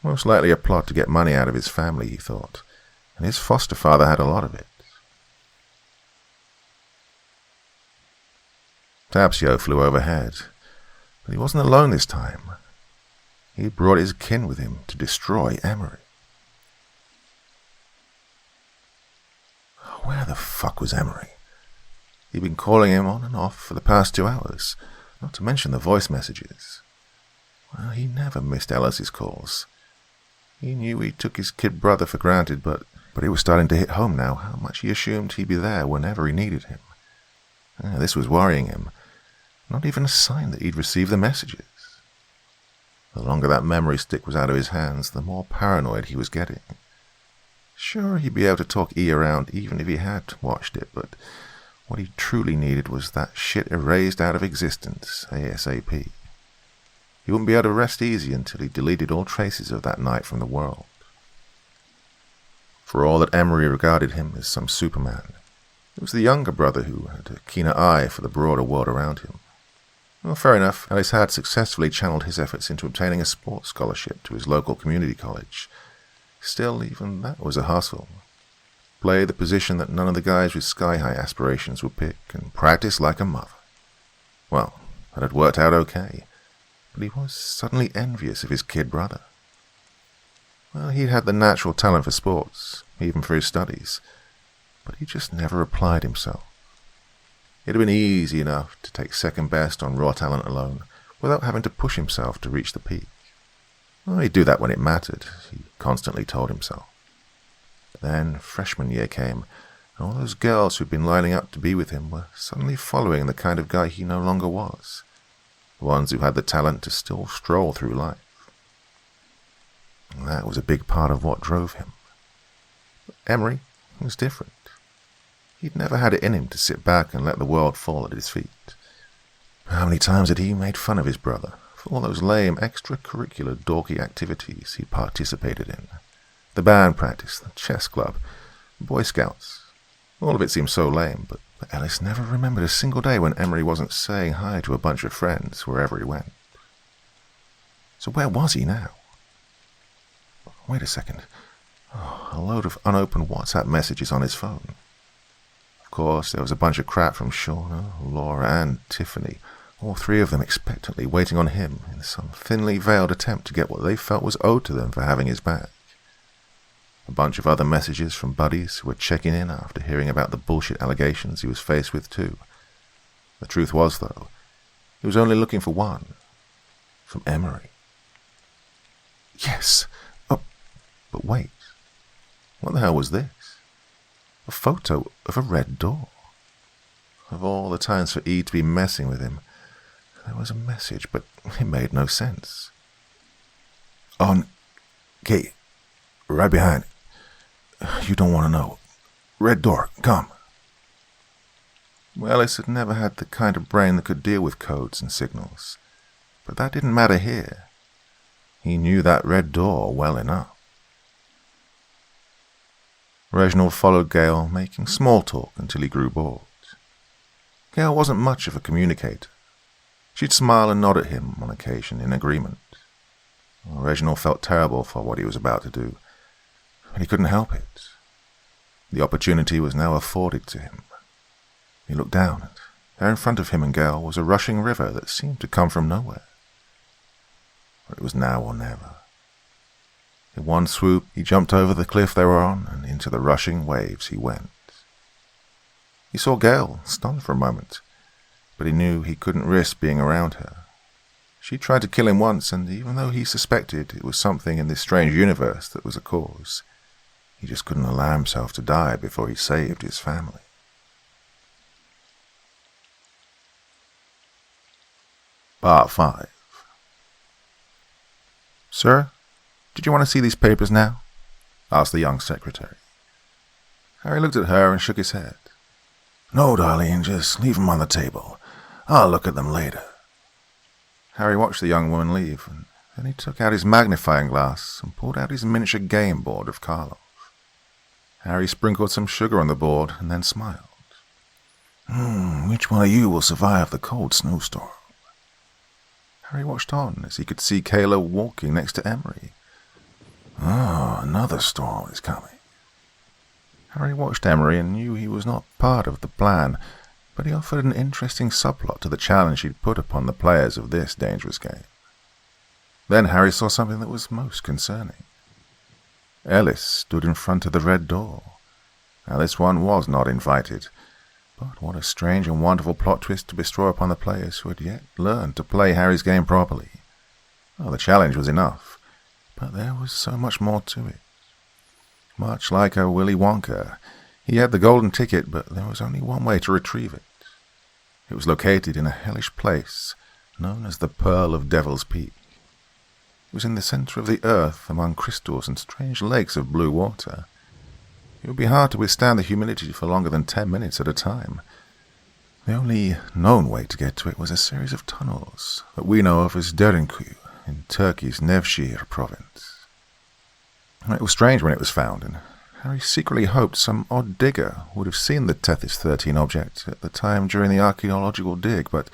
Most likely a plot to get money out of his family, he thought, and his foster father had a lot of it. Tapsio flew overhead, but he wasn't alone this time. He brought his kin with him to destroy Emery. Where the fuck was Emery? He'd been calling him on and off for the past 2 hours, not to mention the voice messages. Well, he never missed Ellis's calls. He knew he took his kid brother for granted, but it was starting to hit home now how much he assumed he'd be there whenever he needed him. This was worrying him. Not even a sign that he'd received the messages. The longer that memory stick was out of his hands, the more paranoid he was getting. Sure, he'd be able to talk E around even if he had watched it, but what he truly needed was that shit erased out of existence ASAP. He wouldn't be able to rest easy until he deleted all traces of that night from the world. For all that Emery regarded him as some Superman, it was the younger brother who had a keener eye for the broader world around him. Well, fair enough, Ellis had successfully channeled his efforts into obtaining a sports scholarship to his local community college. Still, even that was a hustle. Play the position that none of the guys with sky-high aspirations would pick, and practice like a mother. Well, that had worked out okay, but he was suddenly envious of his kid brother. Well, he'd had the natural talent for sports, even for his studies, but he just never applied himself. It had been easy enough to take second best on raw talent alone, without having to push himself to reach the peak. Well, he'd do that when it mattered, he constantly told himself. But then freshman year came, and all those girls who'd been lining up to be with him were suddenly following the kind of guy he no longer was, the ones who had the talent to still stroll through life. And that was a big part of what drove him. But Emery was different. He'd never had it in him to sit back and let the world fall at his feet. How many times had he made fun of his brother for all those lame extracurricular dorky activities he participated in? The band practice, the chess club, Boy Scouts. All of it seemed so lame, but Ellis never remembered a single day when Emery wasn't saying hi to a bunch of friends wherever he went. So where was he now? Wait a second. A load of unopened WhatsApp messages on his phone. Of course, there was a bunch of crap from Shauna, Laura, and Tiffany, all 3 of them expectantly waiting on him in some thinly veiled attempt to get what they felt was owed to them for having his back. A bunch of other messages from buddies who were checking in after hearing about the bullshit allegations he was faced with too. The truth was, though, he was only looking for one. From Emery. Yes! Oh, but wait. What the hell was this? A photo of a red door. Of all the times for E to be messing with him, there was a message, but it made no sense. On Kate, right behind. You don't want to know. Red door, come. Well, Ellis had never had the kind of brain that could deal with codes and signals. But that didn't matter here. He knew that red door well enough. Reginald followed Gale, making small talk until he grew bored. Gale wasn't much of a communicator. She'd smile and nod at him on occasion in agreement. Reginald felt terrible for what he was about to do, but he couldn't help it. The opportunity was now afforded to him. He looked down, and there in front of him and Gale was a rushing river that seemed to come from nowhere. But it was now or never. In one swoop, he jumped over the cliff they were on, and into the rushing waves he went. He saw Gale, stunned for a moment, but he knew he couldn't risk being around her. She tried to kill him once, and even though he suspected it was something in this strange universe that was the cause, he just couldn't allow himself to die before he saved his family. Part 5. "Sir, did you want to see these papers now?" asked the young secretary. Harry looked at her and shook his head. "No, darling, just leave them on the table. I'll look at them later." Harry watched the young woman leave, and then he took out his magnifying glass and pulled out his miniature game board of Karlov. Harry sprinkled some sugar on the board and then smiled. Which one of you will survive the cold snowstorm?" Harry watched on as he could see Kayla walking next to Emery. Another storm is coming. Harry watched Emery and knew he was not part of the plan, but he offered an interesting subplot to the challenge he'd put upon the players of this dangerous game. Then Harry saw something that was most concerning. Ellis stood in front of the red door. Now this one was not invited, but what a strange and wonderful plot twist to bestow upon the players who had yet learned to play Harry's game properly. The challenge was enough, but there was so much more to it. Much like a Willy Wonka, he had the golden ticket, but there was only one way to retrieve it. It was located in a hellish place known as the Pearl of Devil's Peak. It was in the center of the earth among crystals and strange lakes of blue water. It would be hard to withstand the humidity for longer than 10 minutes at a time. The only known way to get to it was a series of tunnels that we know of as Derinkuyu in Turkey's Nevşehir province. It was strange when it was found, and Harry secretly hoped some odd digger would have seen the Tethys 13 object at the time during the archaeological dig, but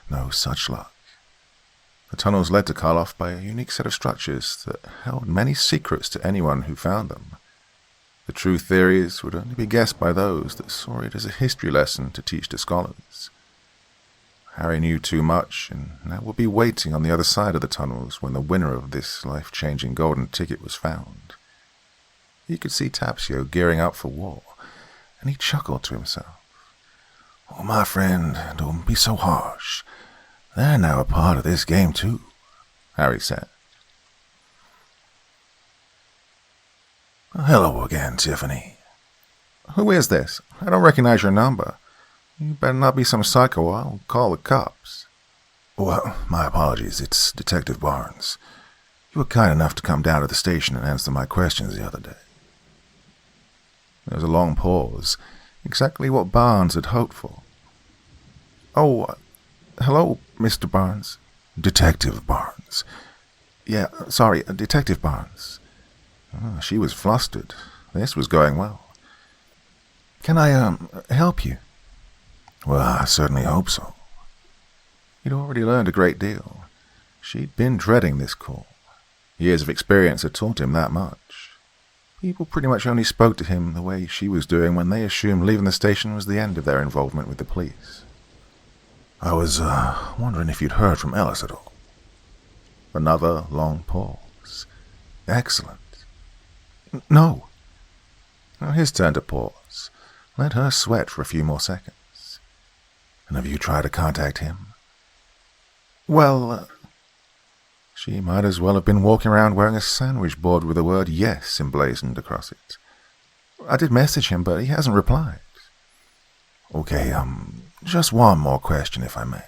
no such luck. The tunnels led to Karlov by a unique set of structures that held many secrets to anyone who found them. The true theories would only be guessed by those that saw it as a history lesson to teach to scholars. Harry knew too much, and now would be waiting on the other side of the tunnels when the winner of this life-changing golden ticket was found. He could see Tapsio gearing up for war, and he chuckled to himself. "Oh, my friend, don't be so harsh. They're now a part of this game, too," Harry said. "Hello again, Tiffany." "Who is this? I don't recognize your number. You better not be some psycho or I'll call the cops." "Well, my apologies. It's Detective Barnes. You were kind enough to come down to the station and answer my questions the other day." There was a long pause, exactly what Barnes had hoped for. "Oh, hello, Mr. Barnes." "Detective Barnes." "Yeah, sorry, Detective Barnes." She was flustered. This was going well. "Can I, help you?" "Well, I certainly hope so." He'd already learned a great deal. She'd been dreading this call. Years of experience had taught him that much. People pretty much only spoke to him the way she was doing when they assumed leaving the station was the end of their involvement with the police. "I was, wondering if you'd heard from Ellis at all." Another long pause. "Excellent." "No." Now his turn to pause. Let her sweat for a few more seconds. "And have you tried to contact him?" "Well, She might as well have been walking around wearing a sandwich board with the word yes emblazoned across it. "I did message him, but he hasn't replied." "Okay, just one more question, if I may."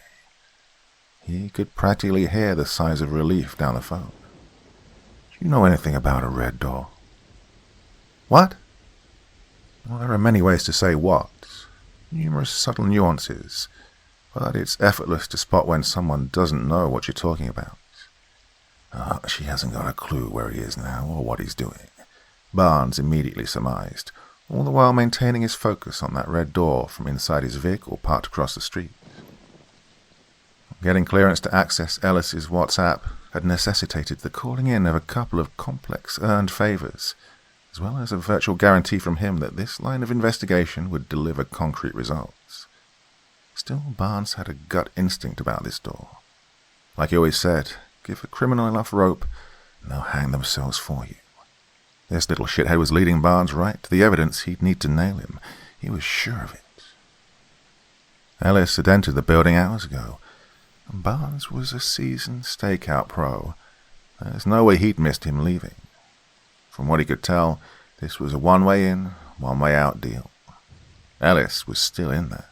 He could practically hear the sighs of relief down the phone. "Do you know anything about a red door?" "What?" "Well, there are many ways to say what. Numerous subtle nuances, but it's effortless to spot when someone doesn't know what you're talking about." She hasn't got a clue where he is now or what he's doing," Barnes immediately surmised, all the while maintaining his focus on that red door from inside his vehicle parked across the street. Getting clearance to access Ellis's WhatsApp, had necessitated the calling in of a couple of complex earned favours, as well as a virtual guarantee from him that this line of investigation would deliver concrete results. Still, Barnes had a gut instinct about this door. Like he always said, give a criminal enough rope, and they'll hang themselves for you. This little shithead was leading Barnes right to the evidence he'd need to nail him. He was sure of it. Ellis had entered the building hours ago, and Barnes was a seasoned stakeout pro. There's no way he'd missed him leaving. From what he could tell, this was a one-way in, one-way out deal. Ellis was still in there.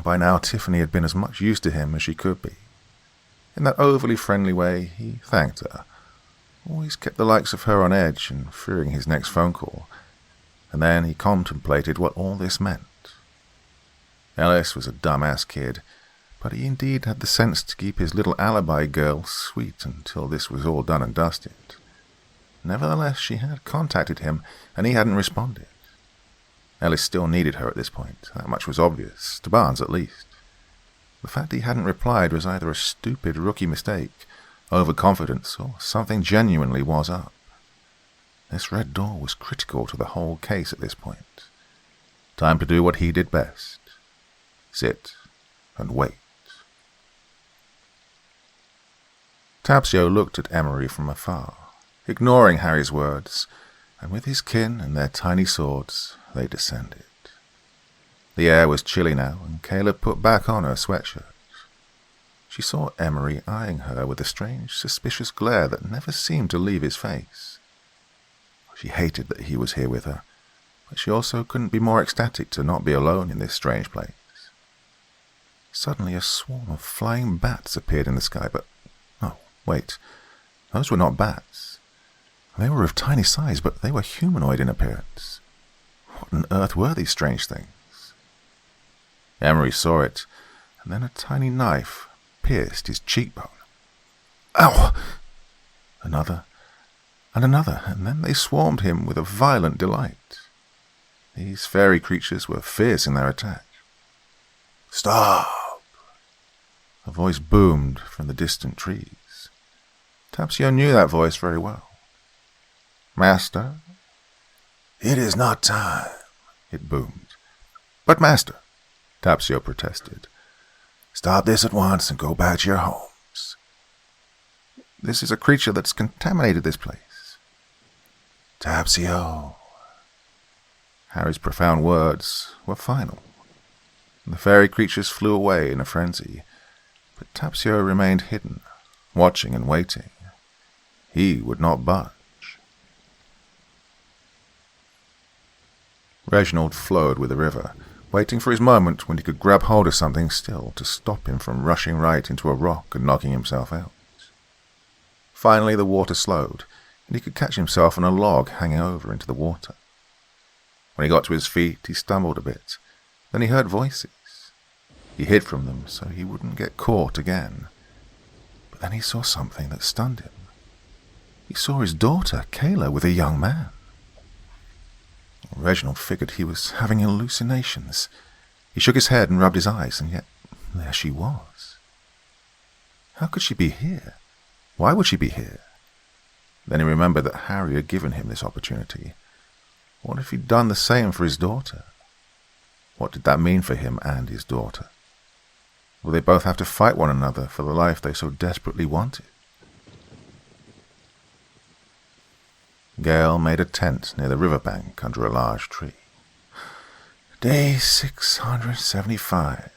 By now, Tiffany had been as much use to him as she could be. In that overly friendly way, he thanked her. Always kept the likes of her on edge and fearing his next phone call. And then he contemplated what all this meant. Ellis was a dumbass kid, but he indeed had the sense to keep his little alibi girl sweet until this was all done and dusted. Nevertheless, she had contacted him, and he hadn't responded. Ellis still needed her at this point. That much was obvious, to Barnes at least. The fact he hadn't replied was either a stupid rookie mistake, overconfidence, or something genuinely was up. This red door was critical to the whole case at this point. Time to do what he did best. Sit and wait. Tapsio looked at Emery from afar, ignoring Harry's words, and with his kin and their tiny swords, they descended. The air was chilly now, and Kayla put back on her sweatshirt. She saw Emery eyeing her with a strange, suspicious glare that never seemed to leave his face. She hated that he was here with her, but she also couldn't be more ecstatic to not be alone in this strange place. Suddenly a swarm of flying bats appeared in the sky, but no, wait, those were not bats. They were of tiny size, but they were humanoid in appearance. What on earth were these strange things? Emery saw it, and then a tiny knife pierced his cheekbone. Ow! Another, and another, and then they swarmed him with a violent delight. These fairy creatures were fierce in their attack. Stop! A voice boomed from the distant trees. Tapsio knew that voice very well. Master? It is not time, it boomed. But master, Tapsio protested. Stop this at once and go back to your homes. This is a creature that's contaminated this place. Tapsio. Harry's profound words were final. The fairy creatures flew away in a frenzy, but Tapsio remained hidden, watching and waiting. He would not budge. Reginald flowed with the river, waiting for his moment when he could grab hold of something still to stop him from rushing right into a rock and knocking himself out. Finally the water slowed, and he could catch himself on a log hanging over into the water. When he got to his feet, he stumbled a bit. Then he heard voices. He hid from them so he wouldn't get caught again. But then he saw something that stunned him. He saw his daughter, Kayla, with a young man. Reginald figured he was having hallucinations. He shook his head and rubbed his eyes, and yet there she was. How could she be here? Why would she be here? Then he remembered that Harry had given him this opportunity. What if he'd done the same for his daughter? What did that mean for him and his daughter? Would they both have to fight one another for the life they so desperately wanted? Gail made a tent near the riverbank under a large tree. Day 675,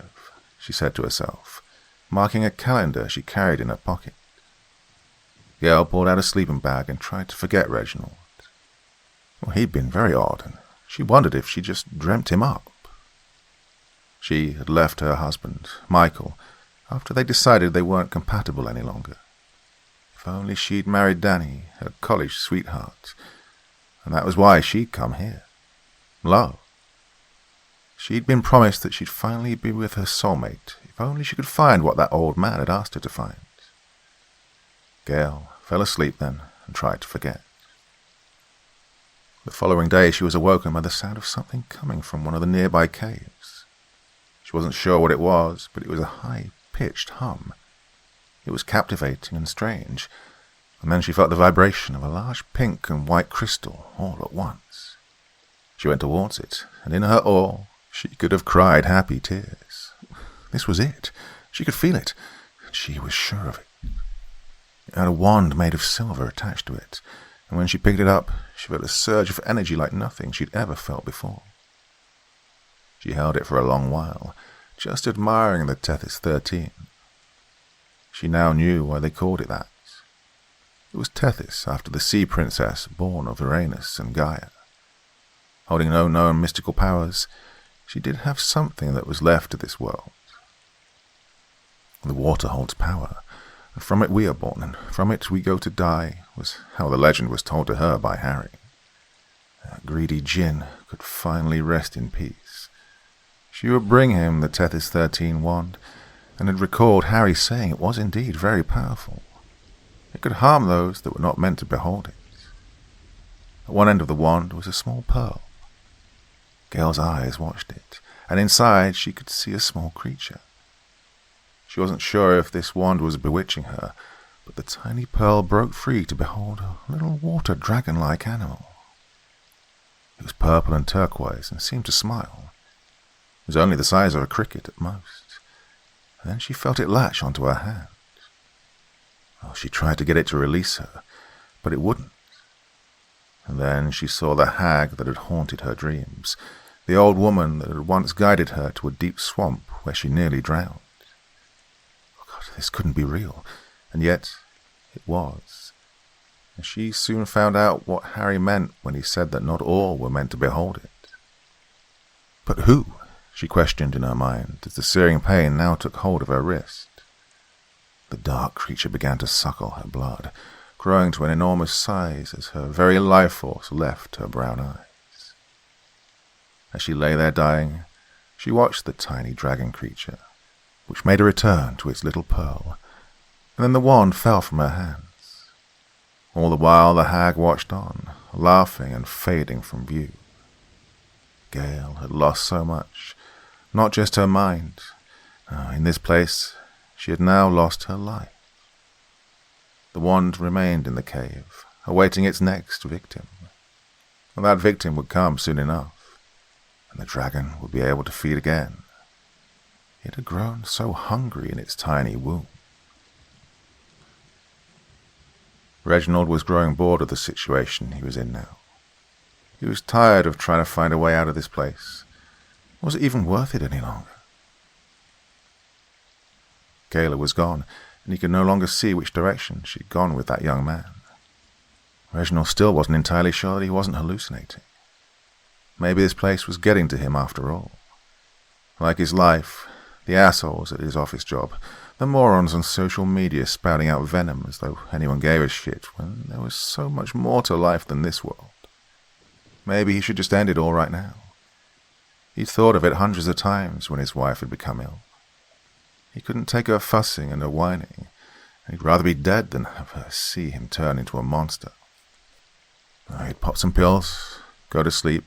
she said to herself, marking a calendar she carried in her pocket. Gail pulled out a sleeping bag and tried to forget Reginald. Well, he'd been very odd, and she wondered if she just dreamt him up. She had left her husband, Michael, after they decided they weren't compatible any longer. If only she'd married Danny, her college sweetheart, and that was why she'd come here. Love. She'd been promised that she'd finally be with her soulmate, if only she could find what that old man had asked her to find. Gail fell asleep then and tried to forget. The following day she was awoken by the sound of something coming from one of the nearby caves. She wasn't sure what it was, but it was a high-pitched hum. It was captivating and strange, and then she felt the vibration of a large pink and white crystal all at once. She went towards it, and in her awe, she could have cried happy tears. This was it. She could feel it, and she was sure of it. It had a wand made of silver attached to it, and when she picked it up, she felt a surge of energy like nothing she'd ever felt before. She held it for a long while, just admiring the Tethys 13. She now knew why they called it that. It was Tethys, after the sea princess born of Uranus and Gaia. Holding no known mystical powers, she did have something that was left to this world. The water holds power, and from it we are born, and from it we go to die, was how the legend was told to her by Harry. That greedy djinn could finally rest in peace. She would bring him the Tethys 13 wand, and had recalled Harry saying it was indeed very powerful. It could harm those that were not meant to behold it. At one end of the wand was a small pearl. Gale's eyes watched it, and inside she could see a small creature. She wasn't sure if this wand was bewitching her, but the tiny pearl broke free to behold a little water dragon-like animal. It was purple and turquoise and seemed to smile. It was only the size of a cricket at most. And then she felt it latch onto her hand. Oh, she tried to get it to release her, but it wouldn't. And then she saw the hag that had haunted her dreams, the old woman that had once guided her to a deep swamp where she nearly drowned. Oh God, this couldn't be real, and yet it was. And she soon found out what Harry meant when he said that not all were meant to behold it. But who? She questioned in her mind as the searing pain now took hold of her wrist. The dark creature began to suckle her blood, growing to an enormous size as her very life force left her brown eyes. As she lay there dying, she watched the tiny dragon creature, which made a return to its little pearl, and then the wand fell from her hands. All the while the hag watched on, laughing and fading from view. Gale had lost so much, not just her mind. In this place, she had now lost her life. The wand remained in the cave, awaiting its next victim. And that victim would come soon enough, and the dragon would be able to feed again. It had grown so hungry in its tiny womb. Reginald was growing bored of the situation he was in now. He was tired of trying to find a way out of this place. Was it even worth it any longer? Kayla was gone, and he could no longer see which direction she'd gone with that young man. Reginald still wasn't entirely sure that he wasn't hallucinating. Maybe this place was getting to him after all. Like his life, the assholes at his office job, the morons on social media spouting out venom as though anyone gave a shit when there was so much more to life than this world. Maybe he should just end it all right now. He'd thought of it hundreds of times when his wife had become ill. He couldn't take her fussing and her whining, and he'd rather be dead than have her see him turn into a monster. He'd pop some pills, go to sleep,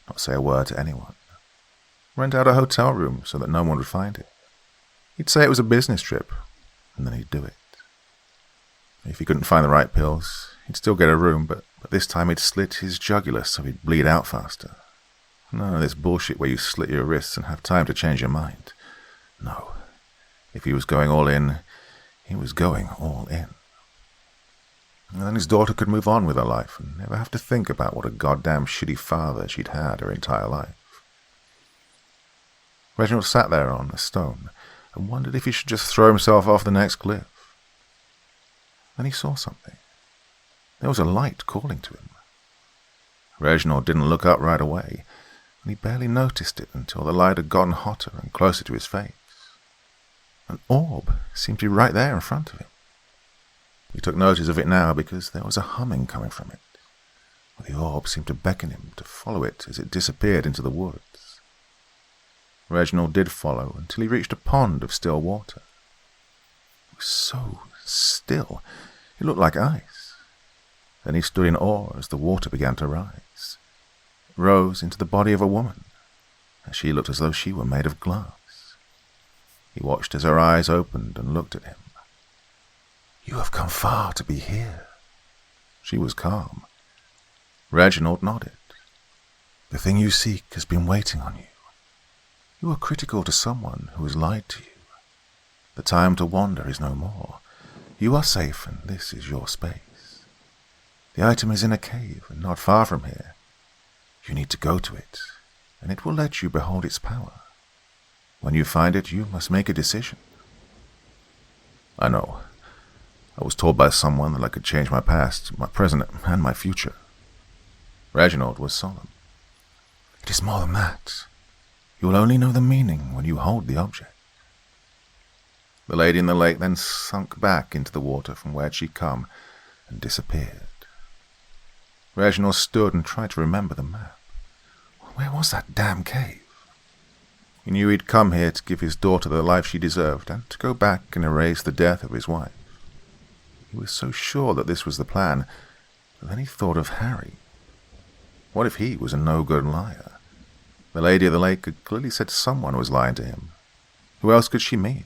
not say a word to anyone. Rent out a hotel room so that no one would find it. He'd say it was a business trip, and then he'd do it. If he couldn't find the right pills, he'd still get a room, but this time he'd slit his jugular so he'd bleed out faster. None of this bullshit where you slit your wrists and have time to change your mind. No. If he was going all in, he was going all in. And then his daughter could move on with her life and never have to think about what a goddamn shitty father she'd had her entire life. Reginald sat there on a stone and wondered if he should just throw himself off the next cliff. Then he saw something. There was a light calling to him. Reginald didn't look up right away, and he barely noticed it until the light had gotten hotter and closer to his face. An orb seemed to be right there in front of him. He took notice of it now because there was a humming coming from it. The orb seemed to beckon him to follow it as it disappeared into the woods. Reginald did follow until he reached a pond of still water. It was so still, it looked like ice. Then he stood in awe as the water began to rise. It rose into the body of a woman, and she looked as though she were made of glass. He watched as her eyes opened and looked at him. You have come far to be here. She was calm. Reginald nodded. The thing you seek has been waiting on you. You are critical to someone who has lied to you. The time to wander is no more. You are safe, and this is your space. The item is in a cave, and not far from here. You need to go to it, and it will let you behold its power. When you find it, you must make a decision. I know. I was told by someone that I could change my past, my present, and my future. Reginald was solemn. It is more than that. You will only know the meaning when you hold the object. The lady in the lake then sunk back into the water from where she'd come and disappeared. Reginald stood and tried to remember the map. Where was that damn cave? He knew he'd come here to give his daughter the life she deserved and to go back and erase the death of his wife. He was so sure that this was the plan, but then he thought of Harry. What if he was a no-good liar? The lady of the lake had clearly said someone was lying to him. Who else could she mean?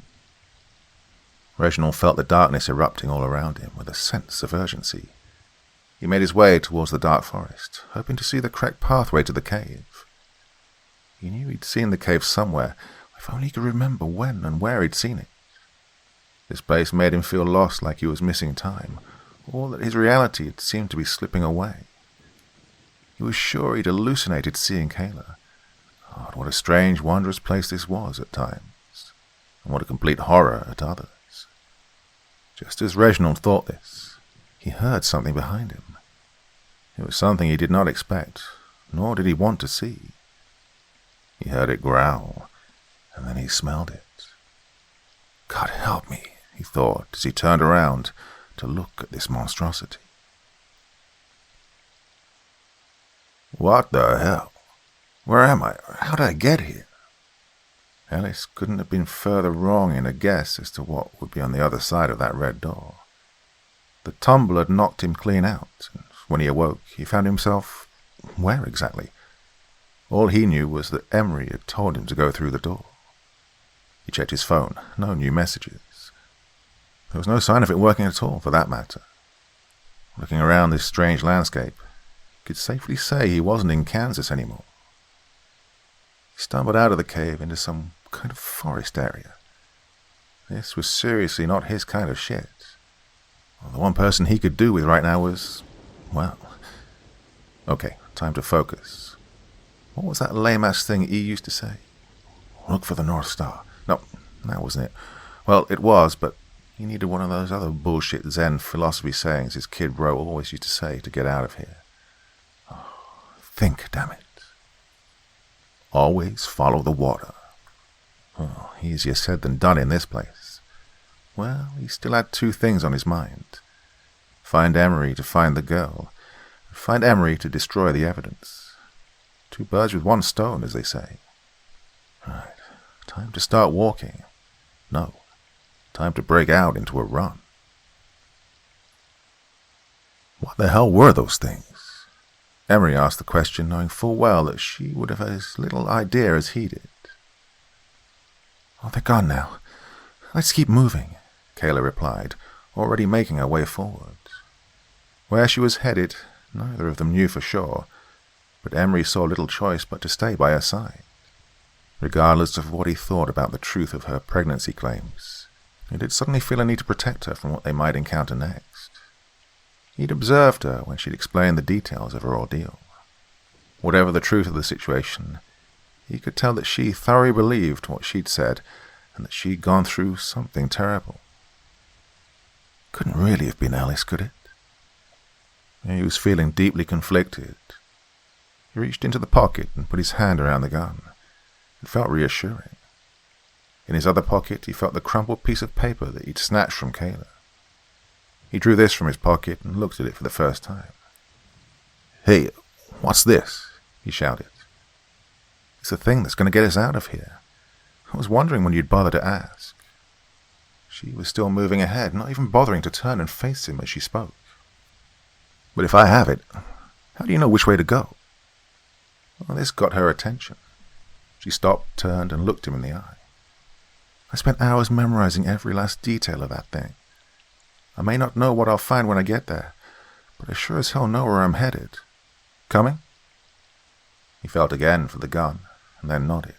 Reginald felt the darkness erupting all around him with a sense of urgency. He made his way towards the dark forest, hoping to see the correct pathway to the cave. He knew he'd seen the cave somewhere, if only he could remember when and where he'd seen it. This place made him feel lost, like he was missing time, or that his reality had seemed to be slipping away. He was sure he'd hallucinated seeing Kayla. Oh, what a strange, wondrous place this was at times, and what a complete horror at others. Just as Reginald thought this, he heard something behind him. It was something he did not expect, nor did he want to see. He heard it growl, and then he smelled it. God help me, he thought as he turned around to look at this monstrosity. What the hell? Where am I? How did I get here? Ellis couldn't have been further wrong in a guess as to what would be on the other side of that red door. The tumble had knocked him clean out, and when he awoke, he found himself... where exactly? All he knew was that Emery had told him to go through the door. He checked his phone. No new messages. There was no sign of it working at all, for that matter. Looking around this strange landscape, he could safely say he wasn't in Kansas anymore. He stumbled out of the cave into some kind of forest area. This was seriously not his kind of shit. Well, the one person he could do with right now was... well... Okay, time to focus. What was that lame-ass thing E used to say? Look for the North Star. No, that wasn't it. Well, it was, but he needed one of those other bullshit Zen philosophy sayings his kid bro always used to say to get out of here. Oh, think, damn it. Always follow the water. Oh, easier said than done in this place. Well, he still had two things on his mind. Find Emery to find the girl, and find Emery to destroy the evidence. Two birds with one stone, as they say. Right, time to start walking. No, time to break out into a run. What the hell were those things? Emery asked the question, knowing full well that she would have as little idea as he did. Oh, they're gone now. Let's keep moving, Kayla replied, already making her way forward. Where she was headed, neither of them knew for sure, but Emery saw little choice but to stay by her side. Regardless of what he thought about the truth of her pregnancy claims, he did suddenly feel a need to protect her from what they might encounter next. He'd observed her when she'd explained the details of her ordeal. Whatever the truth of the situation, he could tell that she thoroughly believed what she'd said and that she'd gone through something terrible. Couldn't really have been Ellis, could it? He was feeling deeply conflicted. He reached into the pocket and put his hand around the gun. It felt reassuring. In his other pocket, he felt the crumpled piece of paper that he'd snatched from Kayla. He drew this from his pocket and looked at it for the first time. Hey, what's this? He shouted. It's the thing that's going to get us out of here. I was wondering when you'd bother to ask. She was still moving ahead, not even bothering to turn and face him as she spoke. But if I have it, how do you know which way to go? Well, this got her attention. She stopped, turned, and looked him in the eye. I spent hours memorizing every last detail of that thing. I may not know what I'll find when I get there, but I sure as hell know where I'm headed. Coming?" He felt again for the gun, and then nodded.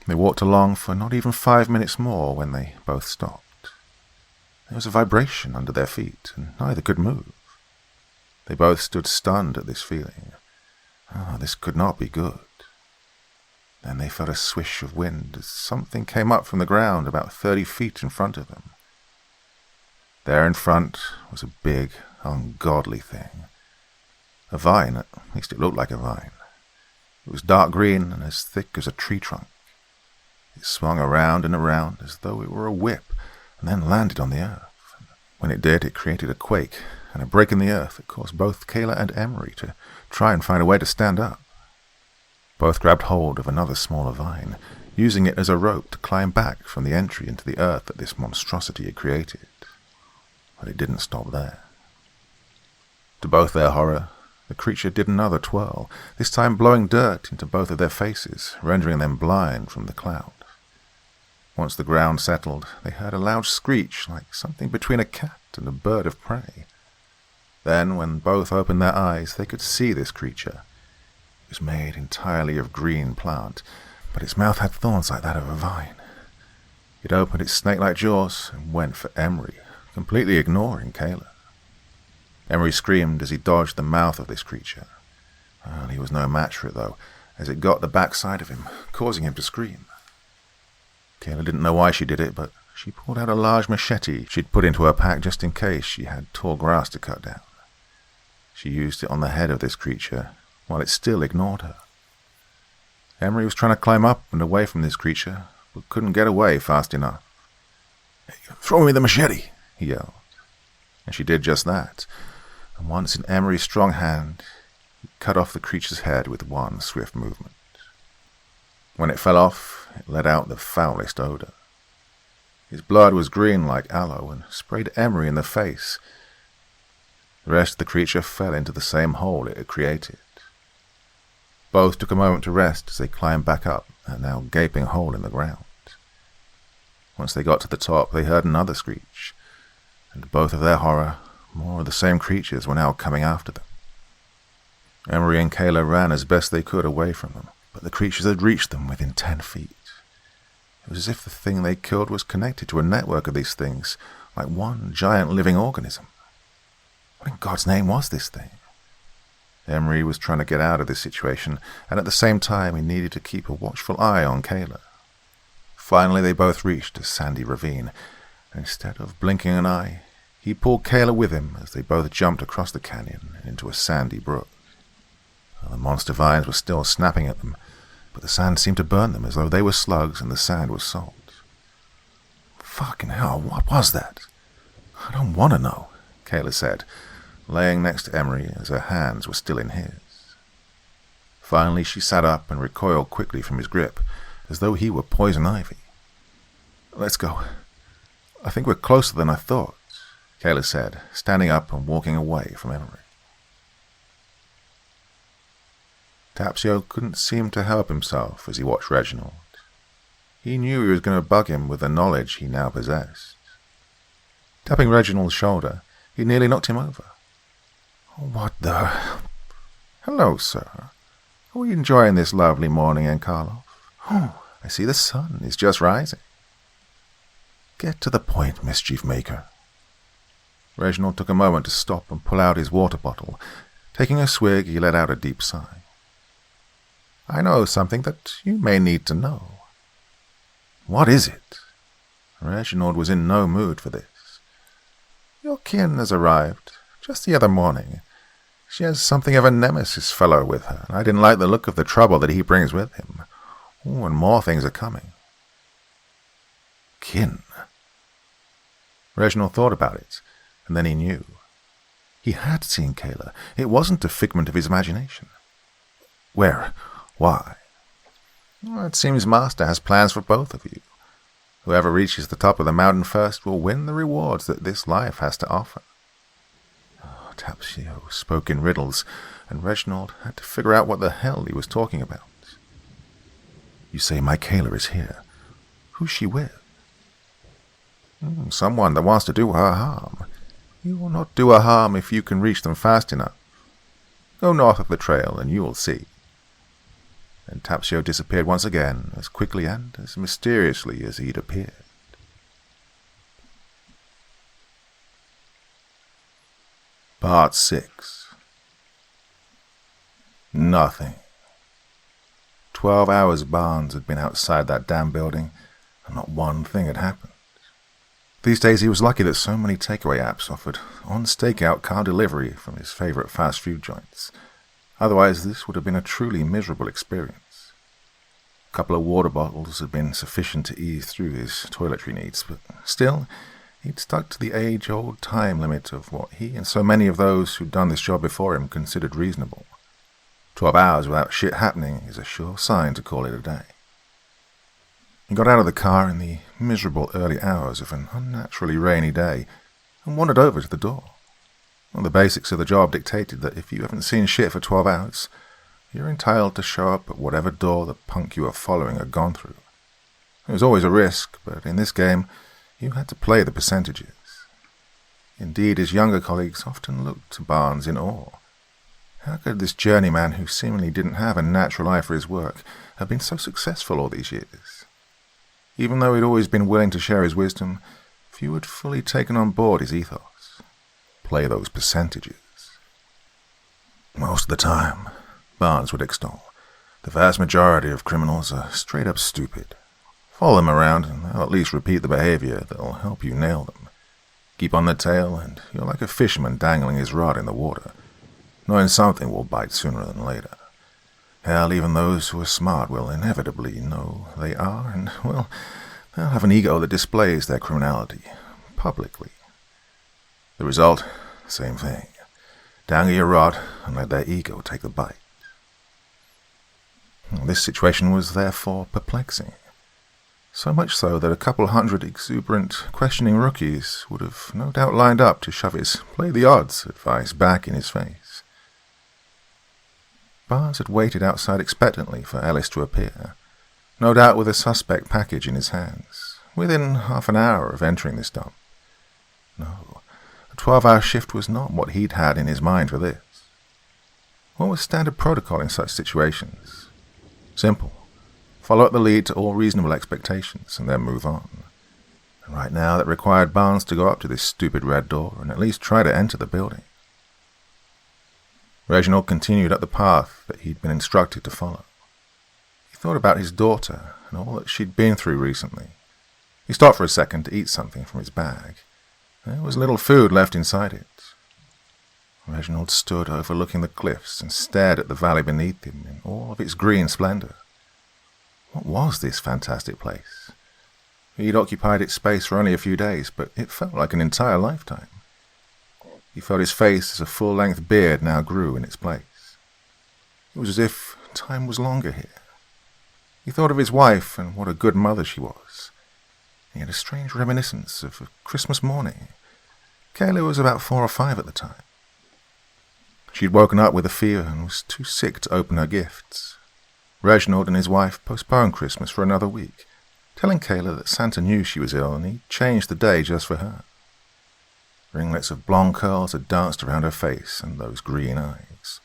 They walked along for not even 5 minutes more when they both stopped. There was a vibration under their feet, and neither could move. They both stood stunned at this feeling. This could not be good. Then they felt a swish of wind as something came up from the ground about 30 feet in front of them. There in front was a big, ungodly thing. A vine, at least it looked like a vine. It was dark green and as thick as a tree trunk. It swung around and around as though it were a whip, and then landed on the earth. When it did, it created a quake and a break in the earth that caused both Kayla and Emery to try and find a way to stand up. Both grabbed hold of another smaller vine, using it as a rope to climb back from the entry into the earth that this monstrosity had created. But it didn't stop there. To both their horror, the creature did another twirl, this time blowing dirt into both of their faces, rendering them blind from the cloud. Once the ground settled, they heard a loud screech like something between a cat and a bird of prey. Then, when both opened their eyes, they could see this creature. It was made entirely of green plant, but its mouth had thorns like that of a vine. It opened its snake-like jaws and went for Emery, completely ignoring Kayla. Emery screamed as he dodged the mouth of this creature. Well, he was no match for it, though, as it got the backside of him, causing him to scream. Kayla didn't know why she did it, but she pulled out a large machete she'd put into her pack just in case she had tall grass to cut down. She used it on the head of this creature, while it still ignored her. Emery was trying to climb up and away from this creature, but couldn't get away fast enough. "Hey, throw me the machete," he yelled. And she did just that, and once in Emery's strong hand, he cut off the creature's head with one swift movement. When it fell off, it let out the foulest odor. His blood was green like aloe and sprayed Emery in the face. The rest of the creature fell into the same hole it had created. Both took a moment to rest as they climbed back up that now gaping hole in the ground. Once they got to the top, they heard another screech, and both of their horror, more of the same creatures were now coming after them. Emery and Kayla ran as best they could away from them, but the creatures had reached them within 10 feet. It was as if the thing they killed was connected to a network of these things, like one giant living organism. What in God's name was this thing? Emery was trying to get out of this situation, and at the same time he needed to keep a watchful eye on Kayla. Finally they both reached a sandy ravine, and instead of blinking an eye, he pulled Kayla with him as they both jumped across the canyon and into a sandy brook. The monster vines were still snapping at them, but the sand seemed to burn them as though they were slugs and the sand was salt. "Fucking hell, what was that?" "I don't want to know," Kayla said, laying next to Emery as her hands were still in his. Finally she sat up and recoiled quickly from his grip, as though he were poison ivy. "Let's go. I think we're closer than I thought," Kayla said, standing up and walking away from Emery. Tapsio couldn't seem to help himself as he watched Reginald. He knew he was going to bug him with the knowledge he now possessed. Tapping Reginald's shoulder, he nearly knocked him over. "What the... Hello, sir. Are we enjoying this lovely morning in Karloff? Oh, I see the sun is just rising." "Get to the point, mischief maker." Reginald took a moment to stop and pull out his water bottle. Taking a swig, he let out a deep sigh. "I know something that you may need to know." "What is it?" Reginald was in no mood for this. "Your kin has arrived, just the other morning. She has something of a nemesis fellow with her, and I didn't like the look of the trouble that he brings with him. Oh, and more things are coming." "Kin?" Reginald thought about it, and then he knew. He had seen Kayla. It wasn't a figment of his imagination. "Where? Why?" "Well, it seems Master has plans for both of you. Whoever reaches the top of the mountain first will win the rewards that this life has to offer." Tapsio spoke in riddles, and Reginald had to figure out what the hell he was talking about. "You say my Kayla is here. Who's she with?" Someone that wants to do her harm. You will not do her harm if you can reach them fast enough. Go north of the trail and you will see. And Tapsio disappeared once again, as quickly and as mysteriously as he'd appeared. Part 6. Nothing. 12 hours Barnes had been outside that damn building, and not one thing had happened. These days he was lucky that so many takeaway apps offered on-stakeout car delivery from his favourite fast food joints. Otherwise this would have been a truly miserable experience. A couple of water bottles had been sufficient to ease through his toiletry needs, but still, he'd stuck to the age-old time limit of what he and so many of those who'd done this job before him considered reasonable. 12 hours without shit happening is a sure sign to call it a day. He got out of the car in the miserable early hours of an unnaturally rainy day and wandered over to the door. Well, the basics of the job dictated that if you haven't seen shit for 12 hours, you're entitled to show up at whatever door the punk you were following had gone through. There was always a risk, but in this game, you had to play the percentages. Indeed, his younger colleagues often looked to Barnes in awe. How could this journeyman, who seemingly didn't have a natural eye for his work, have been so successful all these years? Even though he'd always been willing to share his wisdom, few had fully taken on board his ethos. Play those percentages. Most of the time, Barnes would extol, the vast majority of criminals are straight up stupid. Follow them around and they'll at least repeat the behavior that'll help you nail them. Keep on their tail and you're like a fisherman dangling his rod in the water, knowing something will bite sooner than later. Hell, even those who are smart will inevitably know they are, and, well, they'll have an ego that displays their criminality publicly. The result, same thing. Dangle your rod and let their ego take the bite. This situation was therefore perplexing. So much so that a couple hundred exuberant, questioning rookies would have no doubt lined up to shove his play-the-odds advice back in his face. Barnes had waited outside expectantly for Ellis to appear, no doubt with a suspect package in his hands, within half an hour of entering this dump. No, a 12-hour shift was not what he'd had in his mind for this. What was standard protocol in such situations? Simple. Follow up the lead to all reasonable expectations, and then move on. And right now that required Barnes to go up to this stupid red door and at least try to enter the building. Reginald continued up the path that he'd been instructed to follow. He thought about his daughter and all that she'd been through recently. He stopped for a second to eat something from his bag. There was little food left inside it. Reginald stood overlooking the cliffs and stared at the valley beneath him in all of its green splendor. What was this fantastic place? He'd occupied its space for only a few days, but it felt like an entire lifetime. He felt his face as a full-length beard now grew in its place. It was as if time was longer here. He thought of his wife and what a good mother she was. He had a strange reminiscence of a Christmas morning. Kayla was about 4 or 5 at the time. She'd woken up with a fever and was too sick to open her gifts. Reginald and his wife postponed Christmas for another week, telling Kayla that Santa knew she was ill and he'd changed the day just for her. Ringlets of blonde curls had danced around her face and those green eyes.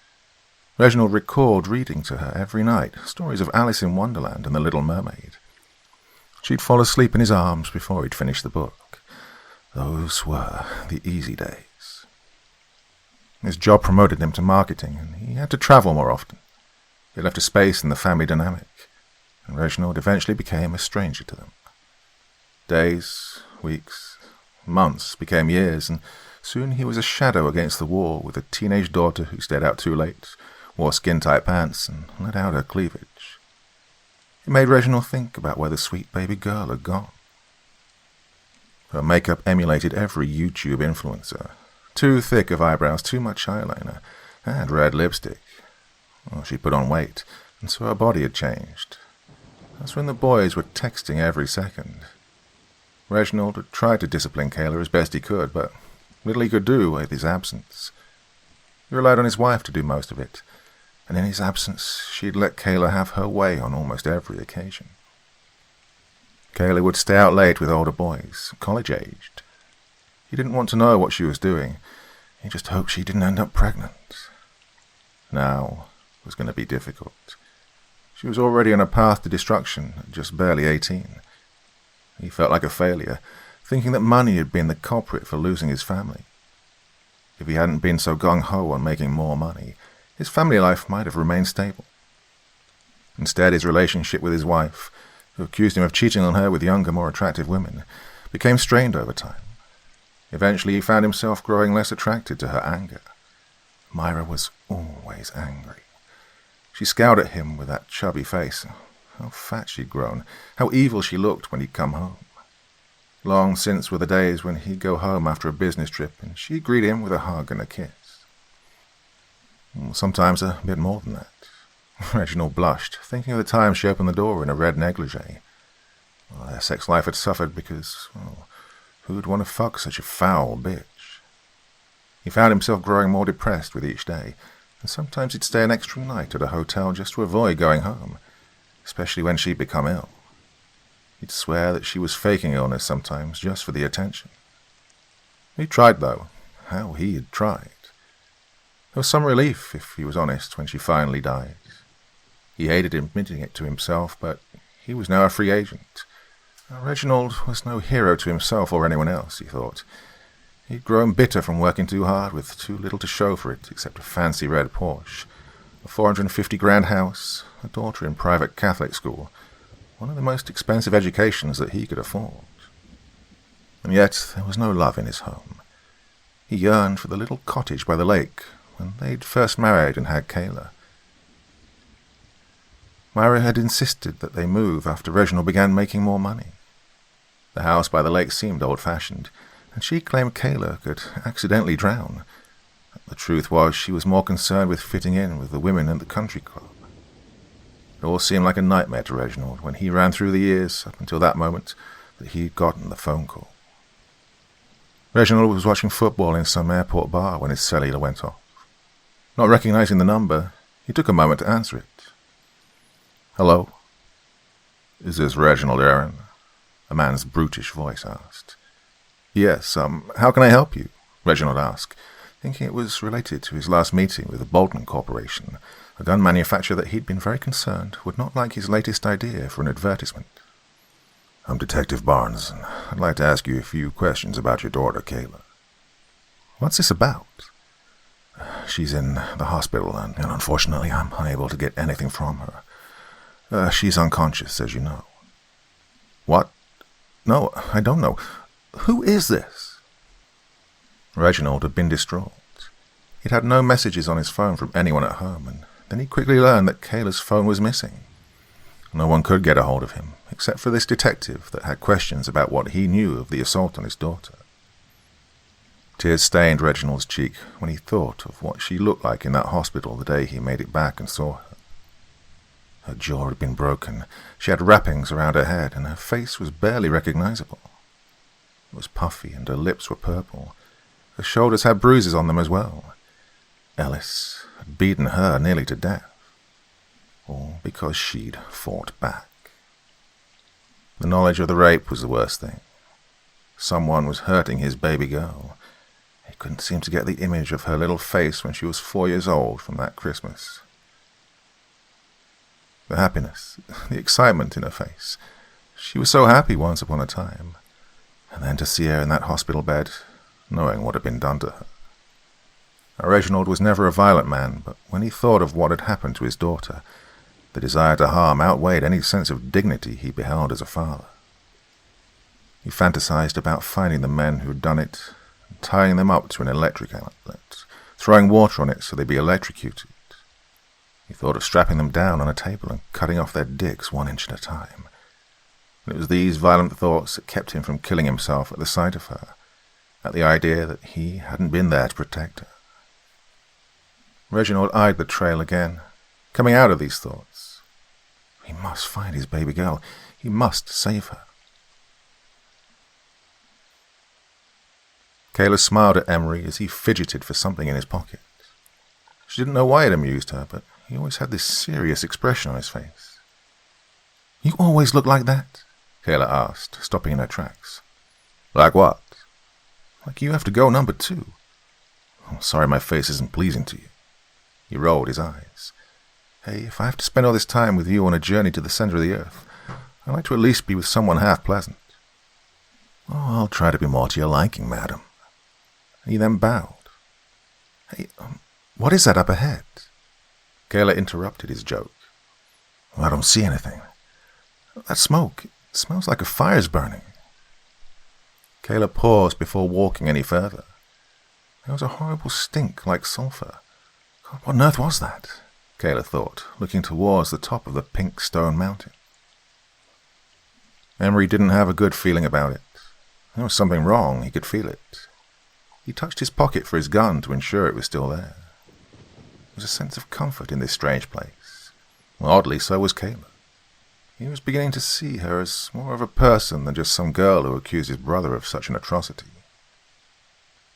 Reginald recalled reading to her every night stories of Alice in Wonderland and the Little Mermaid. She'd fall asleep in his arms before he'd finished the book. Those were the easy days. His job promoted him to marketing, and he had to travel more often. It left a space in the family dynamic, and Reginald eventually became a stranger to them. Days, weeks, months became years, and soon he was a shadow against the wall with a teenage daughter who stayed out too late, wore skin-tight pants, and let out her cleavage. It made Reginald think about where the sweet baby girl had gone. Her makeup emulated every YouTube influencer. Too thick of eyebrows, too much eyeliner, and red lipstick. Well, she'd put on weight, and so her body had changed. That's when the boys were texting every second. Reginald had tried to discipline Kayla as best he could, but little he could do with his absence. He relied on his wife to do most of it, and in his absence she'd let Kayla have her way on almost every occasion. Kayla would stay out late with older boys, college-aged. He didn't want to know what she was doing. He just hoped she didn't end up pregnant. Now it was going to be difficult. She was already on a path to destruction at just barely 18. He felt like a failure, thinking that money had been the culprit for losing his family. If he hadn't been so gung-ho on making more money, his family life might have remained stable. Instead, his relationship with his wife, who accused him of cheating on her with younger, more attractive women, became strained over time. Eventually, he found himself growing less attracted to her anger. Myra was always angry. She scowled at him with that chubby face. How fat she'd grown, how evil she looked when he'd come home. Long since were the days when he'd go home after a business trip and she'd greet him with a hug and a kiss. Sometimes a bit more than that. Reginald blushed, thinking of the time she opened the door in a red negligee. Well, their sex life had suffered because, well, who'd want to fuck such a foul bitch? He found himself growing more depressed with each day, and sometimes he'd stay an extra night at a hotel just to avoid going home, especially when she'd become ill. He'd swear that she was faking illness sometimes just for the attention. He tried, though. How he had tried. There was some relief, if he was honest, when she finally died. He hated admitting it to himself, but he was now a free agent. Reginald was no hero to himself or anyone else, he thought. He'd grown bitter from working too hard with too little to show for it except a fancy red Porsche, a $450,000 house, a daughter in private Catholic school, one of the most expensive educations that he could afford. And yet there was no love in his home. He yearned for the little cottage by the lake when they'd first married and had Kayla. Myra had insisted that they move after Reginald began making more money. The house by the lake seemed old-fashioned, and she claimed Kayla could accidentally drown. The truth was she was more concerned with fitting in with the women at the country club. It all seemed like a nightmare to Reginald when he ran through the years up until that moment that he'd gotten the phone call. Reginald was watching football in some airport bar when his cellular went off. Not recognizing the number, he took a moment to answer it. "Hello? Is this Reginald Errin?" a man's brutish voice asked. "Yes, how can I help you?" Reginald asked, thinking it was related to his last meeting with the Bolton Corporation, a gun manufacturer that he'd been very concerned would not like his latest idea for an advertisement. "I'm Detective Barnes, and I'd like to ask you a few questions about your daughter, Kayla." "What's this about?" "She's in the hospital, and unfortunately I'm unable to get anything from her. She's unconscious, as you know." "What? No, I don't know. Who is this?" Reginald had been distraught. He'd had no messages on his phone from anyone at home, and then he quickly learned that Kayla's phone was missing. No one could get a hold of him, except for this detective that had questions about what he knew of the assault on his daughter. Tears stained Reginald's cheek when he thought of what she looked like in that hospital the day he made it back and saw her. Her jaw had been broken, she had wrappings around her head, and her face was barely recognizable. It was puffy, and her lips were purple. Her shoulders had bruises on them as well. Ellis had beaten her nearly to death, all because she'd fought back. The knowledge of the rape was the worst thing. Someone was hurting his baby girl. He couldn't seem to get the image of her little face when she was 4 years old from that Christmas. The happiness, the excitement in her face. She was so happy once upon a time. And then to see her in that hospital bed, knowing what had been done to her. Reginald was never a violent man, but when he thought of what had happened to his daughter, the desire to harm outweighed any sense of dignity he beheld as a father. He fantasized about finding the men who had done it, and tying them up to an electric outlet, throwing water on it so they'd be electrocuted. He thought of strapping them down on a table and cutting off their dicks 1 inch at a time. And it was these violent thoughts that kept him from killing himself at the sight of her, at the idea that he hadn't been there to protect her. Reginald eyed the trail again, coming out of these thoughts. He must find his baby girl. He must save her. Kayla smiled at Emery as he fidgeted for something in his pocket. She didn't know why it amused her, but he always had this serious expression on his face. "You always look like that," Kayla asked, stopping in her tracks. Like what? Like you have to go number 2. I'm sorry my face isn't pleasing to you. He rolled his eyes. Hey, if I have to spend all this time with you on a journey to the center of the earth, I'd like to at least be with someone half pleasant. Oh, I'll try to be more to your liking, madam. He then bowed. Hey, what is that up ahead? Kayla interrupted his joke. I don't see anything. That smoke, it smells like a fire's burning. Kayla paused before walking any further. There was a horrible stink like sulphur. God, what on earth was that? Kayla thought, looking towards the top of the pink stone mountain. Emery didn't have a good feeling about it. There was something wrong, he could feel it. He touched his pocket for his gun to ensure it was still there. There was a sense of comfort in this strange place. Oddly, so was Kayla. He was beginning to see her as more of a person than just some girl who accused his brother of such an atrocity.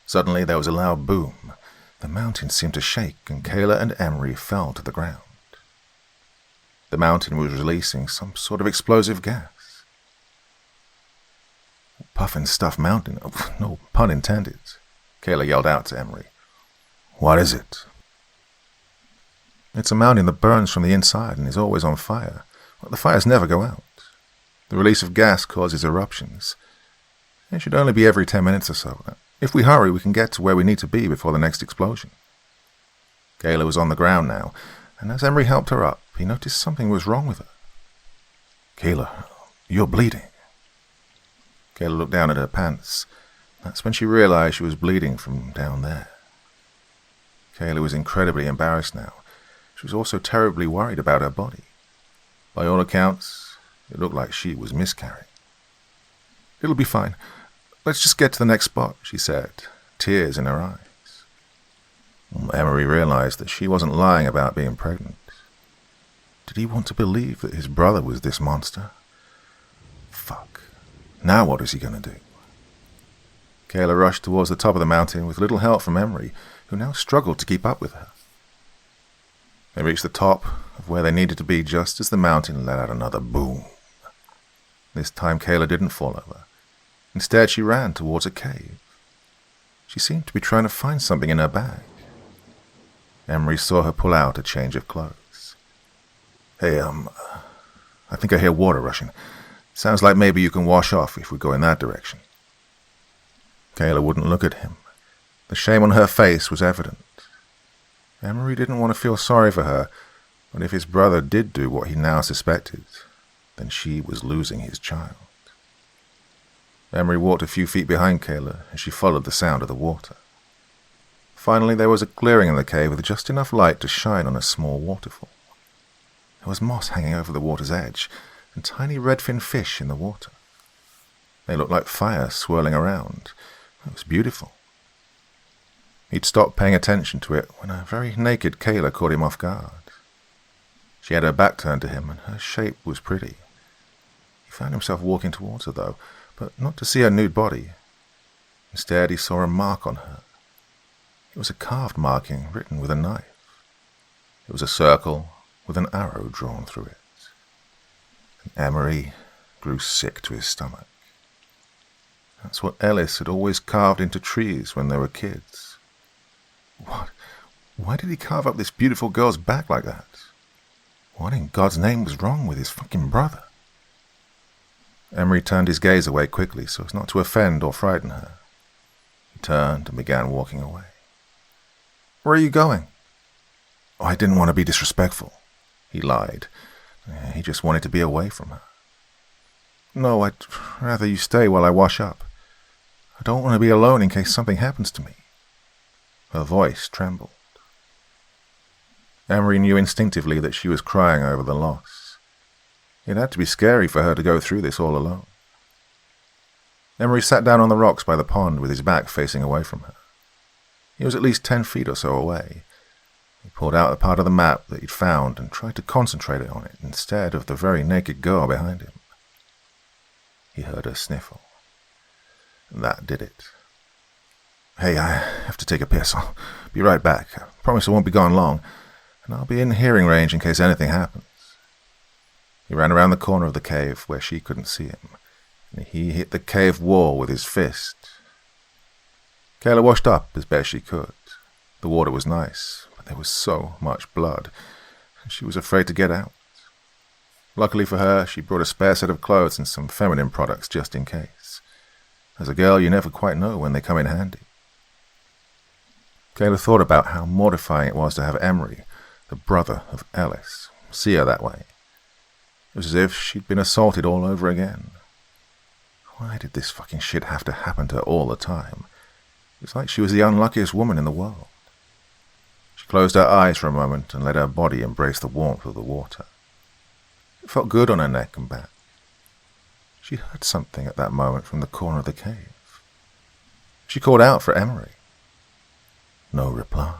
Suddenly there was a loud boom. The mountain seemed to shake, and Kayla and Emery fell to the ground. The mountain was releasing some sort of explosive gas. Puffin' stuff mountain, oh, no pun intended. Kayla yelled out to Emery. What is it? It's a mountain that burns from the inside and is always on fire. The fires never go out. The release of gas causes eruptions. It should only be every 10 minutes or so. If we hurry, we can get to where we need to be before the next explosion. Kayla was on the ground now, and as Emery helped her up, he noticed something was wrong with her. Kayla, you're bleeding. Kayla looked down at her pants. That's when she realized she was bleeding from down there. Kayla was incredibly embarrassed now. She was also terribly worried about her body. By all accounts, it looked like she was miscarrying. It'll be fine. Let's just get to the next spot, she said, tears in her eyes. Emery realized that she wasn't lying about being pregnant. Did he want to believe that his brother was this monster? Fuck. Now what is he going to do? Kayla rushed towards the top of the mountain with little help from Emery, who now struggled to keep up with her. They reached the top of where they needed to be just as the mountain let out another boom. This time Kayla didn't fall over. Instead, she ran towards a cave. She seemed to be trying to find something in her bag. Emery saw her pull out a change of clothes. Hey, I think I hear water rushing. Sounds like maybe you can wash off if we go in that direction. Kayla wouldn't look at him. The shame on her face was evident. Emery didn't want to feel sorry for her, but if his brother did do what he now suspected, then she was losing his child. Emery walked a few feet behind Kayla as she followed the sound of the water. Finally, there was a clearing in the cave with just enough light to shine on a small waterfall. There was moss hanging over the water's edge, and tiny redfin fish in the water. They looked like fire swirling around. It was beautiful. He'd stopped paying attention to it when a very naked Kayla caught him off guard. She had her back turned to him, and her shape was pretty. He found himself walking towards her, though, but not to see her nude body. Instead, he saw a mark on her. It was a carved marking written with a knife. It was a circle with an arrow drawn through it. And Emery grew sick to his stomach. That's what Ellis had always carved into trees when they were kids. What? Why did he carve up this beautiful girl's back like that? What in God's name was wrong with his fucking brother? Emery turned his gaze away quickly so as not to offend or frighten her. He turned and began walking away. Where are you going? Oh, I didn't want to be disrespectful, he lied. He just wanted to be away from her. No, I'd rather you stay while I wash up. I don't want to be alone in case something happens to me. Her voice trembled. Emery knew instinctively that she was crying over the loss. It had to be scary for her to go through this all alone. Emery sat down on the rocks by the pond with his back facing away from her. He was at least 10 feet or so away. He pulled out the part of the map that he'd found and tried to concentrate on it instead of the very naked girl behind him. He heard her sniffle. That did it. Hey, I have to take a piss. I'll be right back. I promise I won't be gone long, and I'll be in hearing range in case anything happens. He ran around the corner of the cave where she couldn't see him. and he hit the cave wall with his fist. Kayla washed up as best she could. The water was nice, but there was so much blood, and she was afraid to get out. Luckily for her, she brought a spare set of clothes and some feminine products just in case. As a girl, you never quite know when they come in handy. Kayla thought about how mortifying it was to have Emery, the brother of Ellis, see her that way. It was as if she'd been assaulted all over again. Why did this fucking shit have to happen to her all the time? It was like she was the unluckiest woman in the world. She closed her eyes for a moment and let her body embrace the warmth of the water. It felt good on her neck and back. She heard something at that moment from the corner of the cave. She called out for Emery. No reply.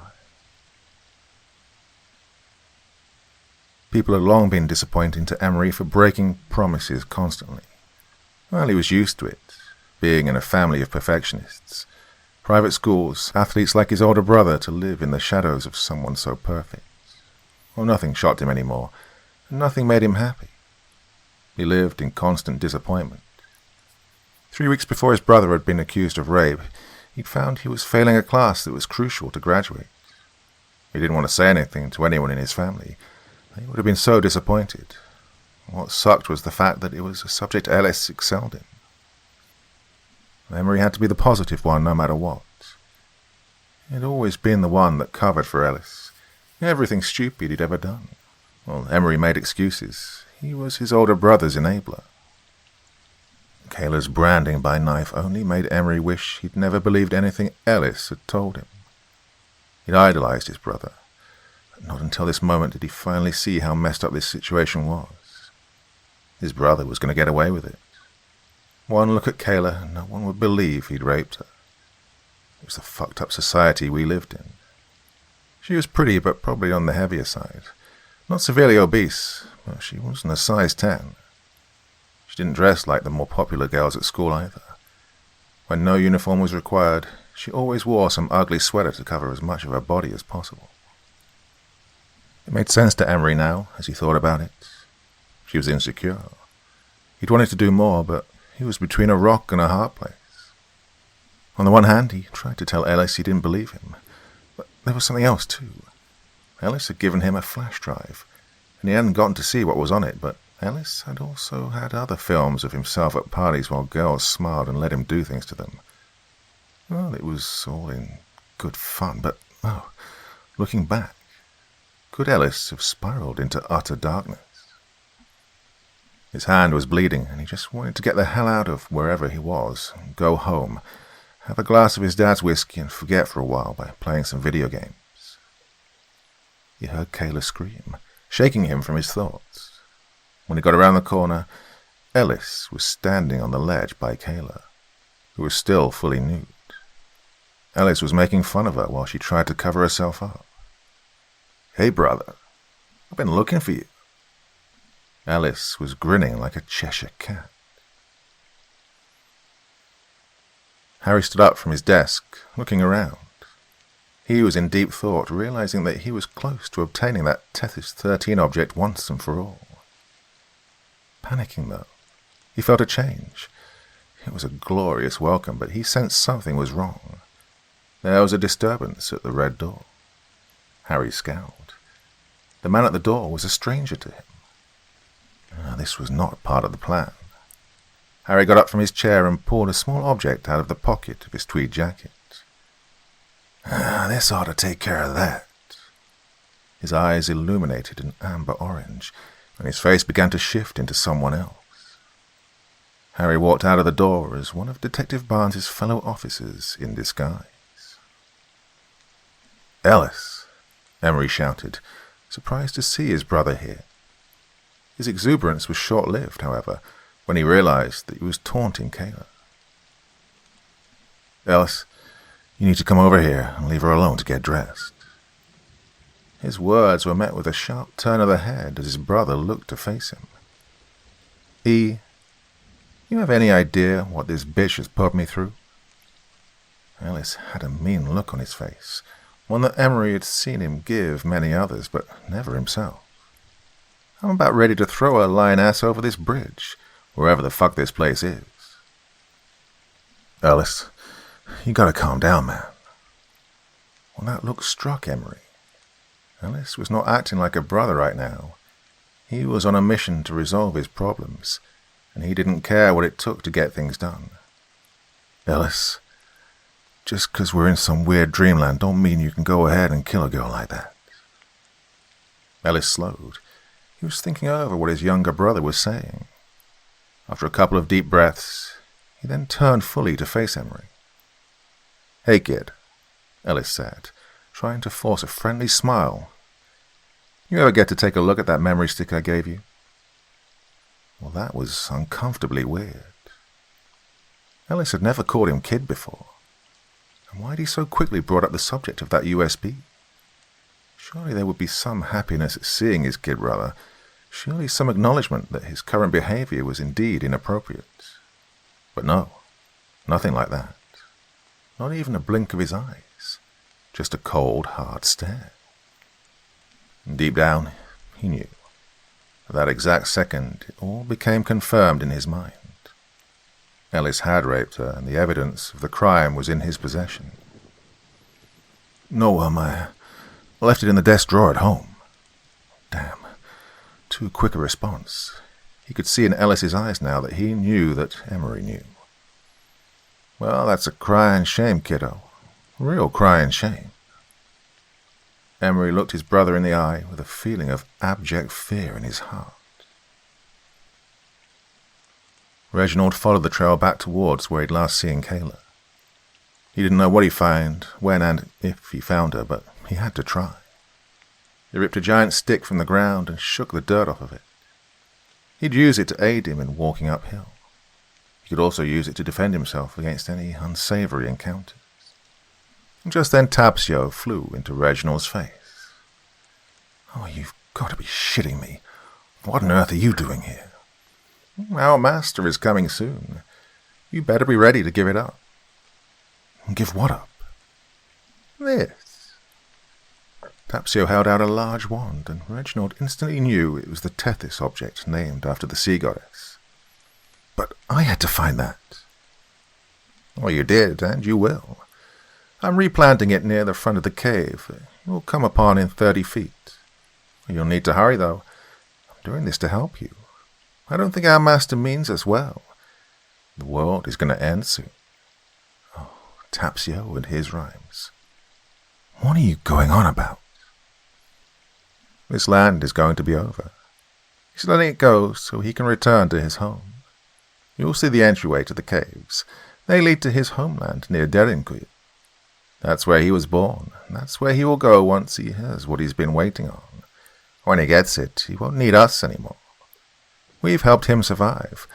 People had long been disappointing to Emery for breaking promises constantly. Well, he was used to it, being in a family of perfectionists. Private schools, athletes like his older brother to live in the shadows of someone so perfect. Well, nothing shocked him anymore, and nothing made him happy. He lived in constant disappointment. 3 weeks before his brother had been accused of rape, he'd found he was failing a class that was crucial to graduate. He didn't want to say anything to anyone in his family. They would have been so disappointed. What sucked was the fact that it was a subject Ellis excelled in. Emery had to be the positive one no matter what. He had always been the one that covered for Ellis. Everything stupid he'd ever done. Well, Emery made excuses. He was his older brother's enabler. Kayla's branding by knife only made Emery wish he'd never believed anything Ellis had told him. He'd idolized his brother, but not until this moment did he finally see how messed up this situation was. His brother was going to get away with it. One look at Kayla and no one would believe he'd raped her. It was the fucked up society we lived in. She was pretty, but probably on the heavier side. Not severely obese, but she wasn't a size 10. She didn't dress like the more popular girls at school either. When no uniform was required, she always wore some ugly sweater to cover as much of her body as possible. It made sense to Emery now, as he thought about it. She was insecure. He'd wanted to do more, but he was between a rock and a hard place. On the one hand, he tried to tell Ellis he didn't believe him, but there was something else too. Ellis had given him a flash drive, and he hadn't gotten to see what was on it, but Ellis had also had other films of himself at parties while girls smiled and let him do things to them. Well, it was all in good fun, but, looking back, could Ellis have spiraled into utter darkness? His hand was bleeding, and he just wanted to get the hell out of wherever he was, and go home, have a glass of his dad's whiskey, and forget for a while by playing some video games. He heard Kayla scream, shaking him from his thoughts. When he got around the corner, Ellis was standing on the ledge by Kayla, who was still fully nude. Ellis was making fun of her while she tried to cover herself up. "Hey, brother, I've been looking for you." Ellis was grinning like a Cheshire cat. Harry stood up from his desk, looking around. He was in deep thought, realizing that he was close to obtaining that Tethys 13 object once and for all. Panicking, though, he felt a change. It was a glorious welcome, but he sensed something was wrong. There was a disturbance at the red door. Harry scowled. The man at the door was a stranger to him. This was not part of the plan. Harry got up from his chair and pulled a small object out of the pocket of his tweed jacket. This ought to take care of that. His eyes illuminated an amber orange, and his face began to shift into someone else. Harry walked out of the door as one of Detective Barnes's fellow officers in disguise. "Ellis!" Emery shouted, surprised to see his brother here. His exuberance was short-lived, however, when he realized that he was taunting Kayla. "Ellis, you need to come over here and leave her alone to get dressed." His words were met with a sharp turn of the head as his brother looked to face him. You have any idea what this bitch has put me through?" Ellis had a mean look on his face, one that Emery had seen him give many others, but never himself. "I'm about ready to throw her lying ass over this bridge, wherever the fuck this place is." Ellis, you gotta calm down, man. Well, that look struck Emery. Ellis was not acting like a brother right now. He was on a mission to resolve his problems, and he didn't care what it took to get things done. Ellis, just 'cause we're in some weird dreamland don't mean you can go ahead and kill a girl like that. Ellis slowed. He was thinking over what his younger brother was saying. After a couple of deep breaths, he then turned fully to face Emery. "Hey, kid," Ellis said, trying to force a friendly smile. "You ever get to take a look at that memory stick I gave you?" Well, that was uncomfortably weird. Ellis had never called him kid before. And why had he so quickly brought up the subject of that USB? Surely there would be some happiness at seeing his kid brother. Surely some acknowledgement that his current behavior was indeed inappropriate. But no, nothing like that. Not even a blink of his eyes. Just a cold, hard stare. And deep down, he knew. At that exact second, it all became confirmed in his mind. Ellis had raped her, and the evidence of the crime was in his possession. "No, I left it in the desk drawer at home." Damn. Too quick a response. He could see in Ellis's eyes now that he knew that Emery knew. "Well, that's a crying shame, kiddo. Real crying shame." Emery looked his brother in the eye with a feeling of abject fear in his heart. Reginald followed the trail back towards where he'd last seen Kayla. He didn't know what he'd find, when and if he found her, but he had to try. He ripped a giant stick from the ground and shook the dirt off of it. He'd use it to aid him in walking uphill. He could also use it to defend himself against any unsavory encounters. And just then Tapsio flew into Reginald's face. "Oh, you've got to be shitting me. What on earth are you doing here?" "Our master is coming soon. You better be ready to give it up." "Give what up?" "This." Tapsio held out a large wand, and Reginald instantly knew it was the Tethys object named after the sea goddess. "But I had to find that." "Well, you did, and you will. I'm replanting it near the front of the cave. You'll come upon in 30 feet. You'll need to hurry, though. I'm doing this to help you. I don't think our master means us well. The world is going to end soon." Oh, Tapsio and his rhymes. What are you going on about? "This land is going to be over. He's letting it go so he can return to his home. You'll see the entryway to the caves. They lead to his homeland near Derinkuy. That's where he was born, and that's where he will go once he has what he's been waiting on. When he gets it, he won't need us anymore. We've helped him survive.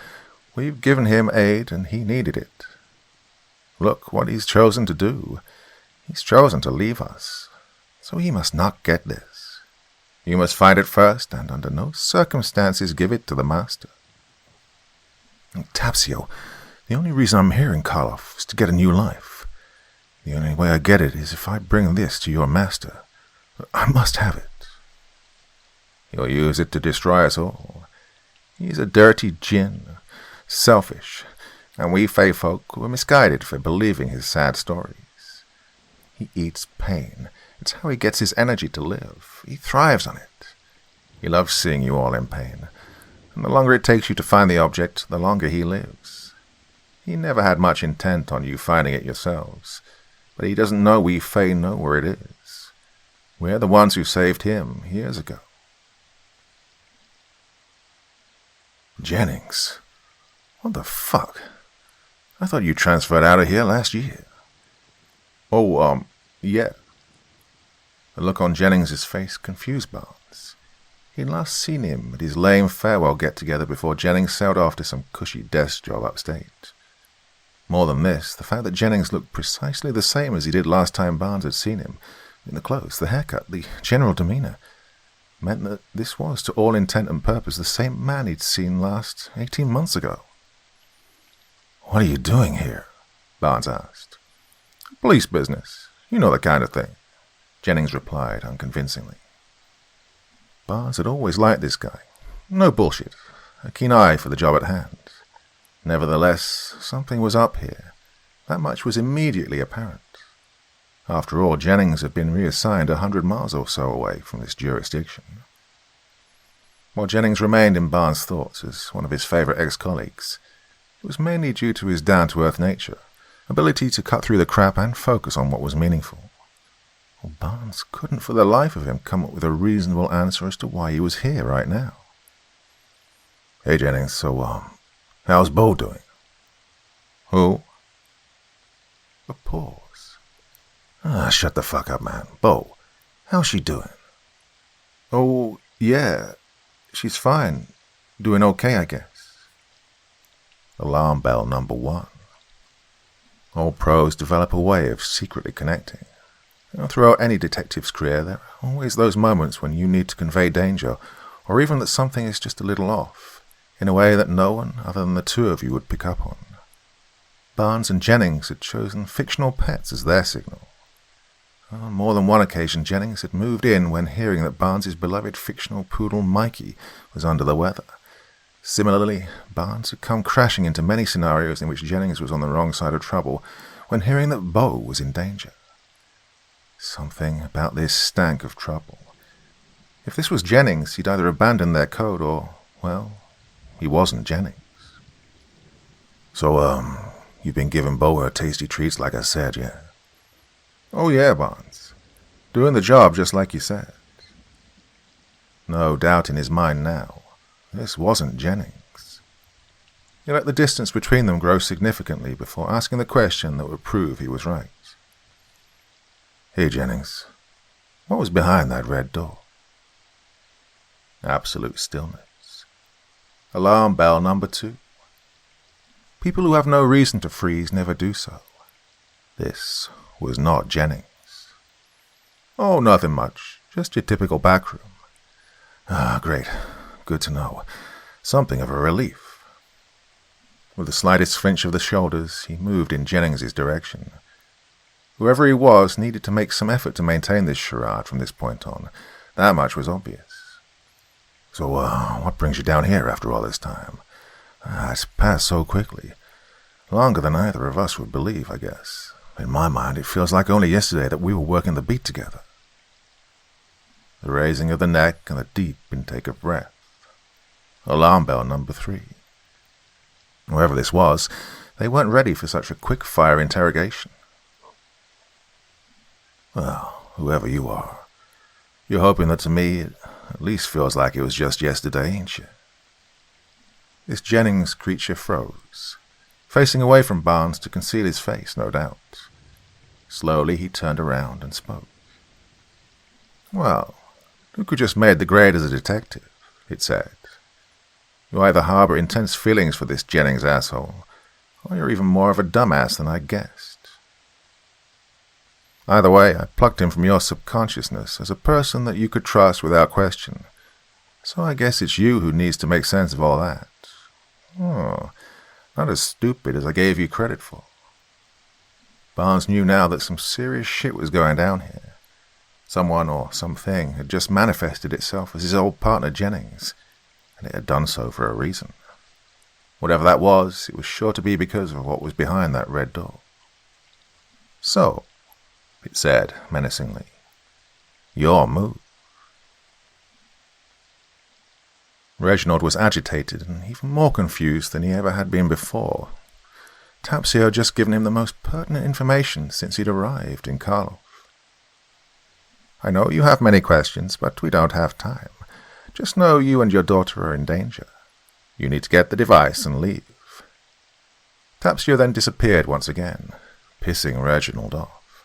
We've given him aid, and he needed it. Look what he's chosen to do. He's chosen to leave us. So he must not get this. You must find it first, and under no circumstances give it to the master." "Tapsio, the only reason I'm here in Karloff is to get a new life. The only way I get it is if I bring this to your master. I must have it." "He'll use it to destroy us all. He's a dirty djinn, selfish, and we Fey folk were misguided for believing his sad stories. He eats pain. It's how he gets his energy to live. He thrives on it. He loves seeing you all in pain, and the longer it takes you to find the object, the longer he lives. He never had much intent on you finding it yourselves, but he doesn't know we Fey know where it is. We're the ones who saved him years ago." "Jennings? What the fuck? I thought you transferred out of here last year." "Oh, yeah." The look on Jennings' face confused Barnes. He'd last seen him at his lame farewell get-together before Jennings sailed off to some cushy desk job upstate. More than this, the fact that Jennings looked precisely the same as he did last time Barnes had seen him, in the clothes, the haircut, the general demeanor, meant that this was, to all intent and purpose, the same man he'd seen last 18 months ago. "What are you doing here?" Barnes asked. "Police business. You know the kind of thing," Jennings replied unconvincingly. Barnes had always liked this guy. No bullshit. A keen eye for the job at hand. Nevertheless, something was up here. That much was immediately apparent. After all, Jennings had been reassigned 100 miles or so away from this jurisdiction. While Jennings remained in Barnes' thoughts as one of his favorite ex-colleagues, it was mainly due to his down-to-earth nature, ability to cut through the crap and focus on what was meaningful. Well, Barnes couldn't for the life of him come up with a reasonable answer as to why he was here right now. "Hey, Jennings, so, how's Bo doing?" "Who?" A pause. Shut the fuck up, man. Bo, how's she doing?" "Oh, yeah, she's fine. Doing okay, I guess." Alarm bell number 1. All pros develop a way of secretly connecting. Throughout any detective's career, there are always those moments when you need to convey danger, or even that something is just a little off, in a way that no one other than the two of you would pick up on. Barnes and Jennings had chosen fictional pets as their signal. On more than one occasion, Jennings had moved in when hearing that Barnes's beloved fictional poodle Mikey was under the weather. Similarly, Barnes had come crashing into many scenarios in which Jennings was on the wrong side of trouble when hearing that Bo was in danger. Something about this stank of trouble. If this was Jennings, he'd either abandoned their code or, well, he wasn't Jennings. "So, you've been giving Bo her tasty treats like I said, yeah?" "Oh yeah, Barnes. Doing the job just like you said." No doubt in his mind now. This wasn't Jennings. He let the distance between them grow significantly before asking the question that would prove he was right. "Hey, Jennings, what was behind that red door?" Absolute stillness. Alarm bell number 2. People who have no reason to freeze never do so. This was not Jennings. "Oh, nothing much. Just your typical back room." Great. Good to know. Something of a relief." With the slightest flinch of the shoulders, he moved in Jennings's direction. Whoever he was needed to make some effort to maintain this charade from this point on. That much was obvious. "So, what brings you down here after all this time? It's passed so quickly. Longer than either of us would believe, I guess. In my mind, it feels like only yesterday that we were working the beat together." The raising of the neck and a deep intake of breath. Alarm bell number 3. Whoever this was, they weren't ready for such a quick-fire interrogation. "Well, whoever you are, you're hoping that to me it at least feels like it was just yesterday, ain't you?" This Jennings creature froze, facing away from Barnes to conceal his face, no doubt. Slowly he turned around and spoke. "Well, look who just made the grade as a detective," it said. "You either harbor intense feelings for this Jennings asshole, or you're even more of a dumbass than I guessed. Either way, I plucked him from your subconsciousness as a person that you could trust without question. So I guess it's you who needs to make sense of all that. Oh, not as stupid as I gave you credit for." Barnes knew now that some serious shit was going down here. Someone or something had just manifested itself as his old partner Jennings, and it had done so for a reason. Whatever that was, it was sure to be because of what was behind that red door. "So," it said menacingly, "your move." Reginald was agitated and even more confused than he ever had been before. Tapsy had just given him the most pertinent information since he'd arrived in Karloff. "I know you have many questions, but we don't have time. Just know you and your daughter are in danger. You need to get the device and leave." Tapsy then disappeared once again, pissing Reginald off.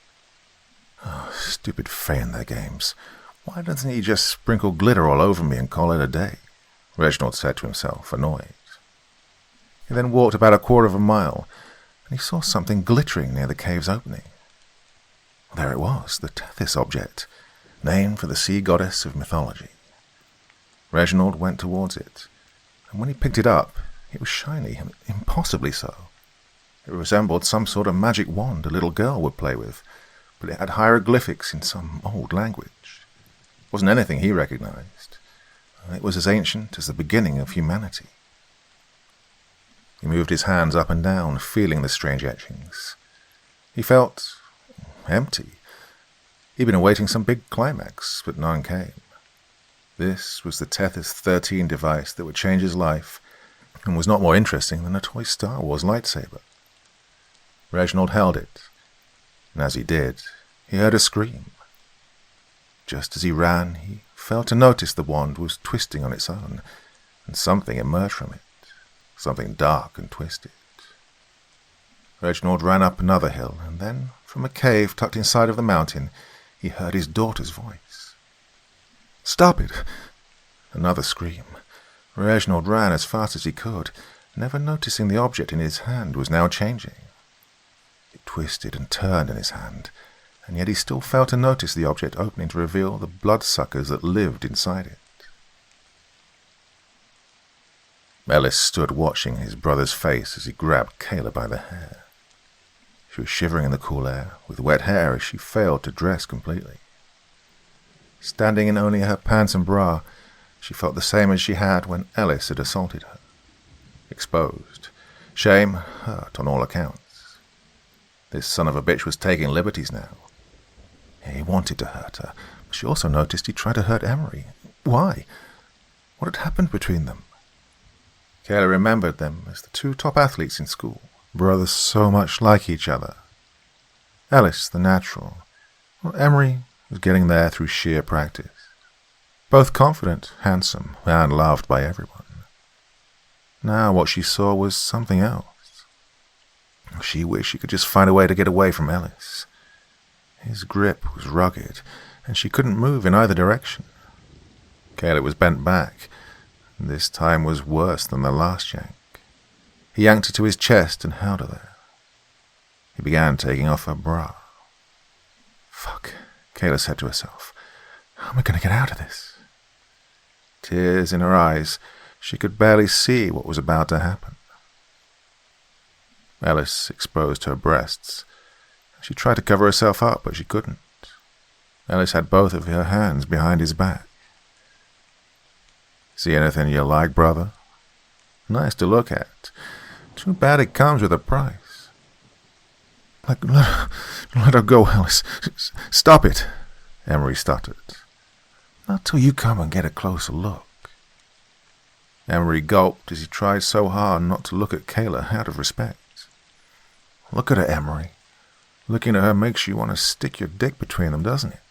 Oh, stupid Fae and their games. Why doesn't he just sprinkle glitter all over me and call it a day? Reginald said to himself, annoyed. He then walked about a quarter of a mile, and he saw something glittering near the cave's opening. There it was, the Tethys object, named for the sea goddess of mythology. Reginald went towards it, and when he picked it up, it was shiny, and impossibly so. It resembled some sort of magic wand a little girl would play with, but it had hieroglyphics in some old language. It wasn't anything he recognized. It was as ancient as the beginning of humanity. He moved his hands up and down, feeling the strange etchings. He felt empty. He'd been awaiting some big climax, but none came. This was the Tethys 13 device that would change his life, and was not more interesting than a toy Star Wars lightsaber. Reginald held it, and as he did, he heard a scream. Just as he ran, he failed to notice the wand was twisting on its own, and something emerged from it, something dark and twisted. Reginald ran up another hill, and then, from a cave tucked inside of the mountain, he heard his daughter's voice. "Stop it!" Another scream. Reginald ran as fast as he could, never noticing the object in his hand was now changing. It twisted and turned in his hand, and yet he still failed to notice the object opening to reveal the bloodsuckers that lived inside it. Ellis stood watching his brother's face as he grabbed Kayla by the hair. She was shivering in the cool air, with wet hair as she failed to dress completely. Standing in only her pants and bra, she felt the same as she had when Ellis had assaulted her. Exposed, shame, hurt on all accounts. This son of a bitch was taking liberties now. He wanted to hurt her, but she also noticed he tried to hurt Emery. Why? What had happened between them? Kayla remembered them as the two top athletes in school, brothers so much like each other. Ellis, the natural, while Emery was getting there through sheer practice. Both confident, handsome, and loved by everyone. Now what she saw was something else. She wished she could just find a way to get away from Ellis. His grip was rugged, and she couldn't move in either direction. Kayla was bent back, and this time was worse than the last yank. He yanked her to his chest and held her there. He began taking off her bra. "Fuck," Kayla said to herself. "How am I going to get out of this?" Tears in her eyes, she could barely see what was about to happen. Ellis exposed her breasts. She tried to cover herself up, but she couldn't. Ellis had both of her hands behind his back. "See anything you like, brother? Nice to look at. Too bad it comes with a price." Let her go, Ellis. Stop it," Emery stuttered. "Not till you come and get a closer look." Emery gulped as he tried so hard not to look at Kayla out of respect. "Look at her, Emery. Looking at her makes you want to stick your dick between them, doesn't it?"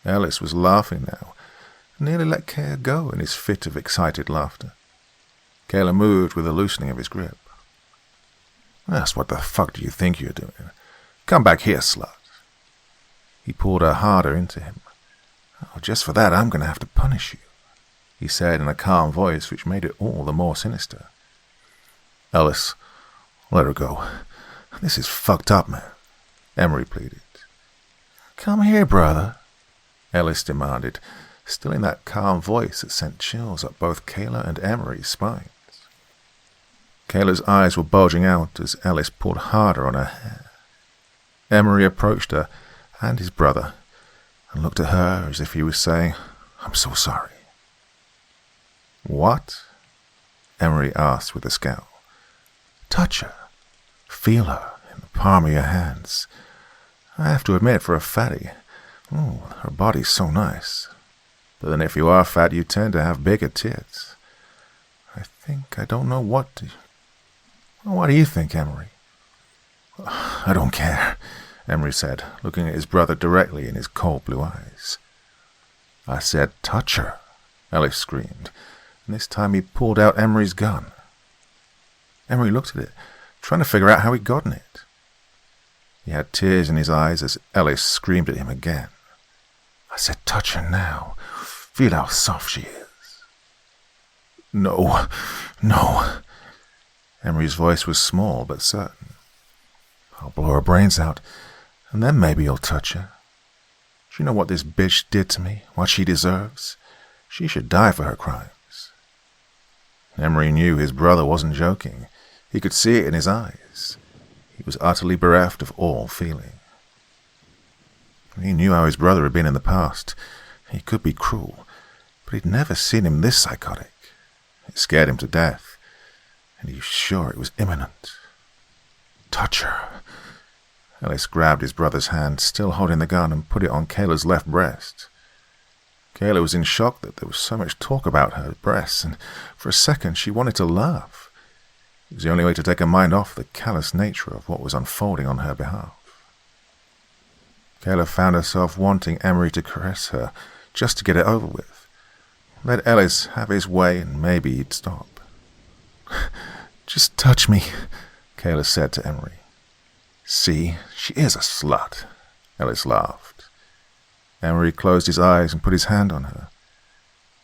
Ellis was laughing now, and nearly let Kayla go in his fit of excited laughter. Kayla moved with a loosening of his grip. "That's what the fuck do you think you're doing? Come back here, slut." He pulled her harder into him. "Oh, just for that I'm going to have to punish you," he said in a calm voice which made it all the more sinister. "Ellis, let her go. This is fucked up, man," Emery pleaded. "Come here, brother," Ellis demanded, still in that calm voice that sent chills up both Kayla and Emery's spines. Kayla's eyes were bulging out as Ellis pulled harder on her hair. Emery approached her and his brother and looked at her as if he was saying, "I'm so sorry." "What?" Emery asked with a scowl. "Touch her. Feel her in the palm of your hands. I have to admit, for a fatty, her body's so nice. But then if you are fat, you tend to have bigger tits. I don't know what to... What do you think, Emery?" "I don't care," Emery said, looking at his brother directly in his cold blue eyes. "I said touch her," Ellis screamed, and this time he pulled out Emery's gun. Emery looked at it, trying to figure out how he'd gotten it. He had tears in his eyes as Ellis screamed at him again. "I said touch her now. Feel how soft she is." No. Emery's voice was small but certain. "I'll blow her brains out, and then maybe you'll touch her. Do you know what this bitch did to me? What she deserves? She should die for her crimes." Emery knew his brother wasn't joking. He could see it in his eyes. He was utterly bereft of all feeling. He knew how his brother had been in the past. He could be cruel, but he'd never seen him this psychotic. It scared him to death, and he was sure it was imminent. "Touch her," Ellis grabbed his brother's hand, still holding the gun, and put it on Kayla's left breast. Kayla was in shock that there was so much talk about her breasts, and for a second she wanted to laugh. It was the only way to take her mind off the callous nature of what was unfolding on her behalf. Kayla found herself wanting Emery to caress her, just to get it over with. Let Ellis have his way and maybe he'd stop. "Just touch me," Kayla said to Emery. "See, she is a slut," Ellis laughed. Emery closed his eyes and put his hand on her.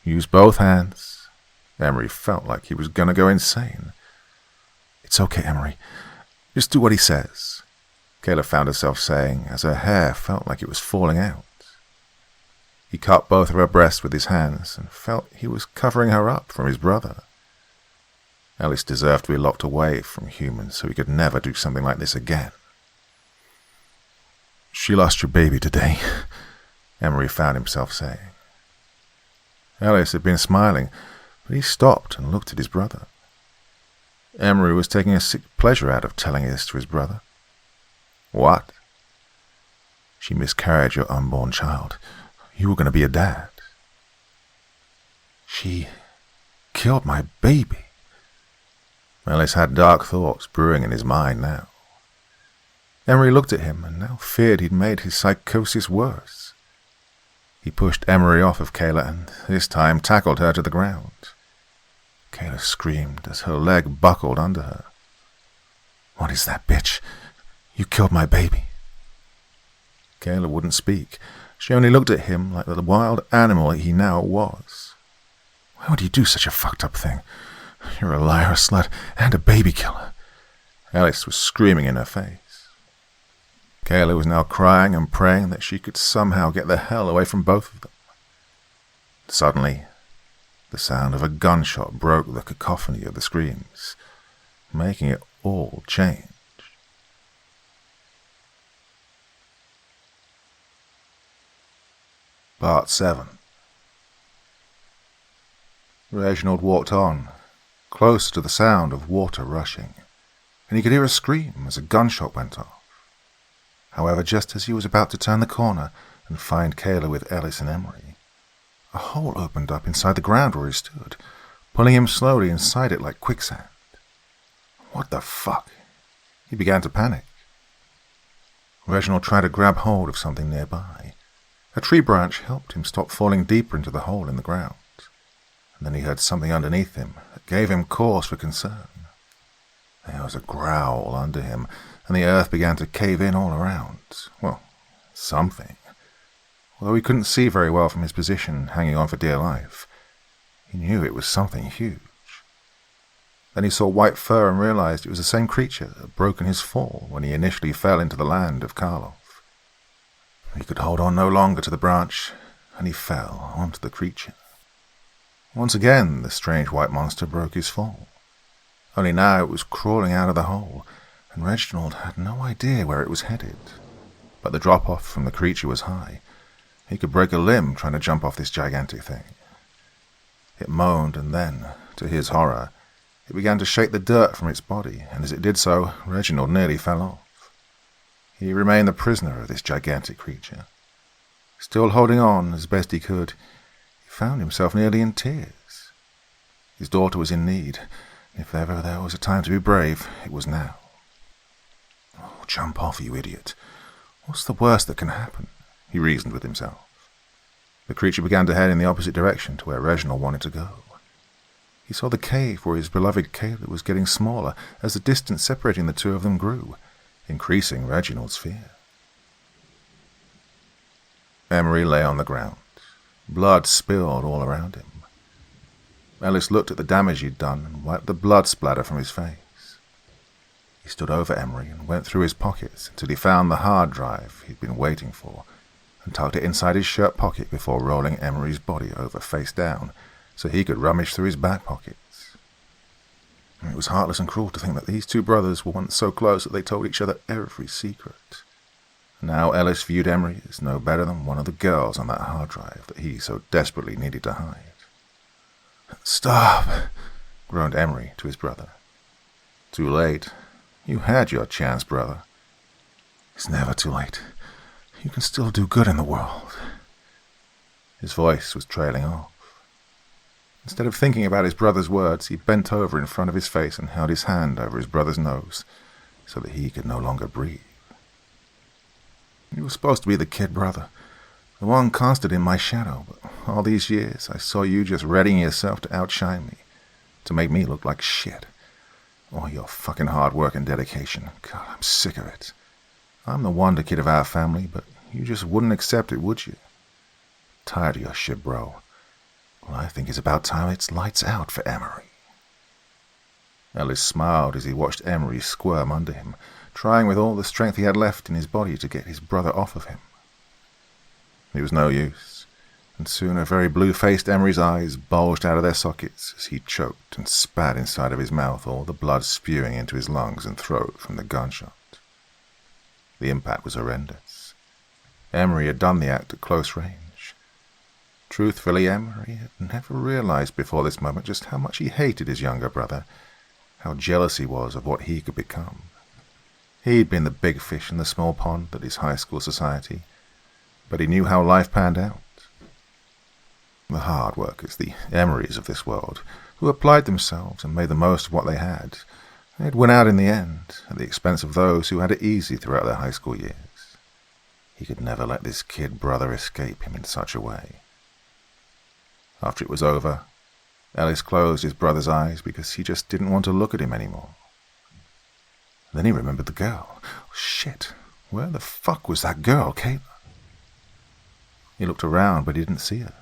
Use both hands. Emery felt like he was going to go insane. "It's okay, Emery. Just do what he says," Kayla found herself saying as her hair felt like it was falling out. He cupped both of her breasts with his hands and felt he was covering her up from his brother. Ellis deserved to be locked away from humans so he could never do something like this again. "She lost your baby today," Emery found himself saying. Ellis had been smiling, but he stopped and looked at his brother. Emery was taking a sick pleasure out of telling this to his brother. "What?" "She miscarried your unborn child. You were going to be a dad." "She killed my baby." Ellis had dark thoughts brewing in his mind now. Emery looked at him and now feared he'd made his psychosis worse. He pushed Emery off of Kayla and this time tackled her to the ground. Kayla screamed as her leg buckled under her. "What is that, bitch? You killed my baby." Kayla wouldn't speak. She only looked at him like the wild animal he now was. "Why would you do such a fucked up thing? You're a liar, a slut, and a baby killer." Ellis was screaming in her face. Kayla was now crying and praying that she could somehow get the hell away from both of them. Suddenly, the sound of a gunshot broke the cacophony of the screams, making it all change. Part 7. Reginald walked on, close to the sound of water rushing, and he could hear a scream as a gunshot went off. However, just as he was about to turn the corner and find Kayla with Ellis and Emery, a hole opened up inside the ground where he stood, pulling him slowly inside it like quicksand. What the fuck? He began to panic. Reginald tried to grab hold of something nearby. A tree branch helped him stop falling deeper into the hole in the ground, and then he heard something underneath him that gave him cause for concern. There was a growl under him, and the earth began to cave in all around. Well, something. Although he couldn't see very well from his position, hanging on for dear life, he knew it was something huge. Then he saw white fur and realized it was the same creature that had broken his fall when he initially fell into the land of Karloff. He could hold on no longer to the branch, and he fell onto the creature. Once again, the strange white monster broke his fall. Only now it was crawling out of the hole, and Reginald had no idea where it was headed. But the drop-off from the creature was high. He could break a limb trying to jump off this gigantic thing. It moaned, and then, to his horror, it began to shake the dirt from its body, and as it did so, Reginald nearly fell off. He remained the prisoner of this gigantic creature. Still holding on as best he could, he found himself nearly in tears. His daughter was in need. If ever there was a time to be brave, it was now. "Oh, jump off, you idiot. What's the worst that can happen?" he reasoned with himself. The creature began to head in the opposite direction to where Reginald wanted to go. He saw the cave where his beloved Kayla was getting smaller as the distance separating the two of them grew, increasing Reginald's fear. Emery lay on the ground. Blood spilled all around him. Ellis looked at the damage he'd done and wiped the blood splatter from his face. He stood over Emery and went through his pockets until he found the hard drive he'd been waiting for and tucked it inside his shirt pocket before rolling Emery's body over face down so he could rummage through his back pockets. It was heartless and cruel to think that these two brothers were once so close that they told each other every secret. Now Ellis viewed Emery as no better than one of the girls on that hard drive that he so desperately needed to hide. "Stop!" groaned Emery to his brother. "Too late. You had your chance, brother." It's never too late. You can still do good in the world. His voice was trailing off. Instead of thinking about his brother's words, he bent over in front of his face and held his hand over his brother's nose so that he could no longer breathe. You were supposed to be the kid brother, the one constant in my shadow, but all these years I saw you just readying yourself to outshine me, to make me look like shit. All your fucking hard work and dedication. God, I'm sick of it. I'm the wonder kid of our family, but you just wouldn't accept it, would you? Tired of your shit, bro. Well, I think it's about time it's lights out for Emery. Ellis smiled as he watched Emery squirm under him, trying with all the strength he had left in his body to get his brother off of him. It was no use, and soon a very blue-faced Emery's eyes bulged out of their sockets as he choked and spat inside of his mouth, all the blood spewing into his lungs and throat from the gunshot. The impact was horrendous. Emery had done the act at close range. Truthfully, Emery had never realized before this moment just how much he hated his younger brother, how jealous he was of what he could become. He'd been the big fish in the small pond at his high school society, but he knew how life panned out. The hard workers, the Emerys of this world, who applied themselves and made the most of what they had, they'd win out in the end, at the expense of those who had it easy throughout their high school years. He could never let this kid brother escape him in such a way. After it was over, Ellis closed his brother's eyes because he just didn't want to look at him anymore. Then he remembered the girl. Oh, shit, where the fuck was that girl, Kayla? He looked around, but he didn't see her.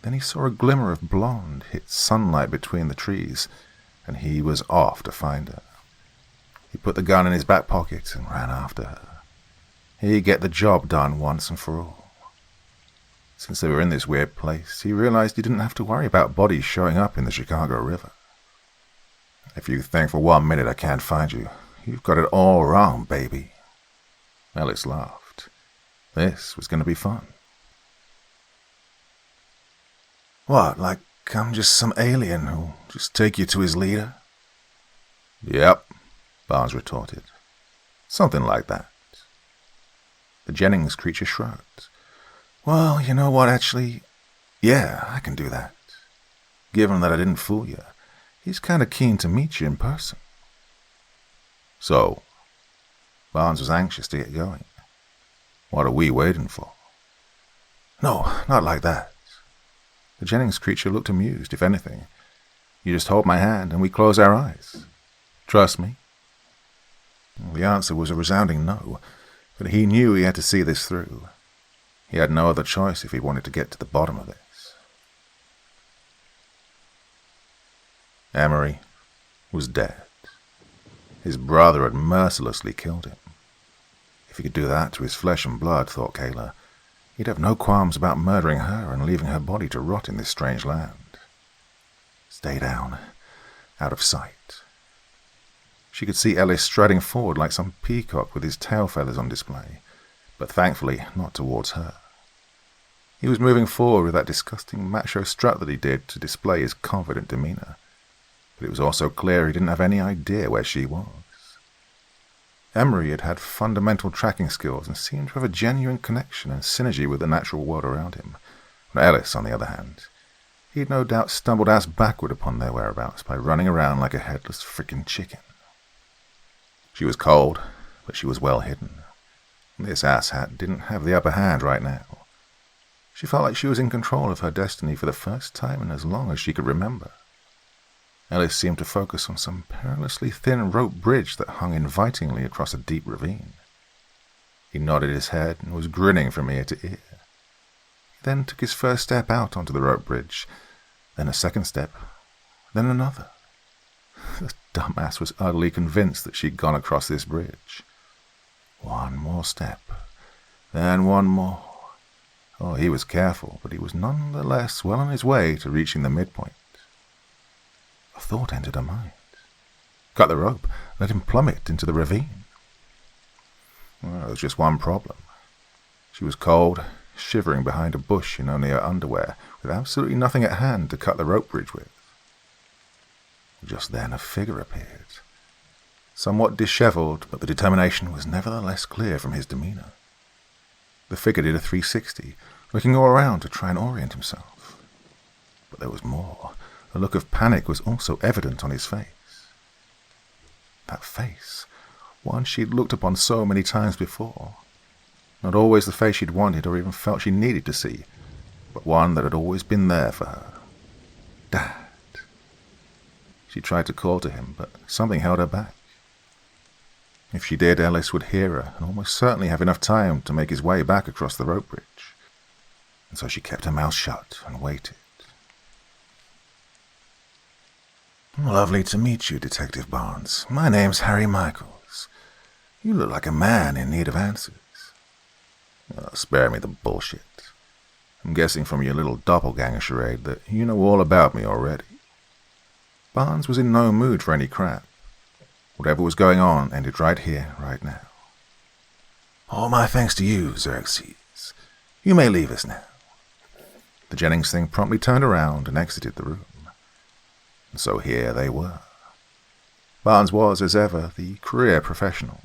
Then he saw a glimmer of blonde hit sunlight between the trees, and he was off to find her. He put the gun in his back pocket and ran after her. He'd get the job done once and for all. Since they were in this weird place, he realized he didn't have to worry about bodies showing up in the Chicago River. If you think for 1 minute I can't find you, you've got it all wrong, baby. Ellis laughed. This was going to be fun. What, like I'm just some alien who'll just take you to his leader? Yep, Barnes retorted. Something like that. The Jennings creature shrugged. Well, you know what, actually, yeah, I can do that. Given that I didn't fool you, he's kind of keen to meet you in person. So, Barnes was anxious to get going. What are we waiting for? No, not like that. The Jennings creature looked amused, if anything. You just hold my hand and we close our eyes. Trust me? The answer was a resounding no, but he knew he had to see this through. He had no other choice if he wanted to get to the bottom of this. Emery was dead. His brother had mercilessly killed him. If he could do that to his flesh and blood, thought Kayla, he'd have no qualms about murdering her and leaving her body to rot in this strange land. Stay down, out of sight. She could see Ellis striding forward like some peacock with his tail feathers on display, but thankfully not towards her. He was moving forward with that disgusting macho strut that he did to display his confident demeanor, but it was also clear he didn't have any idea where she was. Emery had had fundamental tracking skills and seemed to have a genuine connection and synergy with the natural world around him. But Ellis, on the other hand, he'd no doubt stumbled ass backward upon their whereabouts by running around like a headless frickin' chicken. She was cold, but she was well hidden. This asshat didn't have the upper hand right now. She felt like she was in control of her destiny for the first time in as long as she could remember. Ellis seemed to focus on some perilously thin rope bridge that hung invitingly across a deep ravine. He nodded his head and was grinning from ear to ear. He then took his first step out onto the rope bridge, then a second step, then another. The dumbass was utterly convinced that she'd gone across this bridge. One more step, then one more. Oh, he was careful, but he was nonetheless well on his way to reaching the midpoint. A thought entered her mind. Cut the rope, let him plummet into the ravine. Well, there was just one problem. She was cold, shivering behind a bush in only her underwear, with absolutely nothing at hand to cut the rope bridge with. Just then a figure appeared. somewhat dishevelled, but the determination was nevertheless clear from his demeanour. The figure did a 360, looking all around to try and orient himself. But there was more. A look of panic was also evident on his face. That face, one she'd looked upon so many times before. Not always the face she'd wanted or even felt she needed to see, but one that had always been there for her. Dad. She tried to call to him, but something held her back. If she did, Ellis would hear her and almost certainly have enough time to make his way back across the rope bridge. And so she kept her mouth shut and waited. Lovely to meet you, Detective Barnes. My name's Harry Michaels. You look like a man in need of answers. Oh, spare me the bullshit. I'm guessing from your little doppelganger charade that you know all about me already. Barnes was in no mood for any crap. Whatever was going on ended right here, right now. All my thanks to you, Xerxes. You may leave us now. The Jennings thing promptly turned around and exited the room. And so here they were. Barnes was, as ever, the career professional.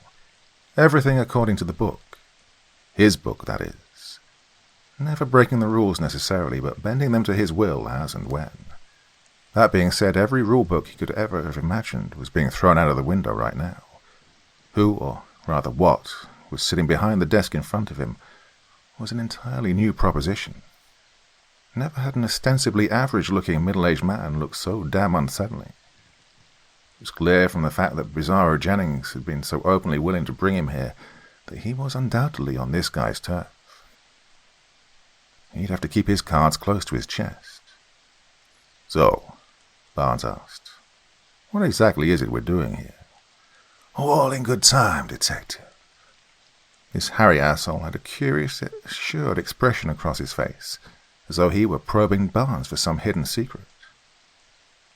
Everything according to the book. His book, that is. Never breaking the rules necessarily, but bending them to his will as and when. That being said, every rule book he could ever have imagined was being thrown out of the window right now. Who, or rather what, was sitting behind the desk in front of him was an entirely new proposition. Never had an ostensibly average-looking middle-aged man look so damn unsettling. It was clear from the fact that Bizarro Jennings had been so openly willing to bring him here that he was undoubtedly on this guy's turf. He'd have to keep his cards close to his chest. So, Barnes asked, what exactly is it we're doing here? All in good time, Detective. This Harry asshole had a curious, assured expression across his face, as though he were probing Barnes for some hidden secret.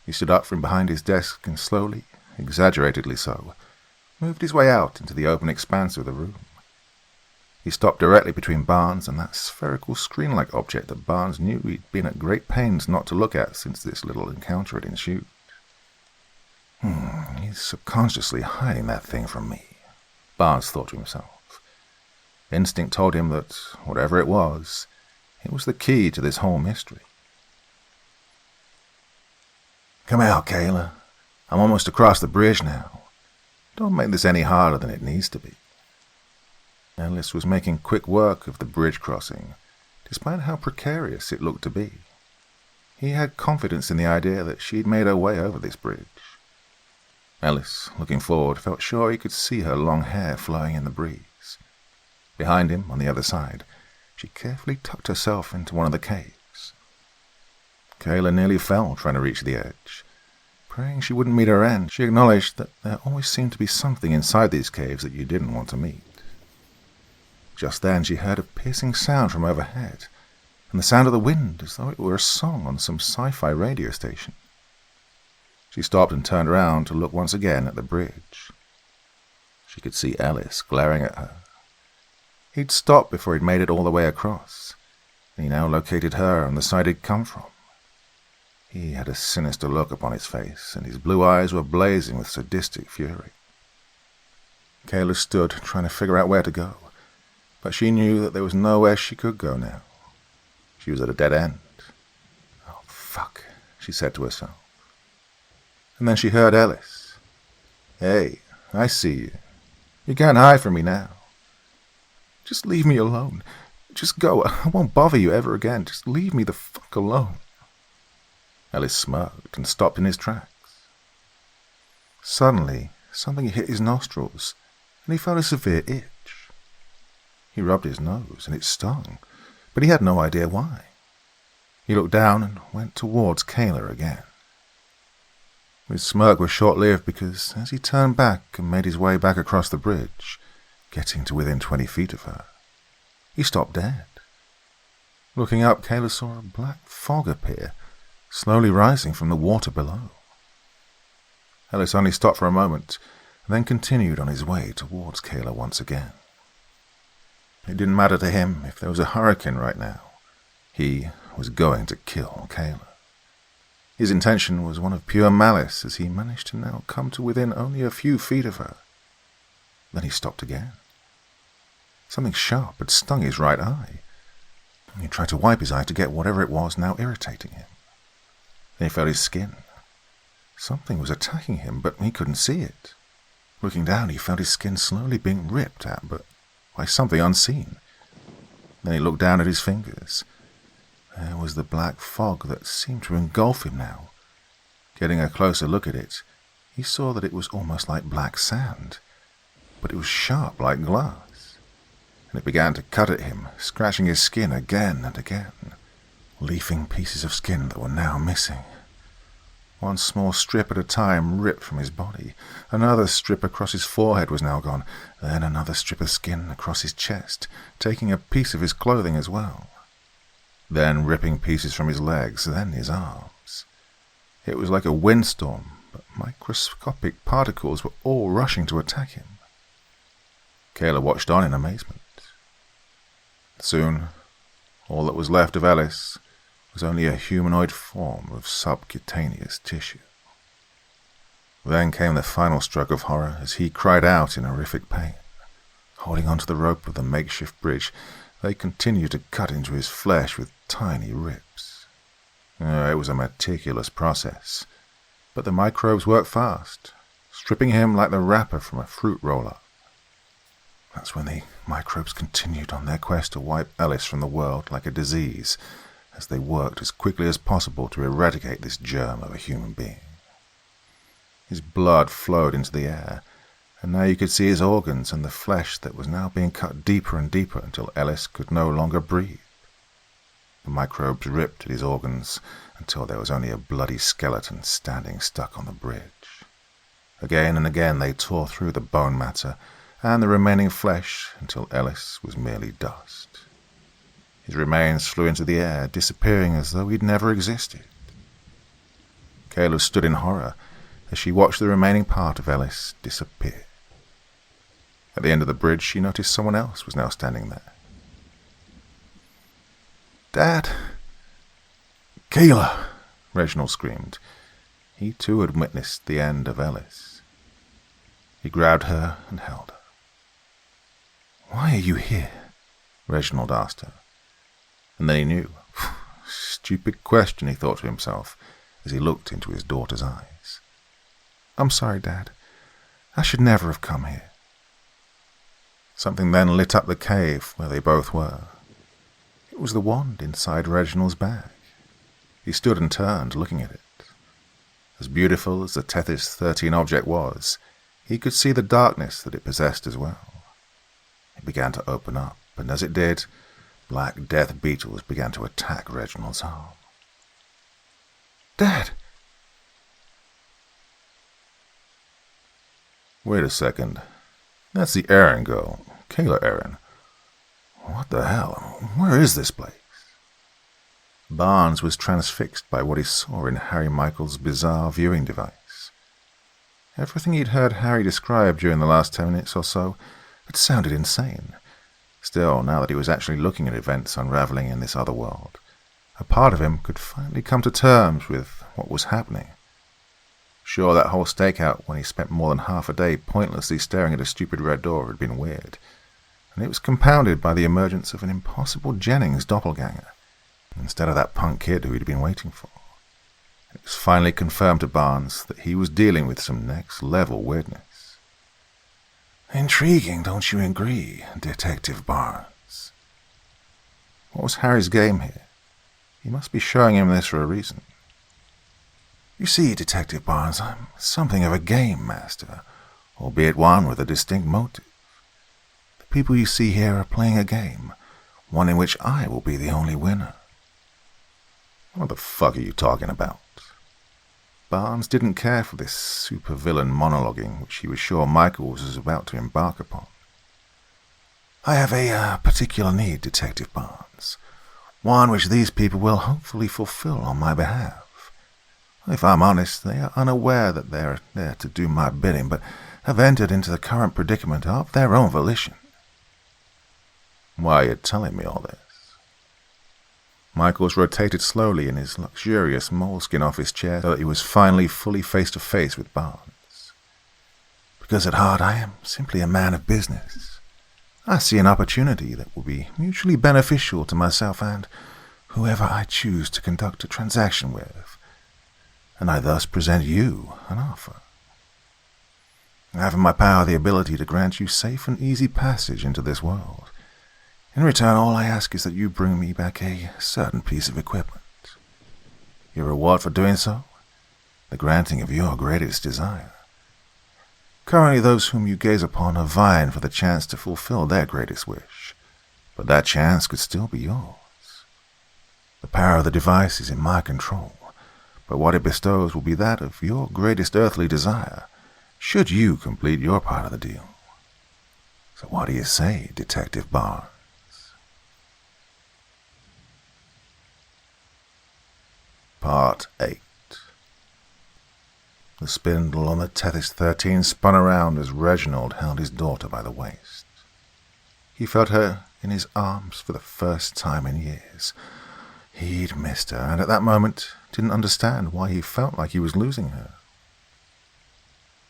He stood up from behind his desk and slowly, exaggeratedly so, moved his way out into the open expanse of the room. He stopped directly between Barnes and that spherical screen-like object that Barnes knew he'd been at great pains not to look at since this little encounter had ensued. He's subconsciously hiding that thing from me, Barnes thought to himself. Instinct told him that, whatever it was the key to this whole mystery. Come out, Kayla. I'm almost across the bridge now. Don't make this any harder than it needs to be. Ellis was making quick work of the bridge crossing, despite how precarious it looked to be. He had confidence in the idea that she'd made her way over this bridge. Ellis, looking forward, felt sure he could see her long hair flowing in the breeze. Behind him, on the other side, she carefully tucked herself into one of the caves. Kayla nearly fell trying to reach the edge. Praying she wouldn't meet her end, she acknowledged that there always seemed to be something inside these caves that you didn't want to meet. Just then she heard a piercing sound from overhead, and the sound of the wind as though it were a song on some sci-fi radio station. She stopped and turned around to look once again at the bridge. She could see Ellis glaring at her. He'd stopped before he'd made it all the way across, and he now located her on the side he'd come from. He had a sinister look upon his face, and his blue eyes were blazing with sadistic fury. Kayla stood, trying to figure out where to go, but she knew that there was nowhere she could go now. She was at a dead end. Oh, fuck, she said to herself. And then she heard Ellis. Hey, I see you. You can't hide from me now. Just leave me alone. Just go. I won't bother you ever again. Just leave me the fuck alone. Ellis smirked and stopped in his tracks. Suddenly, something hit his nostrils, and he felt a severe itch. He rubbed his nose, and it stung, but he had no idea why. He looked down and went towards Kayla again. His smirk was short-lived because, as he turned back and made his way back across the bridge, getting to within 20 feet of her, he stopped dead. Looking up, Kayla saw a black fog appear, slowly rising from the water below. Ellis only stopped for a moment, and then continued on his way towards Kayla once again. It didn't matter to him if there was a hurricane right now. He was going to kill Kayla. His intention was one of pure malice, as he managed to now come to within only a few feet of her. Then he stopped again. Something sharp had stung his right eye. He tried to wipe his eye to get whatever it was now irritating him. Then he felt his skin. Something was attacking him, but he couldn't see it. Looking down, he felt his skin slowly being ripped at, but by something unseen. Then he looked down at his fingers. There was the black fog that seemed to engulf him now. Getting a closer look at it, he saw that it was almost like black sand, but it was sharp like glass. And it began to cut at him, scratching his skin again and again, leafing pieces of skin that were now missing. One small strip at a time ripped from his body. Another strip across his forehead was now gone, then another strip of skin across his chest, taking a piece of his clothing as well. Then ripping pieces from his legs, then his arms. It was like a windstorm, but microscopic particles were all rushing to attack him. Kayla watched on in amazement. Soon, all that was left of Ellis was only a humanoid form of subcutaneous tissue. Then came the final stroke of horror as he cried out in horrific pain. Holding onto the rope of the makeshift bridge, they continued to cut into his flesh with tiny rips. It was a meticulous process, but the microbes worked fast, stripping him like the wrapper from a fruit roll-up. That's when the microbes continued on their quest to wipe Ellis from the world like a disease, as they worked as quickly as possible to eradicate this germ of a human being. His blood flowed into the air, and now you could see his organs and the flesh that was now being cut deeper and deeper until Ellis could no longer breathe. The microbes ripped at his organs until there was only a bloody skeleton standing stuck on the bridge. Again and again they tore through the bone matter and the remaining flesh until Ellis was merely dust. His remains flew into the air, disappearing as though he'd never existed. Kayla stood in horror as she watched the remaining part of Ellis disappear. At the end of the bridge, she noticed someone else was now standing there. "Dad!" "Kayla!" Reginald screamed. He too had witnessed the end of Ellis. He grabbed her and held her. "Why are you here?" Reginald asked her. And then he knew. Stupid question, he thought to himself, as he looked into his daughter's eyes. "I'm sorry, Dad. I should never have come here." Something then lit up the cave where they both were. It was the wand inside Reginald's bag. He stood and turned, looking at it. As beautiful as the Tethys 13 object was, he could see the darkness that it possessed as well. It began to open up, and as it did, black death beetles began to attack Reginald's arm. "Dad!" "Wait a second. That's the Errin girl, Kayla Errin. What the hell? Where is this place?" Barnes was transfixed by what he saw in Harry Michael's bizarre viewing device. Everything he'd heard Harry describe during the last 10 minutes or so had sounded insane. Still, now that he was actually looking at events unraveling in this other world, a part of him could finally come to terms with what was happening. Sure, that whole stakeout when he spent more than half a day pointlessly staring at a stupid red door had been weird, and it was compounded by the emergence of an impossible Jennings doppelganger, instead of that punk kid who he'd been waiting for. It was finally confirmed to Barnes that he was dealing with some next-level weirdness. "Intriguing, don't you agree, Detective Barnes?" What was Harry's game here? He must be showing him this for a reason. "You see, Detective Barnes, I'm something of a game master, albeit one with a distinct motive. The people you see here are playing a game, one in which I will be the only winner." "What the fuck are you talking about?" Barnes didn't care for this supervillain monologuing which he was sure Michaels was about to embark upon. "I have a particular need, Detective Barnes, one which these people will hopefully fulfill on my behalf. If I'm honest, they are unaware that they are there to do my bidding, but have entered into the current predicament of their own volition." "Why are you telling me all this?" Michaels rotated slowly in his luxurious moleskin office chair so that he was finally fully face to face with Barnes. Because at heart I am simply a man of business. I see an opportunity that will be mutually beneficial to myself and whoever I choose to conduct a transaction with, and I thus present you an offer. I have in my power the ability to grant you safe and easy passage into this world. In return, all I ask is that you bring me back a certain piece of equipment. Your reward for doing so? The granting of your greatest desire. Currently, those whom you gaze upon are vying for the chance to fulfill their greatest wish, but that chance could still be yours. The power of the device is in my control, but what it bestows will be that of your greatest earthly desire, should you complete your part of the deal. So what do you say, Detective Barnes? Part 8. The spindle on the Tethys 13 spun around as Reginald held his daughter by the waist. He felt her in his arms for the first time in years. He'd missed her, and at that moment didn't understand why he felt like he was losing her.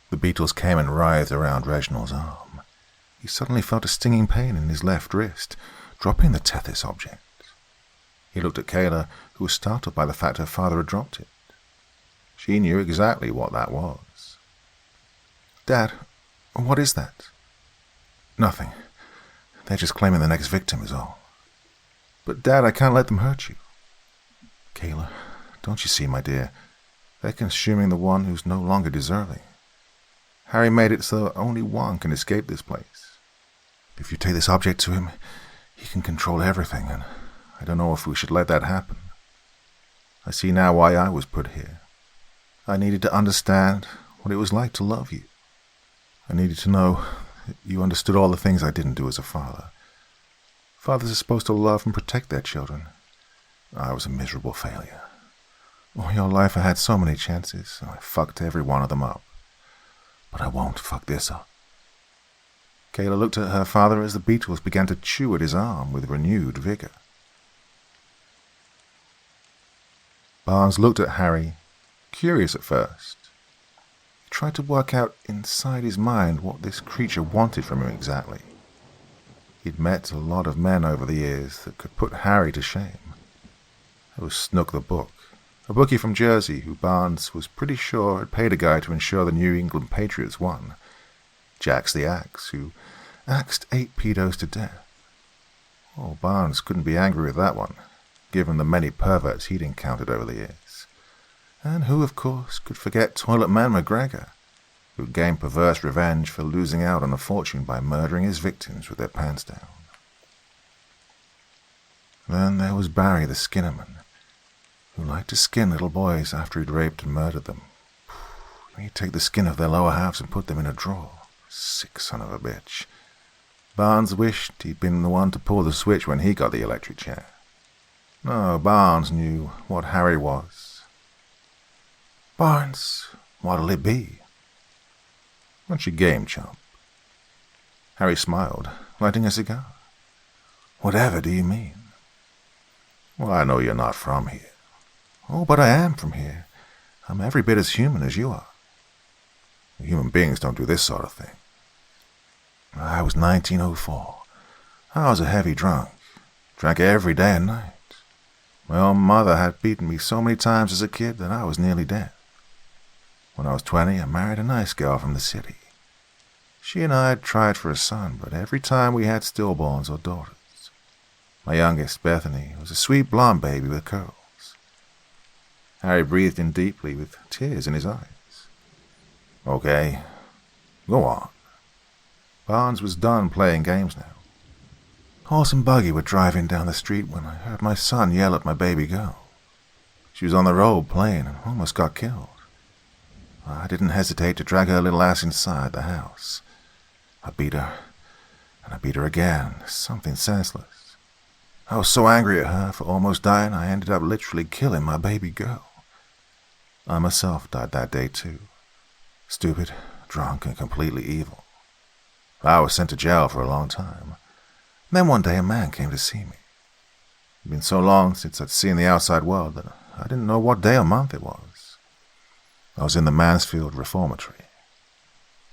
The beetles came and writhed around Reginald's arm. He suddenly felt a stinging pain in his left wrist, dropping the Tethys object. He looked at Kayla, who was startled by the fact her father had dropped it. She knew exactly what that was. "Dad, what is that?" "Nothing. They're just claiming the next victim is all." "But Dad, I can't let them hurt you." "Kayla, don't you see, my dear? They're consuming the one who's no longer deserving. Harry made it so only one can escape this place. If you take this object to him, he can control everything, and I don't know if we should let that happen. I see now why I was put here. I needed to understand what it was like to love you. I needed to know that you understood all the things I didn't do as a father. Fathers are supposed to love and protect their children. I was a miserable failure. All your life I had so many chances, and I fucked every one of them up. But I won't fuck this up." Kayla looked at her father as the beetles began to chew at his arm with renewed vigor. Barnes looked at Harry, curious at first. He tried to work out inside his mind what this creature wanted from him exactly. He'd met a lot of men over the years that could put Harry to shame. There was Snook the Book, a bookie from Jersey who Barnes was pretty sure had paid a guy to ensure the New England Patriots won. Jax the Axe, who axed 8 pedos to death. Oh, Barnes couldn't be angry with that one, given the many perverts he'd encountered over the years. And who, of course, could forget Toilet Man McGregor, who gained perverse revenge for losing out on a fortune by murdering his victims with their pants down. Then there was Barry the Skinnerman, who liked to skin little boys after he'd raped and murdered them. He'd take the skin of their lower halves and put them in a drawer. Sick son of a bitch. Barnes wished he'd been the one to pull the switch when he got the electric chair. No, Barnes knew what Harry was. "Barnes, what'll it be?" "What's your game, chump?" Harry smiled, lighting a cigar. "Whatever do you mean?" "Well, I know you're not from here." "Oh, but I am from here. I'm every bit as human as you are." "Human beings don't do this sort of thing." "I was 1904. I was a heavy drunk. Drank every day and night. My own mother had beaten me so many times as a kid that I was nearly dead. When I was 20, I married a nice girl from the city. She and I had tried for a son, but every time we had stillborns or daughters. My youngest, Bethany, was a sweet blonde baby with curls." Harry breathed in deeply with tears in his eyes. "Okay, go on." Barnes was done playing games now. "Horse and buggy were driving down the street when I heard my son yell at my baby girl. She was on the road playing and almost got killed. I didn't hesitate to drag her little ass inside the house. I beat her, and I beat her again, something senseless. I was so angry at her for almost dying, I ended up literally killing my baby girl. I myself died that day too. Stupid, drunk, and completely evil. I was sent to jail for a long time. Then one day a man came to see me. It'd been so long since I'd seen the outside world that I didn't know what day or month it was. I was in the Mansfield Reformatory.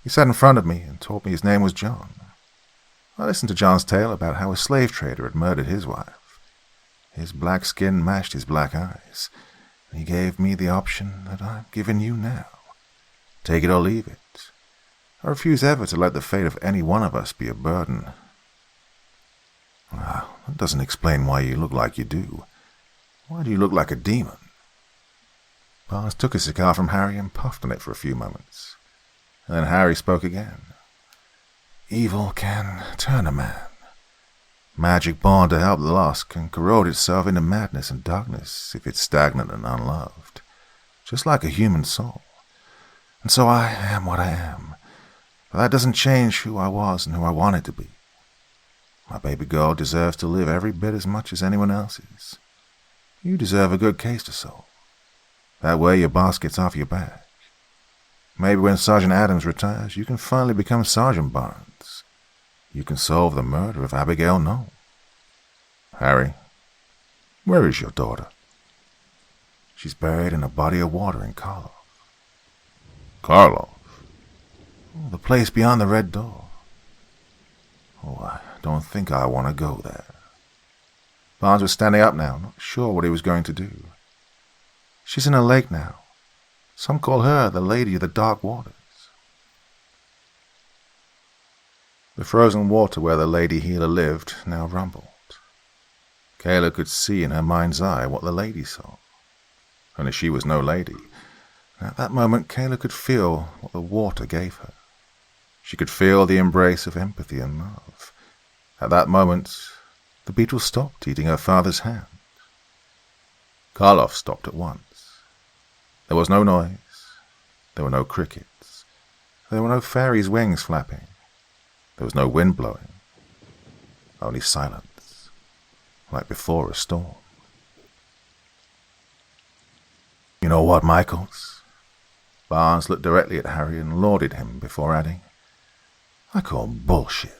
He sat in front of me and told me his name was John. I listened to John's tale about how a slave trader had murdered his wife. His black skin matched his black eyes, and he gave me the option that I'm giving you now. Take it or leave it. I refuse ever to let the fate of any one of us be a burden. That doesn't explain why you look like you do. Why do you look like a demon? Barnes took a cigar from Harry and puffed on it for a few moments. And then Harry spoke again. Evil can turn a man. Magic born to help the lost can corrode itself into madness and darkness if it's stagnant and unloved, just like a human soul. And so I am what I am, but that doesn't change who I was and who I wanted to be. My baby girl deserves to live every bit as much as anyone else's. You deserve a good case to solve. That way your boss gets off your back. Maybe when Sergeant Adams retires, you can finally become Sergeant Barnes. You can solve the murder of Abigail Knoll. Harry, where is your daughter? She's buried in a body of water in Karloff. Karloff? Oh, the place beyond the red door. Oh, I don't think I want to go there. Barnes was standing up now, not sure what he was going to do. She's in a lake now. Some call her the Lady of the Dark Waters. The frozen water where the Lady Healer lived now rumbled. Kayla could see in her mind's eye what the lady saw. Only she was no lady. At that moment, Kayla could feel what the water gave her. She could feel the embrace of empathy and love. At that moment, the beetle stopped eating her father's hand. Karloff stopped at once. There was no noise. There were no crickets. There were no fairies' wings flapping. There was no wind blowing. Only silence, like before a storm. You know what, Michaels? Barnes looked directly at Harry and lauded him before adding, I call bullshit.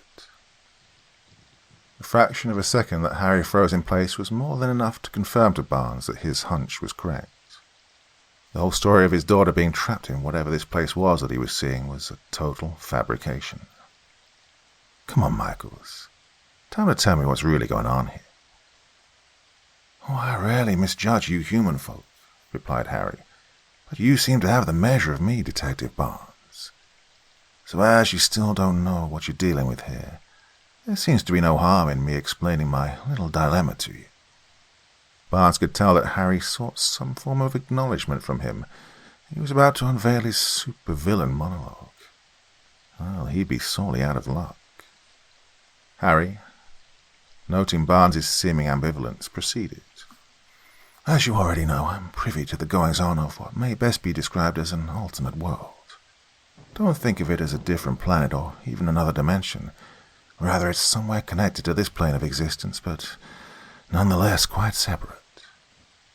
The fraction of a second that Harry froze in place was more than enough to confirm to Barnes that his hunch was correct. The whole story of his daughter being trapped in whatever this place was that he was seeing was a total fabrication. Come on, Michaels. Time to tell me what's really going on here. Oh, I rarely misjudge you human folk, replied Harry, but you seem to have the measure of me, Detective Barnes. So as you still don't know what you're dealing with here, there seems to be no harm in me explaining my little dilemma to you. Barnes could tell that Harry sought some form of acknowledgement from him. He was about to unveil his supervillain monologue. Well, he'd be sorely out of luck. Harry, noting Barnes's seeming ambivalence, proceeded. As you already know, I'm privy to the goings-on of what may best be described as an alternate world. Don't think of it as a different planet or even another dimension. Rather, it's somewhere connected to this plane of existence, but nonetheless quite separate.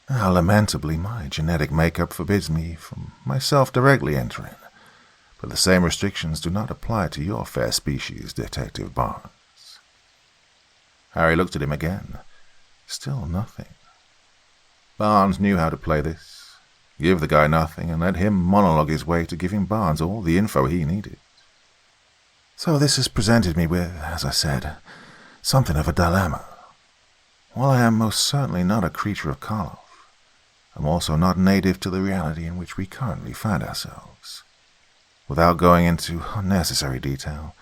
Now, lamentably, my genetic makeup forbids me from myself directly entering, but the same restrictions do not apply to your fair species, Detective Barnes. Harry looked at him again. Still nothing. Barnes knew how to play this. Give the guy nothing and let him monologue his way to giving Barnes all the info he needed. So this has presented me with, as I said, something of a dilemma. While I am most certainly not a creature of Karloff, I'm also not native to the reality in which we currently find ourselves. Without going into unnecessary detail,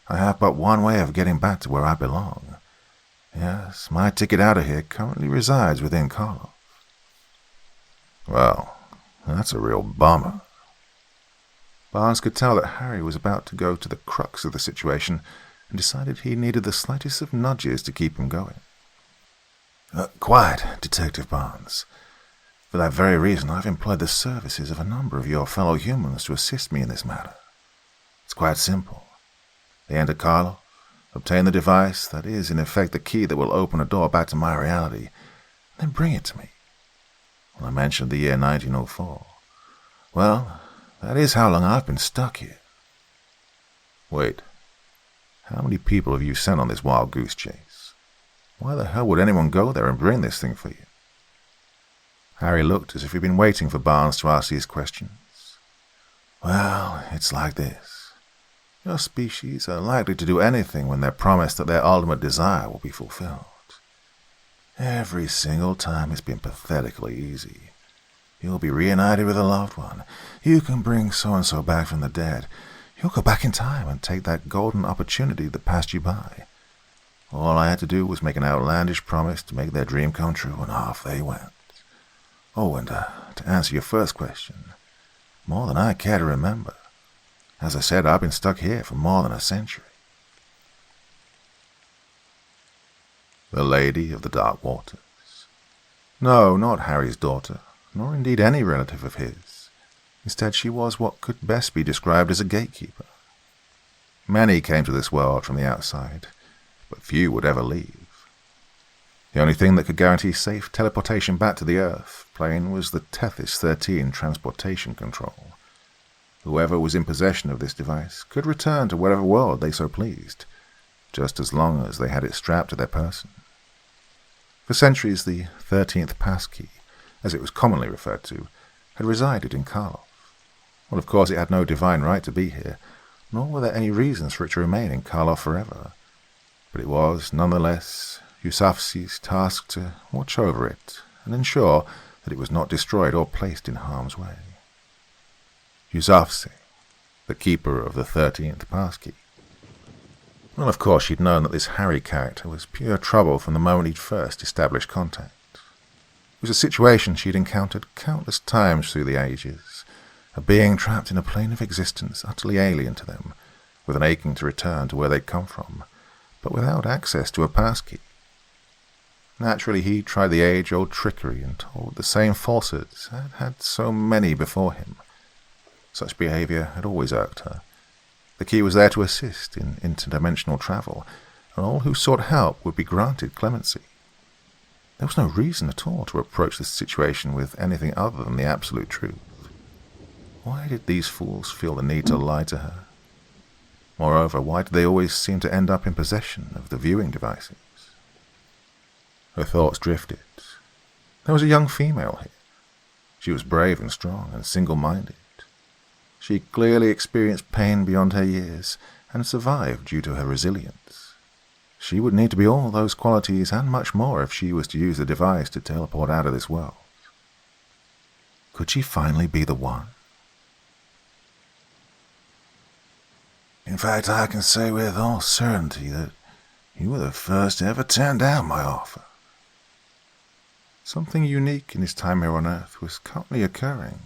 I have but one way of getting back to where I belong. Yes, my ticket out of here currently resides within Karloff. Well, that's a real bummer. Barnes could tell that Harry was about to go to the crux of the situation and decided he needed the slightest of nudges to keep him going. Quiet, Detective Barnes. For that very reason, I've employed the services of a number of your fellow humans to assist me in this matter. It's quite simple. They enter Karloff, obtain the device that is, in effect, the key that will open a door back to my reality, then bring it to me. Well, I mentioned the year 1904. Well, that is how long I've been stuck here. Wait, how many people have you sent on this wild goose chase? Why the hell would anyone go there and bring this thing for you? Harry looked as if he'd been waiting for Barnes to ask these questions. Well, it's like this. Your species are likely to do anything when they're promised that their ultimate desire will be fulfilled. Every single time it's been pathetically easy. You'll be reunited with a loved one. You can bring so-and-so back from the dead. You'll go back in time and take that golden opportunity that passed you by. All I had to do was make an outlandish promise to make their dream come true, and off they went. Oh, and to answer your first question, more than I care to remember. As I said, I've been stuck here for more than a century. The Lady of the Dark Waters. No, not Harry's daughter, nor indeed any relative of his. Instead, she was what could best be described as a gatekeeper. Many came to this world from the outside, but few would ever leave. The only thing that could guarantee safe teleportation back to the Earth plane was the Tethys 13 transportation control. Whoever was in possession of this device could return to whatever world they so pleased, just as long as they had it strapped to their person. For centuries, the 13th passkey, as it was commonly referred to, had resided in Karloff. Well, of course, it had no divine right to be here, nor were there any reasons for it to remain in Karloff forever. But it was, nonetheless, Yusufzai's task to watch over it and ensure that it was not destroyed or placed in harm's way. Yusufzai, the keeper of the 13th passkey. Well, of course, she'd known that this Harry character was pure trouble from the moment he'd first established contact. It was a situation she'd encountered countless times through the ages, a being trapped in a plane of existence utterly alien to them, with an aching to return to where they'd come from, but without access to a passkey. Naturally, he tried the age-old trickery and told the same falsehoods as had so many before him. Such behavior had always irked her. The key was there to assist in interdimensional travel, and all who sought help would be granted clemency. There was no reason at all to approach this situation with anything other than the absolute truth. Why did these fools feel the need to lie to her? Moreover, why did they always seem to end up in possession of the viewing devices? Her thoughts drifted. There was a young female here. She was brave and strong and single-minded. She clearly experienced pain beyond her years and survived due to her resilience. She would need to be all those qualities and much more if she was to use the device to teleport out of this world. Could she finally be the one? In fact, I can say with all certainty that you were the first to ever turn down my offer. Something unique in his time here on Earth was currently occurring.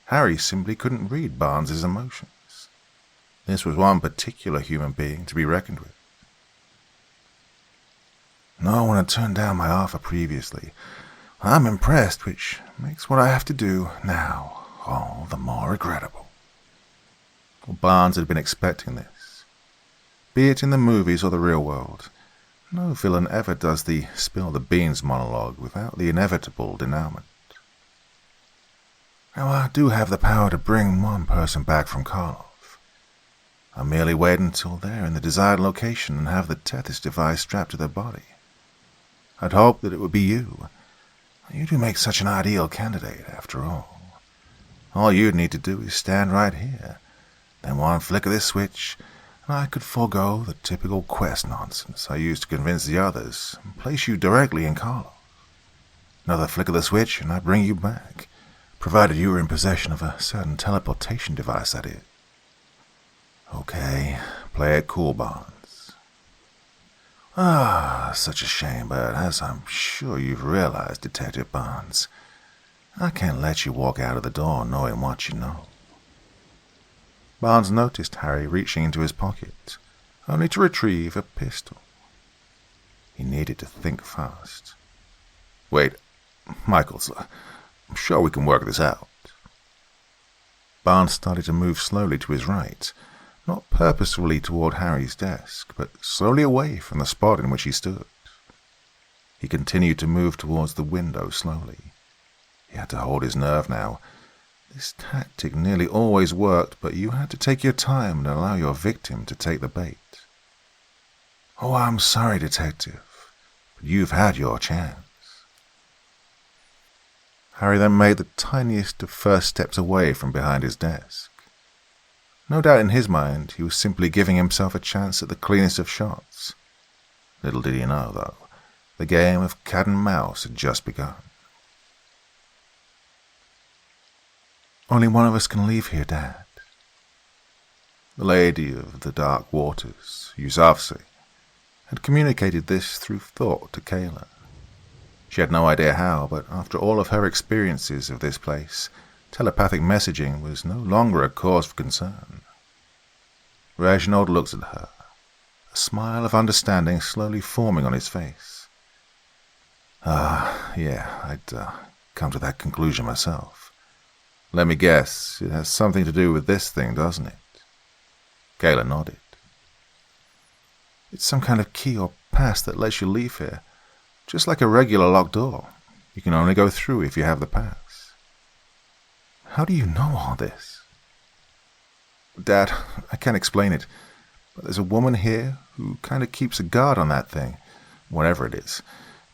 Harry simply couldn't read Barnes's emotions. This was one particular human being to be reckoned with. No one had turned down my offer previously. I'm impressed, which makes what I have to do now all the more regrettable. Well, Barnes had been expecting this. Be it in the movies or the real world, no villain ever does the spill the beans monologue without the inevitable denouement. Now, I do have the power to bring one person back from Karloff. I merely wait until they're in the desired location and have the Tethys device strapped to their body. I'd hoped that it would be you. You do make such an ideal candidate, after all. All you'd need to do is stand right here. Then one flick of this switch, and I could forego the typical quest nonsense I used to convince the others and place you directly in Karloff. Another flick of the switch, and I bring you back. Provided you were in possession of a certain teleportation device, that is. Okay, play it cool, Barnes. Such a shame, but as I'm sure you've realized, Detective Barnes, I can't let you walk out of the door knowing what you know. Barnes noticed Harry reaching into his pocket, only to retrieve a pistol. He needed to think fast. Wait, Michaels, I'm sure we can work this out. Barnes started to move slowly to his right, not purposefully toward Harry's desk, but slowly away from the spot in which he stood. He continued to move towards the window slowly. He had to hold his nerve now. This tactic nearly always worked, but you had to take your time and allow your victim to take the bait. Oh, I'm sorry, Detective. but you've had your chance. Harry then made the tiniest of first steps away from behind his desk. No doubt in his mind he was simply giving himself a chance at the cleanest of shots. Little did he know, though, the game of cat and mouse had just begun. "Only one of us can leave here, Dad." The Lady of the Dark Waters, Yuzavsi, had communicated this through thought to Kayla. She had no idea how, but after all of her experiences of this place, telepathic messaging was no longer a cause for concern. Reginald looked at her, a smile of understanding slowly forming on his face. Yeah, I'd come to that conclusion myself. Let me guess, it has something to do with this thing, doesn't it? Kayla nodded. It's some kind of key or pass that lets you leave here, just like a regular locked door. You can only go through if you have the pass. How do you know all this? Dad, I can't explain it, but there's a woman here who kind of keeps a guard on that thing, whatever it is.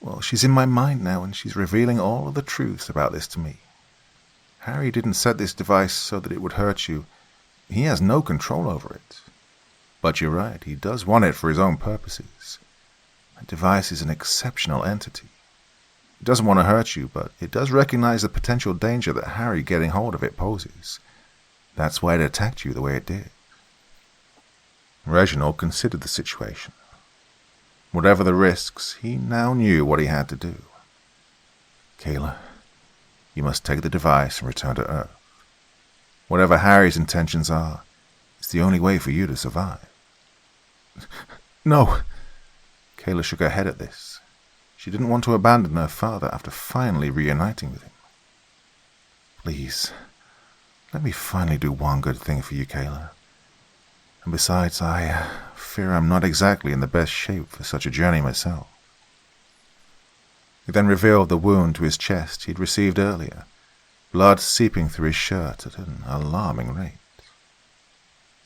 Well, she's in my mind now, and she's revealing all of the truths about this to me. Harry didn't set this device so that it would hurt you. He has no control over it. But you're right, he does want it for his own purposes. That device is an exceptional entity. It doesn't want to hurt you, but it does recognize the potential danger that Harry getting hold of it poses. That's why it attacked you the way it did. Reginald considered the situation. Whatever the risks, he now knew what he had to do. Kayla, you must take the device and return to Earth. Whatever Harry's intentions are, it's the only way for you to survive. No! Kayla shook her head at this. She didn't want to abandon her father after finally reuniting with him. Please, let me finally do one good thing for you, Kayla. And besides, I fear I'm not exactly in the best shape for such a journey myself. He then revealed the wound to his chest he'd received earlier, blood seeping through his shirt at an alarming rate.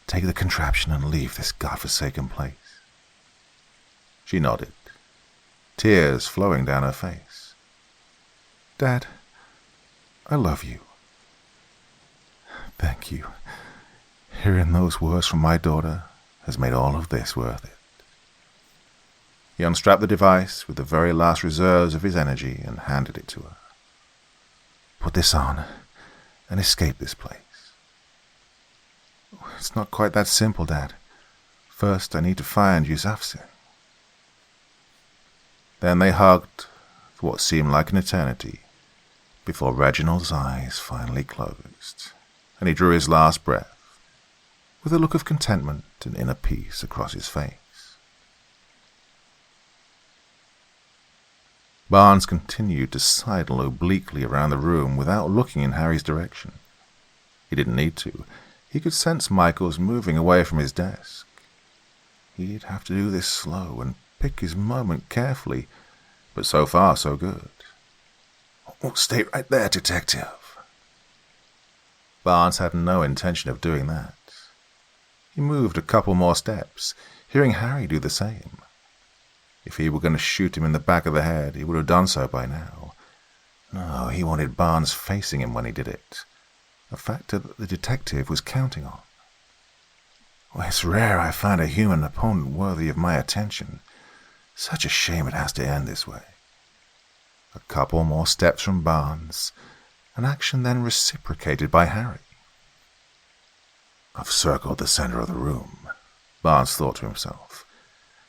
Take the contraption and leave this godforsaken place. She nodded, tears flowing down her face. Dad, I love you. Thank you. Hearing those words from my daughter has made all of this worth it. He unstrapped the device with the very last reserves of his energy and handed it to her. Put this on and escape this place. It's not quite that simple, Dad. First, I need to find Yuzavsi. Then they hugged for what seemed like an eternity before Reginald's eyes finally closed, and he drew his last breath with a look of contentment and inner peace across his face. Barnes continued to sidle obliquely around the room without looking in Harry's direction. He didn't need to. He could sense Michael's moving away from his desk. He'd have to do this slow and pick his moment carefully, but so far so good. Oh, stay right there, detective. Barnes had no intention of doing that. He moved a couple more steps, hearing Harry do the same. If he were going to shoot him in the back of the head, he would have done so by now. No, he wanted Barnes facing him when he did it, a factor that the detective was counting on. Well, it's rare I find a human opponent worthy of my attention. Such a shame it has to end this way. A couple more steps from Barnes, an action then reciprocated by Harry. I've circled the center of the room, Barnes thought to himself.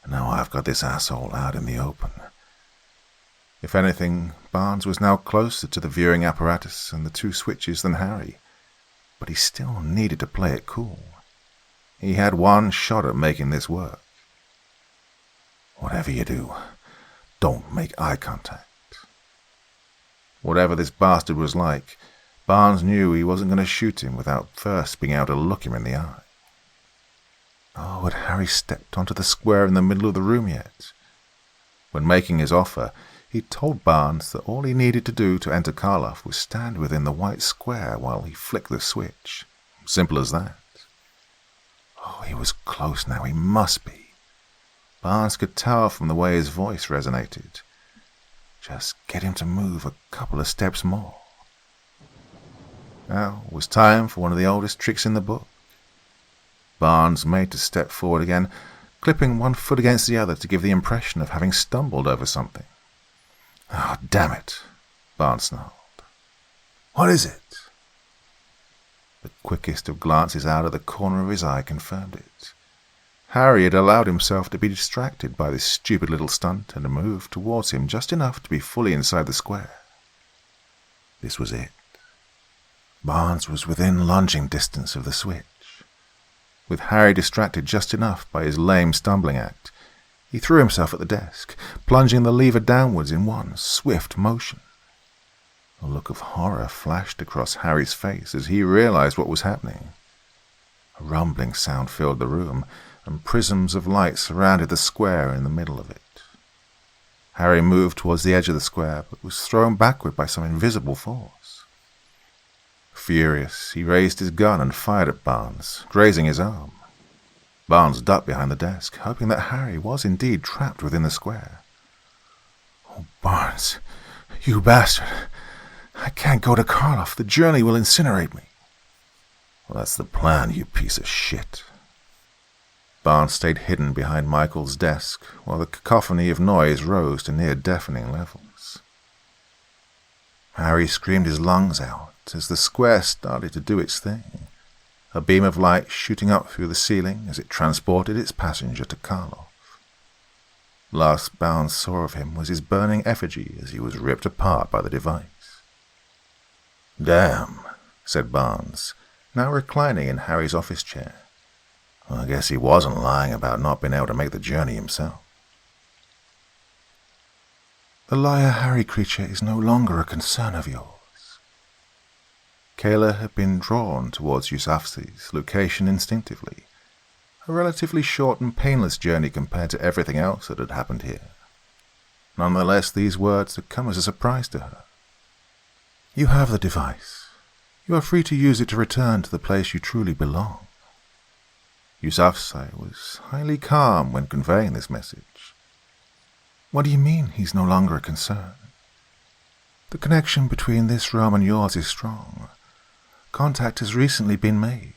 And now I've got this asshole out in the open. If anything, Barnes was now closer to the viewing apparatus and the two switches than Harry, but he still needed to play it cool. He had one shot at making this work. Whatever you do, don't make eye contact. Whatever this bastard was like, Barnes knew he wasn't going to shoot him without first being able to look him in the eye. Oh, had Harry stepped onto the square in the middle of the room yet? When making his offer, he told Barnes that all he needed to do to enter Karloff was stand within the white square while he flicked the switch. Simple as that. Oh, he was close now, he must be. Barnes could tell from the way his voice resonated. Just get him to move a couple of steps more. Now it was time for one of the oldest tricks in the book. Barnes made to step forward again, clipping one foot against the other to give the impression of having stumbled over something. "Oh, damn it," Barnes snarled. "What is it?" The quickest of glances out of the corner of his eye confirmed it. Harry had allowed himself to be distracted by this stupid little stunt and moved towards him just enough to be fully inside the square. This was it. Barnes was within lunging distance of the switch. With Harry distracted just enough by his lame stumbling act, he threw himself at the desk, plunging the lever downwards in one swift motion. A look of horror flashed across Harry's face as he realized what was happening. A rumbling sound filled the room, and prisms of light surrounded the square in the middle of it. Harry moved towards the edge of the square, but was thrown backward by some invisible force. Furious, he raised his gun and fired at Barnes, grazing his arm. Barnes ducked behind the desk, hoping that Harry was indeed trapped within the square. "Oh, Barnes, you bastard! I can't go to Karloff. The journey will incinerate me." "Well, that's the plan, you piece of shit." Barnes stayed hidden behind Michael's desk, while the cacophony of noise rose to near-deafening levels. Harry screamed his lungs out as the square started to do its thing, a beam of light shooting up through the ceiling as it transported its passenger to Karloff. Last Barnes saw of him was his burning effigy as he was ripped apart by the device. "Damn," said Barnes, now reclining in Harry's office chair. "I guess he wasn't lying about not being able to make the journey himself." "The liar Harry creature is no longer a concern of yours." Kayla had been drawn towards Yusufzai's location instinctively, a relatively short and painless journey compared to everything else that had happened here. Nonetheless, these words had come as a surprise to her. "You have the device. You are free to use it to return to the place you truly belong." Yusufzai was highly calm when conveying this message. "What do you mean he's no longer a concern? The connection between this realm and yours is strong. Contact has recently been made.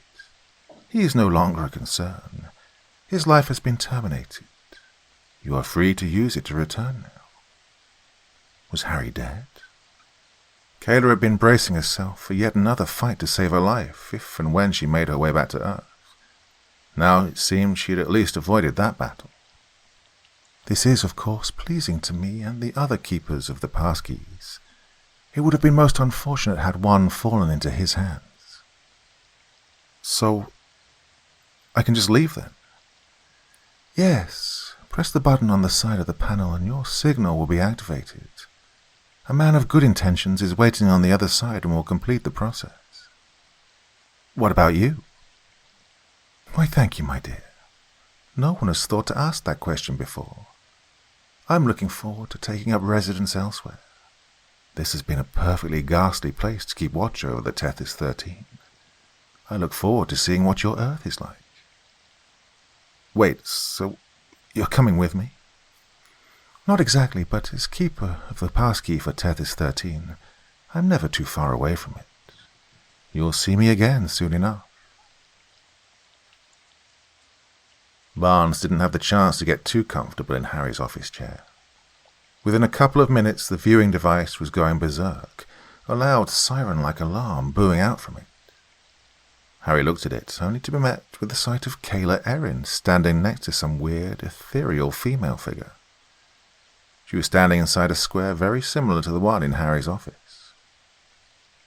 He is no longer a concern. His life has been terminated. You are free to use it to return now." Was Harry dead? Kayla had been bracing herself for yet another fight to save her life if and when she made her way back to Earth. Now it seemed she had at least avoided that battle. "This is, of course, pleasing to me and the other keepers of the passkeys. It would have been most unfortunate had one fallen into his hands." "So, I can just leave then?" "Yes. Press the button on the side of the panel and your signal will be activated. A man of good intentions is waiting on the other side and will complete the process." "What about you?" "Why, thank you, my dear. No one has thought to ask that question before. I'm looking forward to taking up residence elsewhere. This has been a perfectly ghastly place to keep watch over the Tethys 13. I look forward to seeing what your Earth is like." "Wait, so you're coming with me?" "Not exactly, but as keeper of the passkey for Tethys 13, I'm never too far away from it. You'll see me again soon enough." Barnes didn't have the chance to get too comfortable in Harry's office chair. Within a couple of minutes, the viewing device was going berserk, a loud siren-like alarm booing out from it. Harry looked at it, only to be met with the sight of Kayla Errin standing next to some weird, ethereal female figure. She was standing inside a square very similar to the one in Harry's office.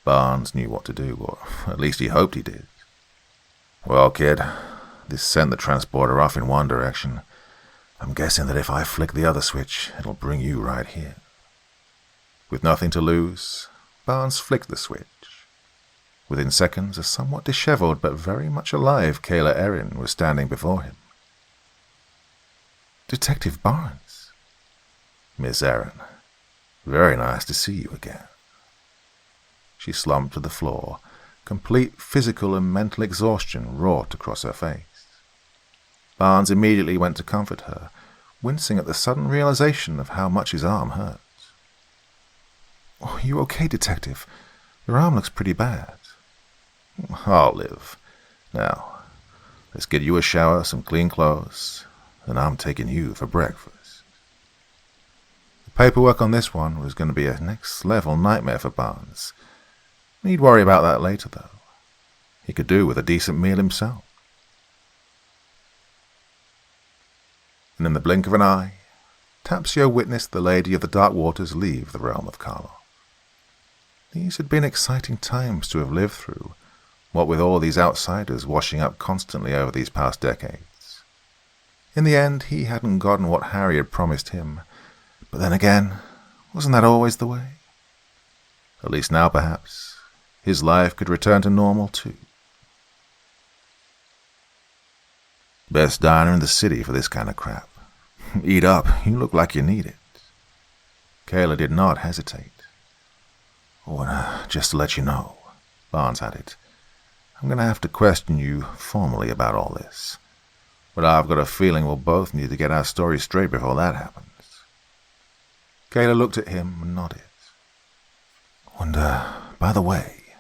Barnes knew what to do, or at least he hoped he did. "Well, kid, this sent the transporter off in one direction. I'm guessing that if I flick the other switch, it'll bring you right here." With nothing to lose, Barnes flicked the switch. Within seconds, a somewhat disheveled but very much alive Kayla Errin was standing before him. "Detective Barnes." "Miss Errin, very nice to see you again." She slumped to the floor, complete physical and mental exhaustion wrought across her face. Barnes immediately went to comfort her, wincing at the sudden realization of how much his arm hurt. "Oh, you okay, Detective? Your arm looks pretty bad." I'll live. Now, let's get you a shower, some clean clothes, and I'm taking you for breakfast. The paperwork on this one was going to be a next-level nightmare for Barnes. He'd worry about that later, though. He could do with a decent meal himself. And in the blink of an eye, Tapsio witnessed the Lady of the Dark Waters leave the realm of Karloff. These had been exciting times to have lived through, what with all these outsiders washing up constantly over these past decades. In the end, he hadn't gotten what Harry had promised him, but then again, wasn't that always the way? At least now, perhaps, his life could return to normal too. Best diner in the city for this kind of crap. Eat up, you look like you need it. Kayla did not hesitate. "Oh, and just to let you know," Barnes added, "I'm going to have to question you formally about all this. But I've got a feeling we'll both need to get our story straight before that happens." Kayla looked at him and nodded. "And, by the way,"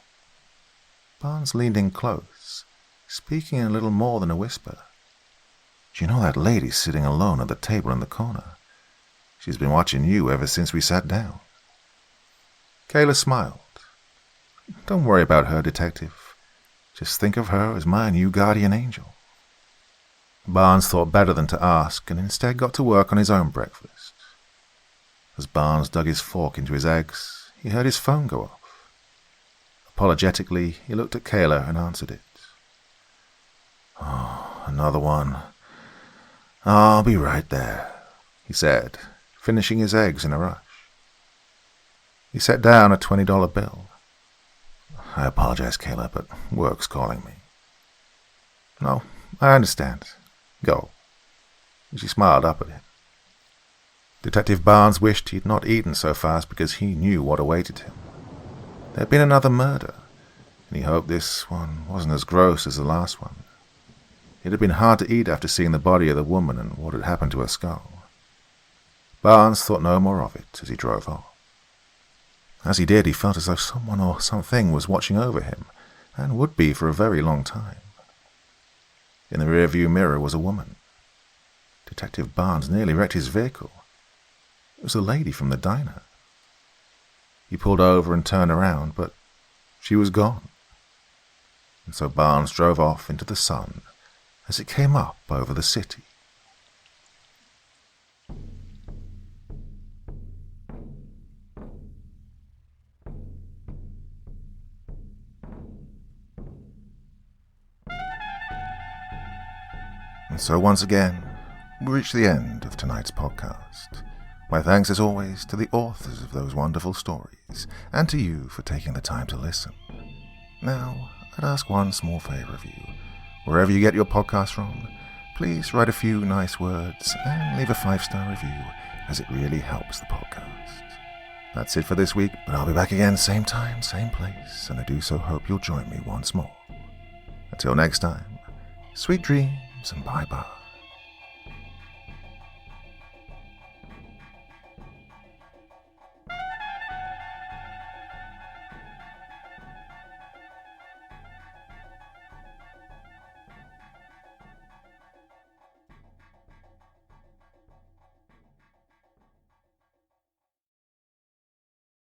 Barnes leaned in close, speaking in a little more than a whisper. "Do you know that lady sitting alone at the table in the corner? She's been watching you ever since we sat down." Kayla smiled. "Don't worry about her, Detective. Just think of her as my new guardian angel." Barnes thought better than to ask, and instead got to work on his own breakfast. As Barnes dug his fork into his eggs, he heard his phone go off. Apologetically, he looked at Kayla and answered it. "Oh, another one. I'll be right there," he said, finishing his eggs in a rush. He set down a $20 bill. "I apologize, Kayla, but work's calling me." "No, I understand. Go." She smiled up at him. Detective Barnes wished he'd not eaten so fast because he knew what awaited him. There had been another murder, and he hoped this one wasn't as gross as the last one. It had been hard to eat after seeing the body of the woman and what had happened to her skull. Barnes thought no more of it as he drove off. As he did, he felt as though someone or something was watching over him, and would be for a very long time. In the rearview mirror was a woman. Detective Barnes nearly wrecked his vehicle. It was the lady from the diner. He pulled over and turned around, but she was gone. And so Barnes drove off into the sun as it came up over the city. And so once again, we reach the end of tonight's podcast. My thanks as always to the authors of those wonderful stories, and to you for taking the time to listen. Now, I'd ask one small favor of you. Wherever you get your podcast from, please write a few nice words and leave a 5-star review, as it really helps the podcast. That's it for this week, but I'll be back again same time, same place, and I do so hope you'll join me once more. Until next time, sweet dreams and bye-bye.